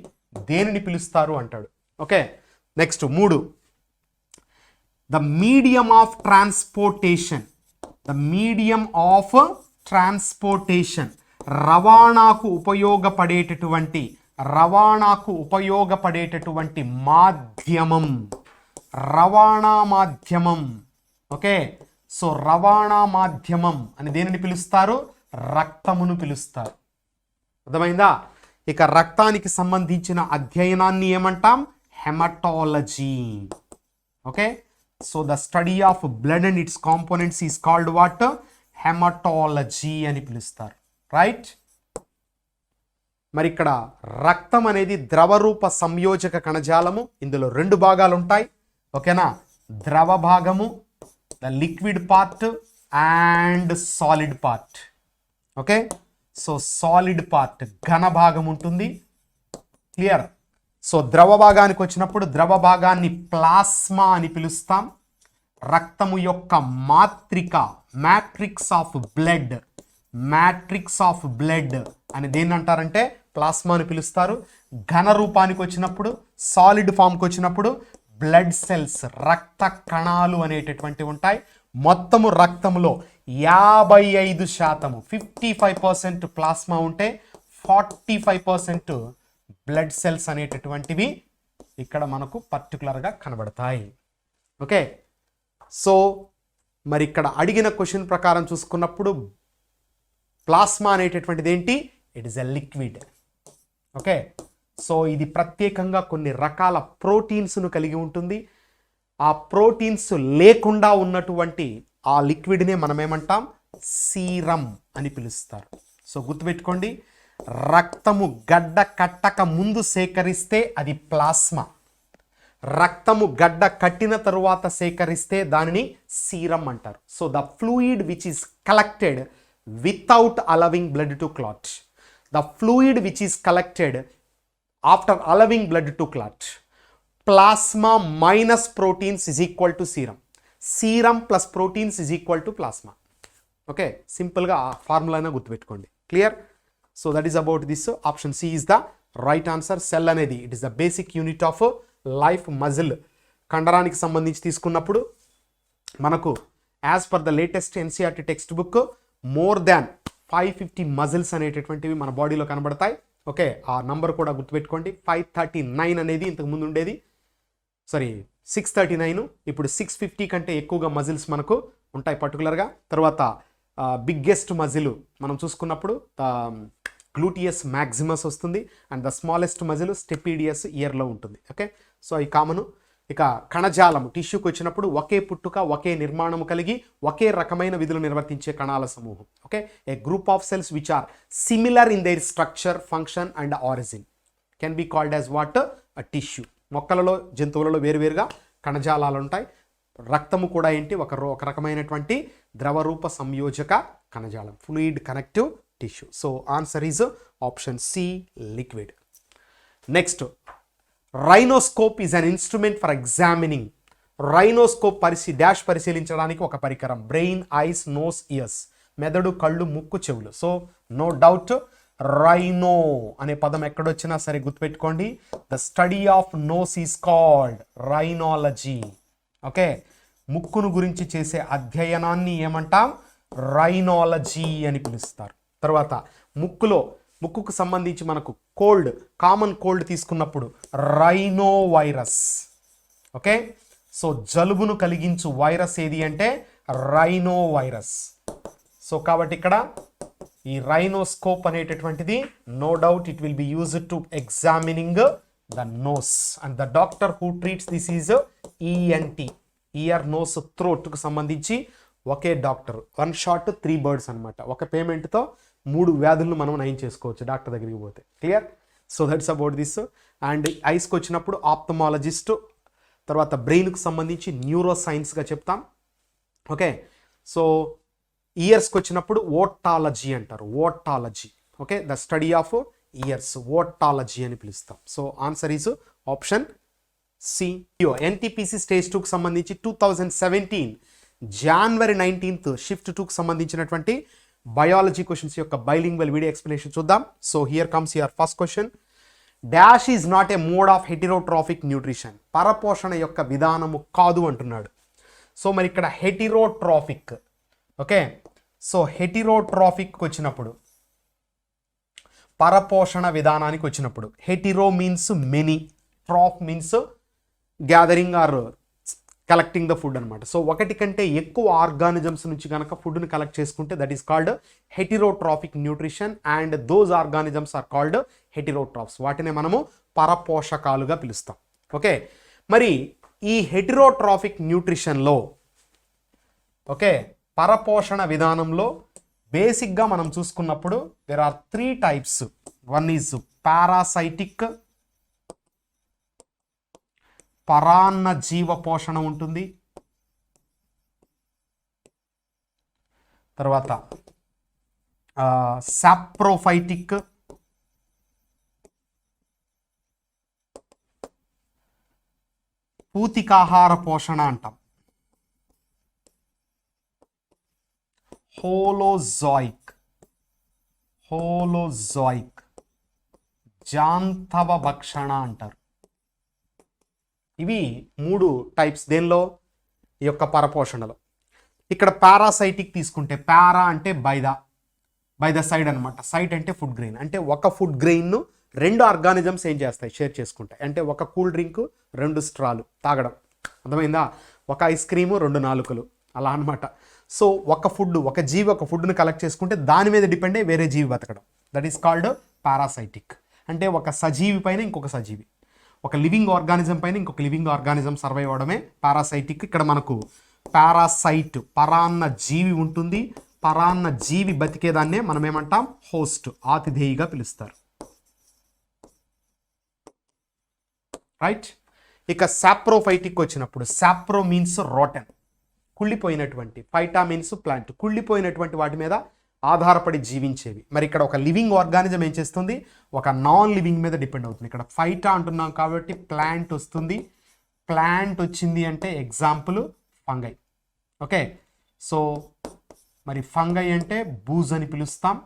దేనిని పిలుస్తారు అంటాడు. Okay, next 3, the medium of transportation, the medium of transportation, రవాణాకు ఉపయోగపడేటటువంటి మాధ్యమం, రవాణా మాధ్యమం. ఓకే, సో రవాణా మాధ్యమం అని దేనిని పిలుస్తారు? రక్తమును పిలుస్తారు. అర్థమైందా? ఇక రక్తానికి సంబంధించిన అధ్యయనాన్ని ఏమంటాం? Haematology. Okay, so the study of blood and it's components is called what? Haematology అని పిలుస్తారు. రైట్? మరి ఇక్కడ రక్తం అనేది ద్రవరూప సంయోజక కణజాలము. ఇందులో రెండు భాగాలు ఉంటాయి. ఓకేనా? ద్రవ భాగము, the liquid part and solid part. Okay, so solid part ఘన భాగం ఉంటుంది. క్లియర్? సో ద్రవ భాగానికి వచ్చినప్పుడు ద్రవ భాగాన్ని ప్లాస్మా అని పిలుస్తాం. రక్తము యొక్క మాత్రిక, matrix of blood, matrix of blood అని దేన్ని అంటారంటే ప్లాస్మా అని పిలుస్తారు. ఘన రూపానికి వచ్చినప్పుడు, సాలిడ్ ఫామ్కి వచ్చినప్పుడు బ్లడ్ సెల్స్, రక్త కణాలు అనేటటువంటివి ఉంటాయి. మొత్తము రక్తంలో 55%, 55% ప్లాస్మా ఉంటే 45% బ్లడ్ సెల్స్ అనేటటువంటివి ఇక్కడ మనకు పర్టికులర్గా కనబడతాయి. ఓకే, సో మరి ఇక్కడ అడిగిన క్వశ్చన్ ప్రకారం చూసుకున్నప్పుడు ప్లాస్మా అనేటటువంటిది ఏంటి? It is a liquid. Okay, so ఇది ప్రత్యేకంగా కొన్ని రకాల ప్రోటీన్స్ను కలిగి ఉంటుంది. ఆ ప్రోటీన్స్ లేకుండా ఉన్నటువంటి ఆ లిక్విడ్నే మనం ఏమంటాం? సీరం అని పిలుస్తారు. సో గుర్తుపెట్టుకోండి, రక్తము గడ్డ కట్టక ముందు సేకరిస్తే అది ప్లాస్మా, రక్తము గడ్డ కట్టిన తరువాత సేకరిస్తే దానిని సీరం అంటారు. So the fluid which is collected without allowing blood to clot, the fluid which is collected after allowing blood to clot, plasma minus proteins is equal to serum, serum plus proteins is equal to plasma. Okay, సింపుల్గా ఆ ఫార్ములానే గుర్తుపెట్టుకోండి. Clear? So that is about this. Option C is the right answer. Cell అనేది it is the basic unit of life. Muscle కండరానికి సంబంధించి తీసుకున్నప్పుడు మనకు as per the latest NCERT text book more than 550 muscles అనేటటువంటివి మన బాడీలో కనబడతాయి. Okay, ఆ నంబర్ కూడా గుర్తుపెట్టుకోండి. 539 అనేది ఇంతకు ముందు ఉండేది, సారీ 639, ఇప్పుడు 650 కంటే ఎక్కువగా మజిల్స్ మనకు ఉంటాయి పర్టికులర్గా. తర్వాత బిగ్గెస్ట్ మజిల్ మనం చూసుకున్నప్పుడు గ్లూటియస్ మ్యాక్సిమస్ వస్తుంది, అండ్ ద స్మాలెస్ట్ మజిల్ స్టెపీడియస్ ఇయర్లో ఉంటుంది. ఓకే, సో ఈ కామను. ఇక కణజాలము టిష్యూకి వచ్చినప్పుడు ఒకే పుట్టుక, ఒకే నిర్మాణము కలిగి ఒకే రకమైన విధులు నిర్వర్తించే కణాల సమూహం. Okay, a group of cells which are similar in their structure, function and origin can be called as what? A tissue. మొక్కలలో, జంతువులలో వేరువేరుగా కణజాలాలు ఉంటాయి. రక్తము కూడా ఏంటి? ఒక రకమైనటువంటి ద్రవరూప సంయోజక కణజాలం, fluid connective tissue. So answer is option C, liquid. Next, rhinoscope is an instrument for examining. Rhinoscope పరిశీలించడానికి ఒక పరికరం. బ్రెయిన్, ఐస్, నోస్, ఇయర్స్, మెదడు, కళ్ళు, ముక్కు, చెవులు. సో నో డౌట్ రైనో అనే పదం ఎక్కడొచ్చినా సరే గుర్తుపెట్టుకోండి, the study of nose is called rhinology. Okay, ముక్కును గురించి చేసే అధ్యయనాన్ని ఏమంటాం? రైనాలజీ అని పిలుస్తారు. తర్వాత ముక్కుకు సంబంధించి మనకు కోల్డ్, కామన్ కోల్డ్ తీసుకున్నప్పుడు రైనో వైరస్. ఓకే, సో జలుబును కలిగించు వైరస్ ఏది అంటే రైనో వైరస్. సో కాబట్టి ఇక్కడ ఈ రైనోస్కోప్ అనేటటువంటిది no doubt it will be used to examining the nose, and the doctor who treats this is ENT, ear, nose, థ్రోట్కు సంబంధించి ఒకే డాక్టర్. 1 షాట్ 3 బర్డ్స్ అనమాట. ఒక పేమెంట్తో 3 వ్యాధులను మనం నయం చేసుకోవచ్చు డాక్టర్ దగ్గరికి పోతే. Clear? So that's about this. And ఐస్కి వచ్చినప్పుడు ఆప్థమాలజిస్ట్, తర్వాత బ్రెయిన్కి సంబంధించి న్యూరో సైన్స్గా చెప్తాం. ఓకే, సో ఇయర్స్కి వచ్చినప్పుడు ఓటాలజీ అంటారు, otology. Okay, the study of ears, otology అని పిలుస్తాం. So answer is option C. NTPC stage 2కి సంబంధించి 2017 January 19th షిఫ్ట్ 2కి సంబంధించినటువంటి బయాలజీ క్వశ్చన్స్ యొక్క బైలింగ్వల్ వీడియో ఎక్స్ప్లెనేషన్ చూద్దాం. So here comes your first question. Dash is not a mode of heterotrophic nutrition. పరపోషణ యొక్క విధానము కాదు అంటున్నాడు. సో మరి ఇక్కడ హెటిరోట్రాఫిక్. ఓకే, సో హెటిరోట్రాఫిక్ వచ్చినప్పుడు, పరపోషణ విధానానికి వచ్చినప్పుడు, hetero means many, troph means gathering or collecting the food అనమాట. సో ఒకటి కంటే ఎక్కువ ఆర్గానిజమ్స్ నుంచి కనుక ఫుడ్ని కలెక్ట్ చేసుకుంటే that is called heterotrophic nutrition and those organisms are called heterotrophs. వాటిని మనము పరపోషకాలుగా పిలుస్తాం. ఓకే, మరి ఈ హెటిరోట్రాఫిక్ న్యూట్రిషన్లో, ఓకే, పరపోషణ విధానంలో బేసిక్గా మనం చూసుకున్నప్పుడు there are 3 types. One is parasitic, పరాన్న జీవ పోషణ ఉంటుంది, తర్వాత సాప్రోఫైటిక్, పూతికాహార పోషణ అంటాం, హోలోజాయిక్, జాంతవ భక్షణ అంటారు. ఇవి 3 టైప్స్ దేనిలో, ఈ యొక్క పరపోషణలో. ఇక్కడ పారాసైటిక్ తీసుకుంటే, పారా అంటే బై ద సైడ్ అనమాట, సైడ్ అంటే ఫుడ్ గ్రెయిన్, అంటే ఒక ఫుడ్ గ్రెయిన్ను 2 ఆర్గానిజమ్స్ ఏం చేస్తాయి, షేర్ చేసుకుంటాయి. అంటే ఒక కూల్ డ్రింక్ 2 స్ట్రాలు తాగడం, అర్థమైందా, ఒక ఐస్ క్రీము 2 నాలుకలు, అలా అనమాట. సో ఒక జీవి ఒక ఫుడ్ని కలెక్ట్ చేసుకుంటే దాని మీద డిపెండ్ అయ్యి వేరే జీవి బతకడం, దట్ ఈస్ కాల్డ్ పారాసైటిక్. అంటే ఒక సజీవి పైన ఇంకొక సజీవి, ఒక లివింగ్ ఆర్గానిజం పైన ఇంకొక లివింగ్ ఆర్గానిజం సర్వైవ్ అవడమే పారాసైటిక్. ఇక్కడ మనకు పారాసైట్ పరాన్న జీవి ఉంటుంది, పరాన్న జీవి బతికేదాన్నే మనం ఏమంటాం, హోస్ట్, ఆతిథేయిగా పిలుస్తారు. రైట్. ఇక సాప్రోఫైటిక్ వచ్చినప్పుడు, సాప్రో మీన్స్ రోటన్, కుళ్ళిపోయినటువంటి, ఫైటా మీన్స్ ప్లాంట్, కుళ్ళిపోయినటువంటి వాటి మీద ఆధారపడి జీవించేవి. మరి ఇక్కడ ఒక లివింగ్ ఆర్గానిజం ఏం చేస్తుంది, ఒక నాన్ లివింగ్ మీద డిపెండ్ అవుతుంది. ఇక్కడ ఫైటా అంటున్నాం కాబట్టి ప్లాంట్ వస్తుంది. ప్లాంట్ వచ్చింది అంటే ఎగ్జాంపుల్ ఫంగై. ఓకే, సో మరి ఫంగై అంటే బూజ్ అని పిలుస్తాం.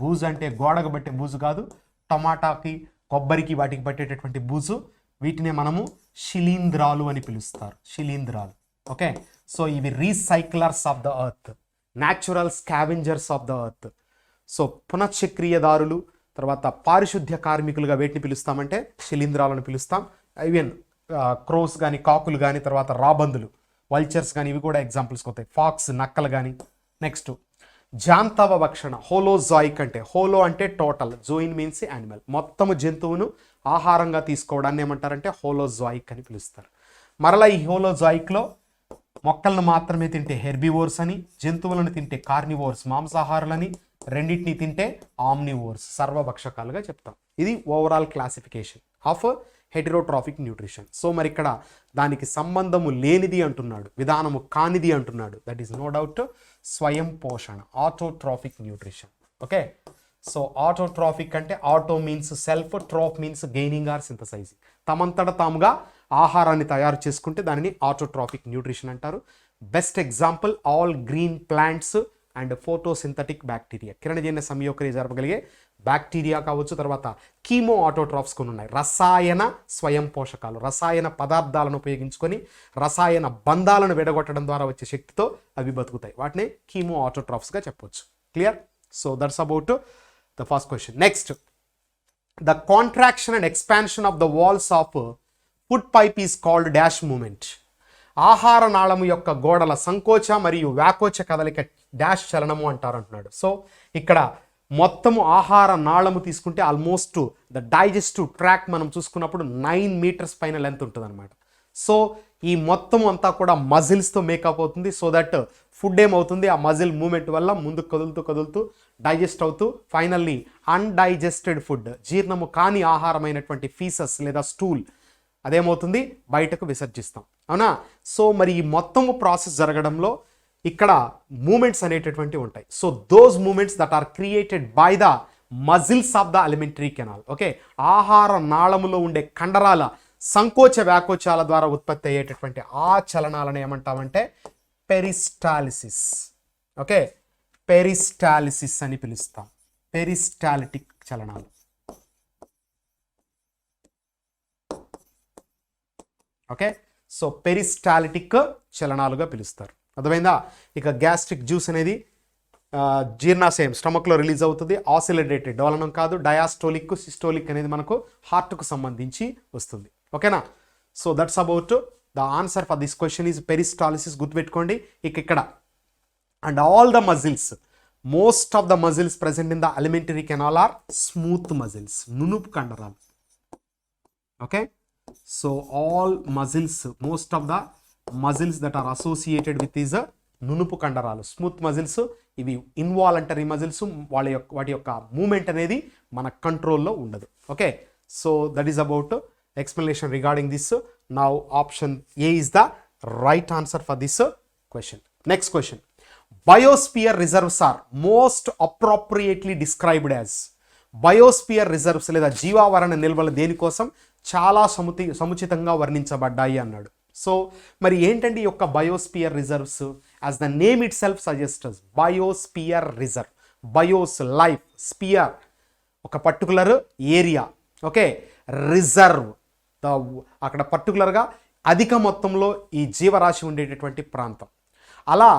బూజ్ అంటే గోడకు పట్టే బూజు కాదు, టమాటాకి కొబ్బరికి వాటికి పట్టేటటువంటి బూజు, వీటినే మనము శిలీంధ్రాలు అని పిలుస్తారు, శిలీంధ్రాలు. ఓకే, సో ఇవి recyclers of the earth, natural scavengers of the earth. So పునఃచక్రీయదారులు, తర్వాత పారిశుద్ధ్య కార్మికులుగా వేటిని పిలుస్తామంటే శిలీంధ్రాలను పిలుస్తాం. ఈవెన్ క్రోస్ కానీ, కాకులు కానీ, తర్వాత రాబందులు, వల్చర్స్ కానీ, ఇవి కూడా ఎగ్జాంపుల్స్కి వస్తాయి. ఫాక్స్, నక్కలు కానీ. నెక్స్ట్ జాంతవ భక్షణ, హోలోజాయిక్ అంటే, హోలో అంటే టోటల్, జోయిన్ మీన్స్ యానిమల్, మొత్తము జంతువును ఆహారంగా తీసుకోవడాన్ని ఏమంటారంటే హోలోజాయిక్ అని పిలుస్తారు. మరలా ఈ హోలోజాయిక్లో మొక్కలను మాత్రమే తింటే హెర్బివోర్స్ అని, జంతువులను తింటే కార్నివోర్స్ మాంసాహారులని, రెండింటిని తింటే ఆమ్నివోర్స్ సర్వభక్షకాలుగా చెప్తాం. ఇది overall classification of heterotrophic nutrition. So మరి ఇక్కడ దానికి సంబంధము లేనిది అంటున్నాడు, విధానము కానిది అంటున్నాడు, దట్ ఈస్ నో డౌట్ స్వయం పోషణ, autotrophic nutrition. Okay, so autotrophic అంటే auto means self, troph means gaining or synthesising, తమంతట తాముగా ఆహారాన్ని తయారు చేసుకుంటే దానిని ఆటోట్రాఫిక్ న్యూట్రిషన్ అంటారు. Best example all green plants and photosynthetic bacteria, కిరణజన్య సంయోగక్రియ జరపగలిగే బ్యాక్టీరియా కావచ్చు, తర్వాత కీమో ఆటోట్రాఫ్స్ కొన్ని ఉన్నాయి, రసాయన స్వయం పోషకాలు, రసాయన పదార్థాలను ఉపయోగించుకొని రసాయన బంధాలను విడగొట్టడం ద్వారా వచ్చే శక్తితో అవి బతుకుతాయి, వాటిని కీమో ఆటోట్రాఫ్స్గా చెప్పవచ్చు. Clear? So that's about the first question. Next, the contraction and expansion of the walls of food pipe is called dash movement. ఆహార నాళము యొక్క గోడల సంకోచ మరియు వ్యాకోచ కదలిక డాష్ చలనము అంటారు అంటున్నాడు. సో ఇక్కడ మొత్తము ఆహార నాళము తీసుకుంటే ఆల్మోస్ట్ ద డైజెస్టివ్ ట్రాక్ మనం చూసుకున్నప్పుడు 9 మీటర్స్ పైన లెంత్ ఉంటుంది అనమాట. సో ఈ మొత్తము అంతా కూడా మజిల్స్తో మేకప్ అవుతుంది. సో దట్ ఫుడ్ ఏమవుతుంది, ఆ మజిల్ మూమెంట్ వల్ల ముందుకు కదులుతూ డైజెస్ట్ అవుతూ ఫైనల్లీ అన్డైజెస్టెడ్ ఫుడ్, జీర్ణము కాని ఆహారమైనటువంటి ఫీసస్ లేదా స్టూల్ అదేమవుతుంది, బయటకు విసర్జిస్తాం, అవునా. సో మరి ఈ మొత్తము ప్రాసెస్ జరగడంలో ఇక్కడ మూమెంట్స్ అనేటటువంటివి ఉంటాయి. So those movements that are created by the muscles of the alimentary canal. Okay, ఆహార నాళములో ఉండే కండరాల సంకోచ వ్యాకోచాల ద్వారా ఉత్పత్తి అయ్యేటటువంటి ఆ చలనాలను ఏమంటామంటే పెరిస్టాలిసిస్. ఓకే, పెరిస్టాలిసిస్ అని పిలుస్తాం, పెరిస్టాలిటిక్ చలనాలు. ఓకే, సో పెరిస్టాలిటిక్ చలనాలుగా పిలుస్తారు. అర్థమైందా? ఇక గ్యాస్ట్రిక్ జ్యూస్ అనేది జీర్ణాశయం స్టమక్లో రిలీజ్ అవుతుంది. ఆసిలేటెడ్ డోలనం కాదు. డయాస్టోలిక్ సిస్టోలిక్ అనేది మనకు హార్ట్కు సంబంధించి వస్తుంది. ఓకేనా? So that's about the answer for this question is peristalsis. గుర్తుపెట్టుకోండి. ఇక్కడ and all the muscles, most of the muscles present in the alimentary canal are smooth muscles, నునుపు కండరాలు. Okay, so all muscles, most of the muscles that are associated with is నునుపు కండరాలు, smooth muscles. ఇవి involuntary muscles, వాటి యొక్క movement అనేది మన కంట్రోల్లో ఉండదు. Okay, so that is about explanation regarding this. Now option A is the right answer for this question. Next question. Biosphere reserves are most appropriately described as. Biosphere reserves లేదా జీవావరణ నిల్వలు దేనికోసం చాలా సముచితంగా వర్ణించబడ్డాయి అన్నాడు. సో మరి ఏంటండి ఈ యొక్క biosphere reserves? As the name itself సజెస్టర్స్, biosphere reserve, bios life, sphere ఒక పర్టికులర్ ఏరియా. ఓకే, రిజర్వ్ అక్కడ పర్టికులర్గా అధిక మొత్తంలో ఈ జీవరాశి ఉండేటటువంటి ప్రాంతం. అలా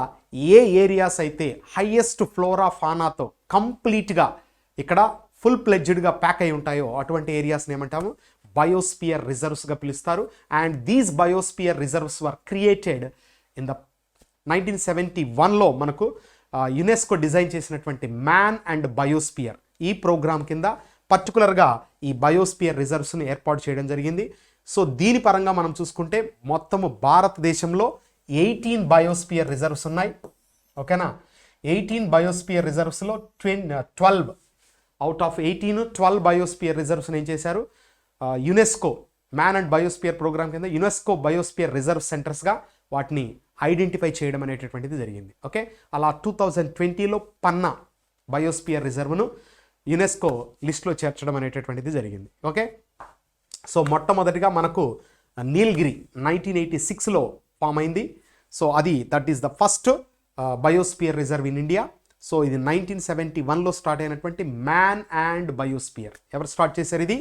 ఏ ఏరియాస్ అయితే హైయెస్ట్ ఫ్లోరా ఫానాతో కంప్లీట్గా ఇక్కడ ఫుల్ ప్లెడ్జ్డ్గా ప్యాక్ అయి ఉంటాయో అటువంటి ఏరియాస్ని ఏమంటాము? బయోస్పియర్ రిజర్వ్స్గా పిలుస్తారు. And these biosphere reserves were created in the 1971లో మనకు యునెస్కో డిజైన్ చేసినటువంటి మ్యాన్ అండ్ బయోస్పియర్ ఈ ప్రోగ్రామ్ కింద పర్టికులర్గా ఈ బయోస్పియర్ రిజర్వ్స్ని ఏర్పాటు చేయడం జరిగింది. సో దీని పరంగా మనం చూసుకుంటే మొత్తము భారతదేశంలో 18 బయోస్పియర్ రిజర్వ్స్ ఉన్నాయి. ఓకేనా? 18 బయోస్పియర్ రిజర్వ్స్లో 12 అవుట్ ఆఫ్ 18 12 బయోస్పియర్ రిజర్వ్స్ని ఏం చేశారు? UNESCO man and biosphere programme కింద యునెస్కో బయోస్పియర్ రిజర్వ్ సెంటర్స్గా వాటిని ఐడెంటిఫై చేయడం అనేటటువంటిది జరిగింది. ఓకే, అలా 2020లో పన్నా బయోస్పియర్ రిజర్వ్ను యునెస్కో లిస్ట్లో చేర్చడం అనేటటువంటిది జరిగింది. ఓకే, సో మొట్టమొదటిగా మనకు నీలగిరి 1986లో ఫామ్ అయింది. సో అది that is the first biosphere reserve in India. So ఇది 1971లో స్టార్ట్ అయినటువంటి మ్యాన్ అండ్ బయోస్పియర్. ఎవరు స్టార్ట్ చేశారు? ఇది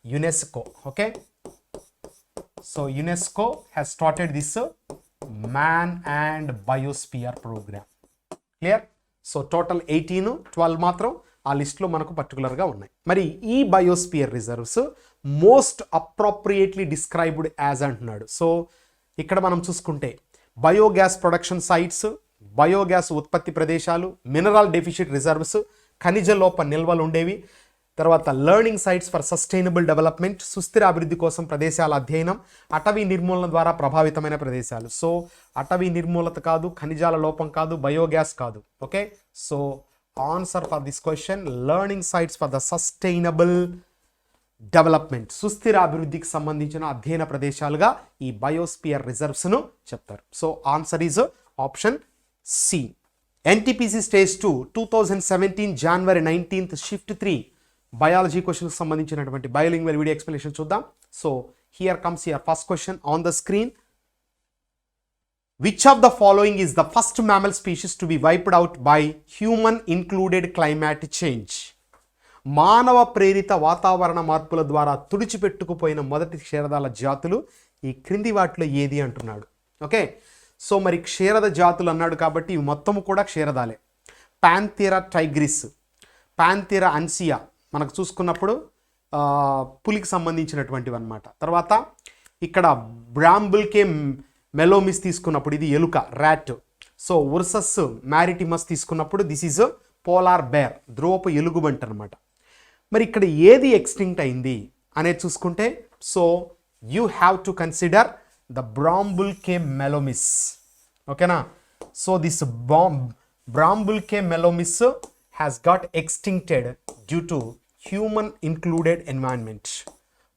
UNESCO. Okay, so UNESCO has started this man and biosphere programme. Clear? So total 18, 12 మాత్రం ఆ లిస్ట్లో మనకు పర్టికులర్గా ఉన్నాయి. మరి ఈ biosphere reserves most appropriately described as అంటున్నాడు. సో ఇక్కడ మనం చూసుకుంటే బయోగ్యాస్ ప్రొడక్షన్ సైట్స్, బయోగ్యాస్ ఉత్పత్తి ప్రదేశాలు, మినరల్ డెఫిషిట్ రిజర్వ్స్, ఖనిజ లోప నిల్వలు ఉండేవి, తర్వాత learning sites for sustainable development, సుస్థిర అభివృద్ధి కోసం ప్రదేశాల అధ్యయనం, అటవీ నిర్మూలన ద్వారా ప్రభావితమైన ప్రదేశాలు. సో అటవీ నిర్మూలత కాదు, ఖనిజాల లోపం కాదు, బయోగ్యాస్ కాదు. Okay, so answer for this question learning sites for the sustainable development, సుస్థిర అభివృద్ధికి సంబంధించిన అధ్యయన ప్రదేశాలుగా ఈ బయోస్పియర్ రిజర్వ్స్ను చెప్తారు. So answer is option C. NTPC stage 2 2017 January 19th shift 3 biology క్వశ్చన్కి సంబంధించినటువంటి బయోలింగ్వల్ వీడియో ఎక్స్ప్లెనేషన్ చూద్దాం. So here comes your first question on the screen. Which of the following is the first mammal species to be wiped out by human included climate change? మానవ ప్రేరిత వాతావరణ మార్పుల ద్వారా తుడిచిపెట్టుకుపోయిన మొదటి క్షీరదాల జాతులు ఈ క్రింది వాటిలో ఏది అంటున్నాడు. ఓకే, సో మరి క్షీరద జాతులు అన్నాడు కాబట్టి ఇవి మొత్తము కూడా క్షీరదాలే. ప్యాంథెరా టైగ్రిస్, ప్యాంథెరా అన్సియా మనకు చూసుకున్నప్పుడు పులికి సంబంధించినటువంటివి అన్నమాట. తర్వాత ఇక్కడ బ్రాంబుల్కే మెలోమిస్ తీసుకున్నప్పుడు ఇది ఎలుక, ర్యాట్. సో ఉర్సస్ మ్యారిటిమస్ తీసుకున్నప్పుడు దిస్ ఈజ్ పోలార్ బేర్, ధ్రువపు ఎలుగుబంటి అనమాట. మరి ఇక్కడ ఏది ఎక్స్టింక్ట్ అయింది అనేది చూసుకుంటే so you have to consider the Bramble Cay melomys. ఓకేనా? So this Bramble Cay melomys has got extincted due to human included environment,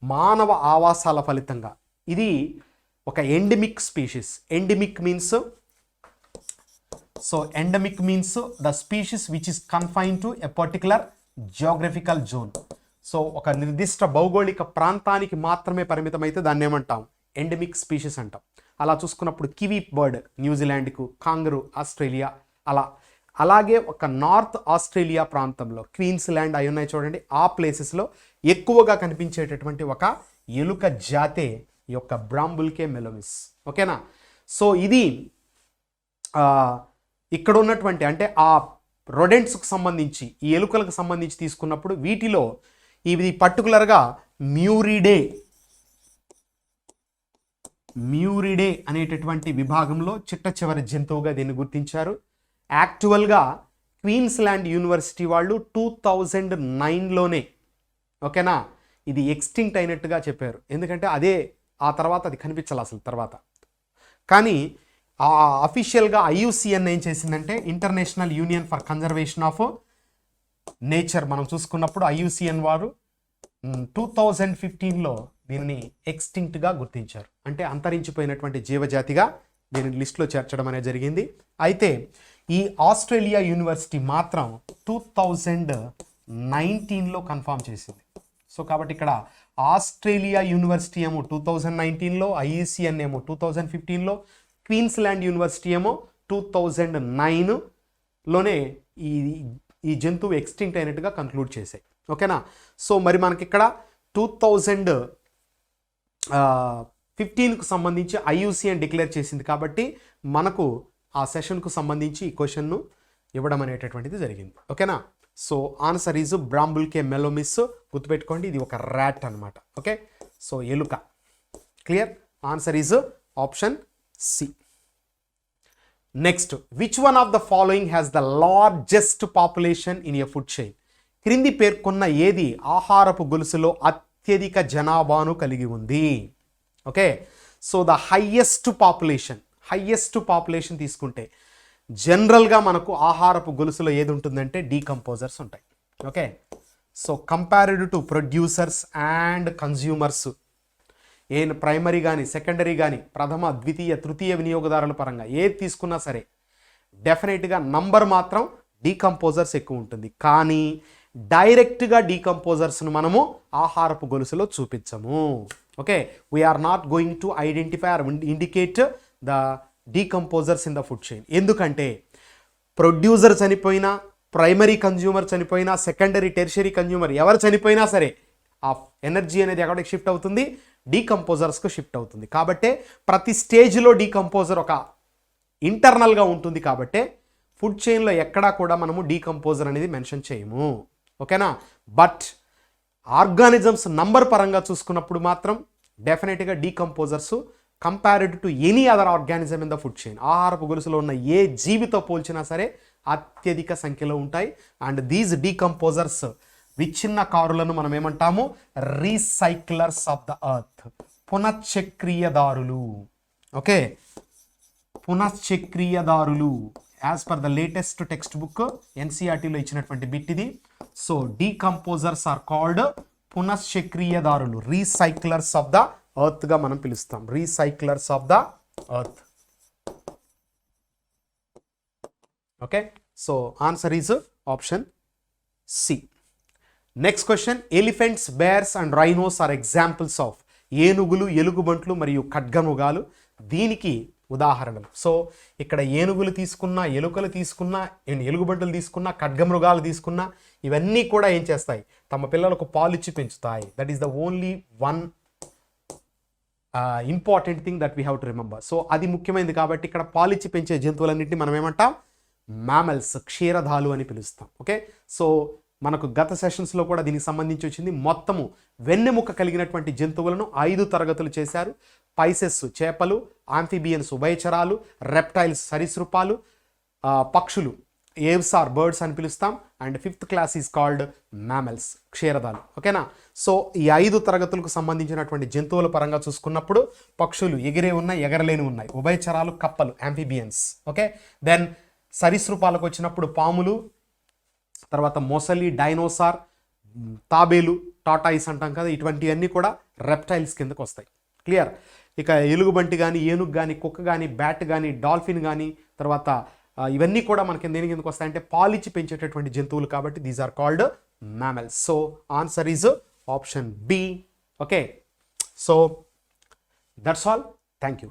మానవ ఆవాసాల ఫలితంగా. ఇది ఒక endemic species. Endemic means the species which is confine to a particular geographical zone. So ఒక నిర్దిష్ట భౌగోళిక ప్రాంతానికి మాత్రమే పరిమితమైతే దాన్ని ఏమంటాం? ఎండమిక్ స్పీషీస్ అంటాం. అలా చూసుకున్నప్పుడు కివీ బర్డ్ న్యూజిలాండ్కు, కాంగరూ ఆస్ట్రేలియా అలా. అలాగే ఒక నార్త్ ఆస్ట్రేలియా ప్రాంతంలో క్వీన్స్లాండ్ అవి ఉన్నాయి చూడండి, ఆ ప్లేసెస్లో ఎక్కువగా కనిపించేటటువంటి ఒక ఎలుక జాతే ఈ యొక్క బ్రాంబుల్కే మెలోమిస్. ఓకేనా. సో ఇది ఇక్కడ ఉన్నటువంటి అంటే ఆ రొడెంట్స్కి సంబంధించి ఈ ఎలుకలకు సంబంధించి తీసుకున్నప్పుడు వీటిలో ఇది పర్టికులర్గా మ్యూరిడే అనేటటువంటి విభాగంలో చిట్ట చివరి జంతువుగా దీన్ని గుర్తించారు. యాక్చువల్గా క్వీన్స్లాండ్ యూనివర్సిటీ వాళ్ళు 2009లోనే ఓకేనా ఇది ఎక్స్టింక్ట్ అయినట్టుగా చెప్పారు. ఎందుకంటే ఆ తర్వాత అది కనిపించాలి అసలు తర్వాత. కానీ అఫీషియల్గా IUCN ఏం చేసిందంటే international union for conservation of nature మనం చూసుకున్నప్పుడు IUCN వారు 2015లో దీనిని ఎక్స్టింక్ట్గా గుర్తించారు. అంటే అంతరించిపోయినటువంటి జీవజాతిగా దీని లిస్టులో చేర్చడం అనేది జరిగింది. అయితే ఈ ఆస్ట్రేలియా యూనివర్సిటీ మాత్రం 2019లో కన్ఫర్మ్ చేసింది. సో కాబట్టి ఇక్కడ ఆస్ట్రేలియా యూనివర్సిటీ ఏమో 2019లో, IUCN ఏమో 2015లో, క్వీన్స్లాండ్ యూనివర్సిటీ ఏమో 2009లోనే ఈ జంతువు ఎక్స్టింక్ట్ అయినట్టుగా కన్క్లూడ్ చేశాయి. ఓకేనా. సో మరి మనకి ఇక్కడ 2015కు సంబంధించి IUCN డిక్లేర్ చేసింది కాబట్టి మనకు ఆ సెషన్కు సంబంధించి ఈ క్వశ్చన్ను ఇవ్వడం అనేటటువంటిది జరిగింది. ఓకేనా. So answer is Bramble Cay melomys. గుర్తుపెట్టుకోండి ఇది ఒక ర్యాట్ అనమాట. ఓకే. సో ఎలుక. Clear. Answer is option C. Next, which one of the following has the largest population in a food chain? క్రింది పేర్కొన్న ఏది ఆహారపు గొలుసులో అత్యధిక జనాభాను కలిగి ఉంది? Okay. So the highest population తీసుకుంటే జనరల్గా మనకు ఆహారపు గొలుసులో ఏది ఉంటుందంటే డీకంపోజర్స్ ఉంటాయి. Okay. So compared to producers and consumers, primary కానీ సెకండరీ కానీ ప్రథమ ద్వితీయ తృతీయ వినియోగదారుల పరంగా ఏది తీసుకున్నా సరే డెఫినెట్గా నంబర్ మాత్రం డీకంపోజర్స్ ఎక్కువ ఉంటుంది. కానీ డైరెక్ట్గా డీకంపోజర్స్ను మనము ఆహారపు గొలుసులో చూపించము. Okay. We are not going to identify or indicate the decomposers in the food chain. ఎందుకంటే ప్రొడ్యూసర్ చనిపోయినా, ప్రైమరీ కన్జ్యూమర్ చనిపోయినా, సెకండరీ టెర్షరీ కన్జ్యూమర్ ఎవరు చనిపోయినా సరే ఆ ఎనర్జీ అనేది ఎక్కడికి షిఫ్ట్ అవుతుంది? డీకంపోజర్స్కు షిఫ్ట్ అవుతుంది. కాబట్టే ప్రతి స్టేజ్లో డీకంపోజర్ ఒక ఇంటర్నల్గా ఉంటుంది. కాబట్టే ఫుడ్ చైన్లో ఎక్కడా కూడా మనము డీకంపోజర్ అనేది మెన్షన్ చేయము. ఓకేనా. బట్ ఆర్గానిజమ్స్ నంబర్ పరంగా చూసుకున్నప్పుడు మాత్రం డెఫినెట్గా decomposers compared to any other organism in the food chain, ఆహారపు గొలుసులో ఉన్న ఏ జీవితో పోల్చినా సరే అత్యధిక సంఖ్యలో ఉంటాయి. అండ్ దీస్ డీకంపోజర్స్ విచ్ఛిన్నకారులను మనం ఏమంటాము? రీసైక్లర్స్ ఆఫ్ ద ఎర్త్, పునశ్చక్రీయదారులు. ఓకే. పునశ్చక్రీయదారులు as per the latest textbook NCERTలో ఇచ్చినటువంటి బిట్ ఇది. సో డీకంపోజర్స్ ఆర్ కాల్డ్ పునశ్చక్రీయదారులు, రీసైక్లర్స్ ఆఫ్ ద ఎర్త్గా మనం పిలుస్తాం. Recyclers of the earth. Okay. So answer is option C. Next question, elephants, bears and rhinos are examples of. ఏనుగులు, ఎలుగుబంట్లు మరియు ఖడ్గమృగాలు దీనికి ఉదాహరణలు. సో ఇక్కడ ఏనుగులు తీసుకున్నా, ఎలుకలు తీసుకున్నా, ఎలుగుబంటులు తీసుకున్నా, ఖడ్గమృగాలు తీసుకున్నా ఇవన్నీ కూడా ఏం చేస్తాయి? తమ పిల్లలకు పాలిచ్చి పెంచుతాయి. That is the only one important thing that we have to remember. So అది ముఖ్యమైనది కాబట్టి ఇక్కడ పాలిచ్చి పెంచే జంతువులన్నింటినీ మనం ఏమంటాం? మ్యామల్స్, క్షీరదాలు అని పిలుస్తాం. ఓకే. సో మనకు గత సెషన్స్లో కూడా దీనికి సంబంధించి వచ్చింది. మొత్తము వెన్నెముక కలిగినటువంటి జంతువులను 5 తరగతులు చేశారు. పైసెస్ చేపలు, ఆంఫిబియన్స్ ఉభయచరాలు, రెప్టైల్స్ సరీసృపాలు, పక్షులు ఏవ్స్ ఆర్ బర్డ్స్ అని పిలుస్తాం. And 5th class is called mammals, క్షీరదాలు. ఓకేనా. సో ఈ 5 తరగతులకు సంబంధించినటువంటి జంతువుల పరంగా చూసుకున్నప్పుడు పక్షులు ఎగిరే ఉన్నాయి, ఎగరలేని ఉన్నాయి. ఉభయచరాలు కప్పలు, ఆంఫిబియన్స్. ఓకే. దెన్ సరీసృపాలకు వచ్చినప్పుడు పాములు, తర్వాత మొసలి, డైనోసార్, తాబేలు, టాటాయిస్ అంటాం కదా, ఇటువంటివన్నీ కూడా రెప్టైల్స్ కిందకు వస్తాయి. క్లియర్. ఇక ఎలుగుబంటి కానీ, ఏనుగు కానీ, కుక్క కానీ, బ్యాట్ కానీ, డాల్ఫిన్ కానీ, తర్వాత ఇవన్నీ కూడా మనకి దేని కిందకు వస్తాయంటే పాలిచ్చి పెంచేటటువంటి జంతువులు కాబట్టి these are called mammals. So answer is option B. Okay. So that's all. Thank you.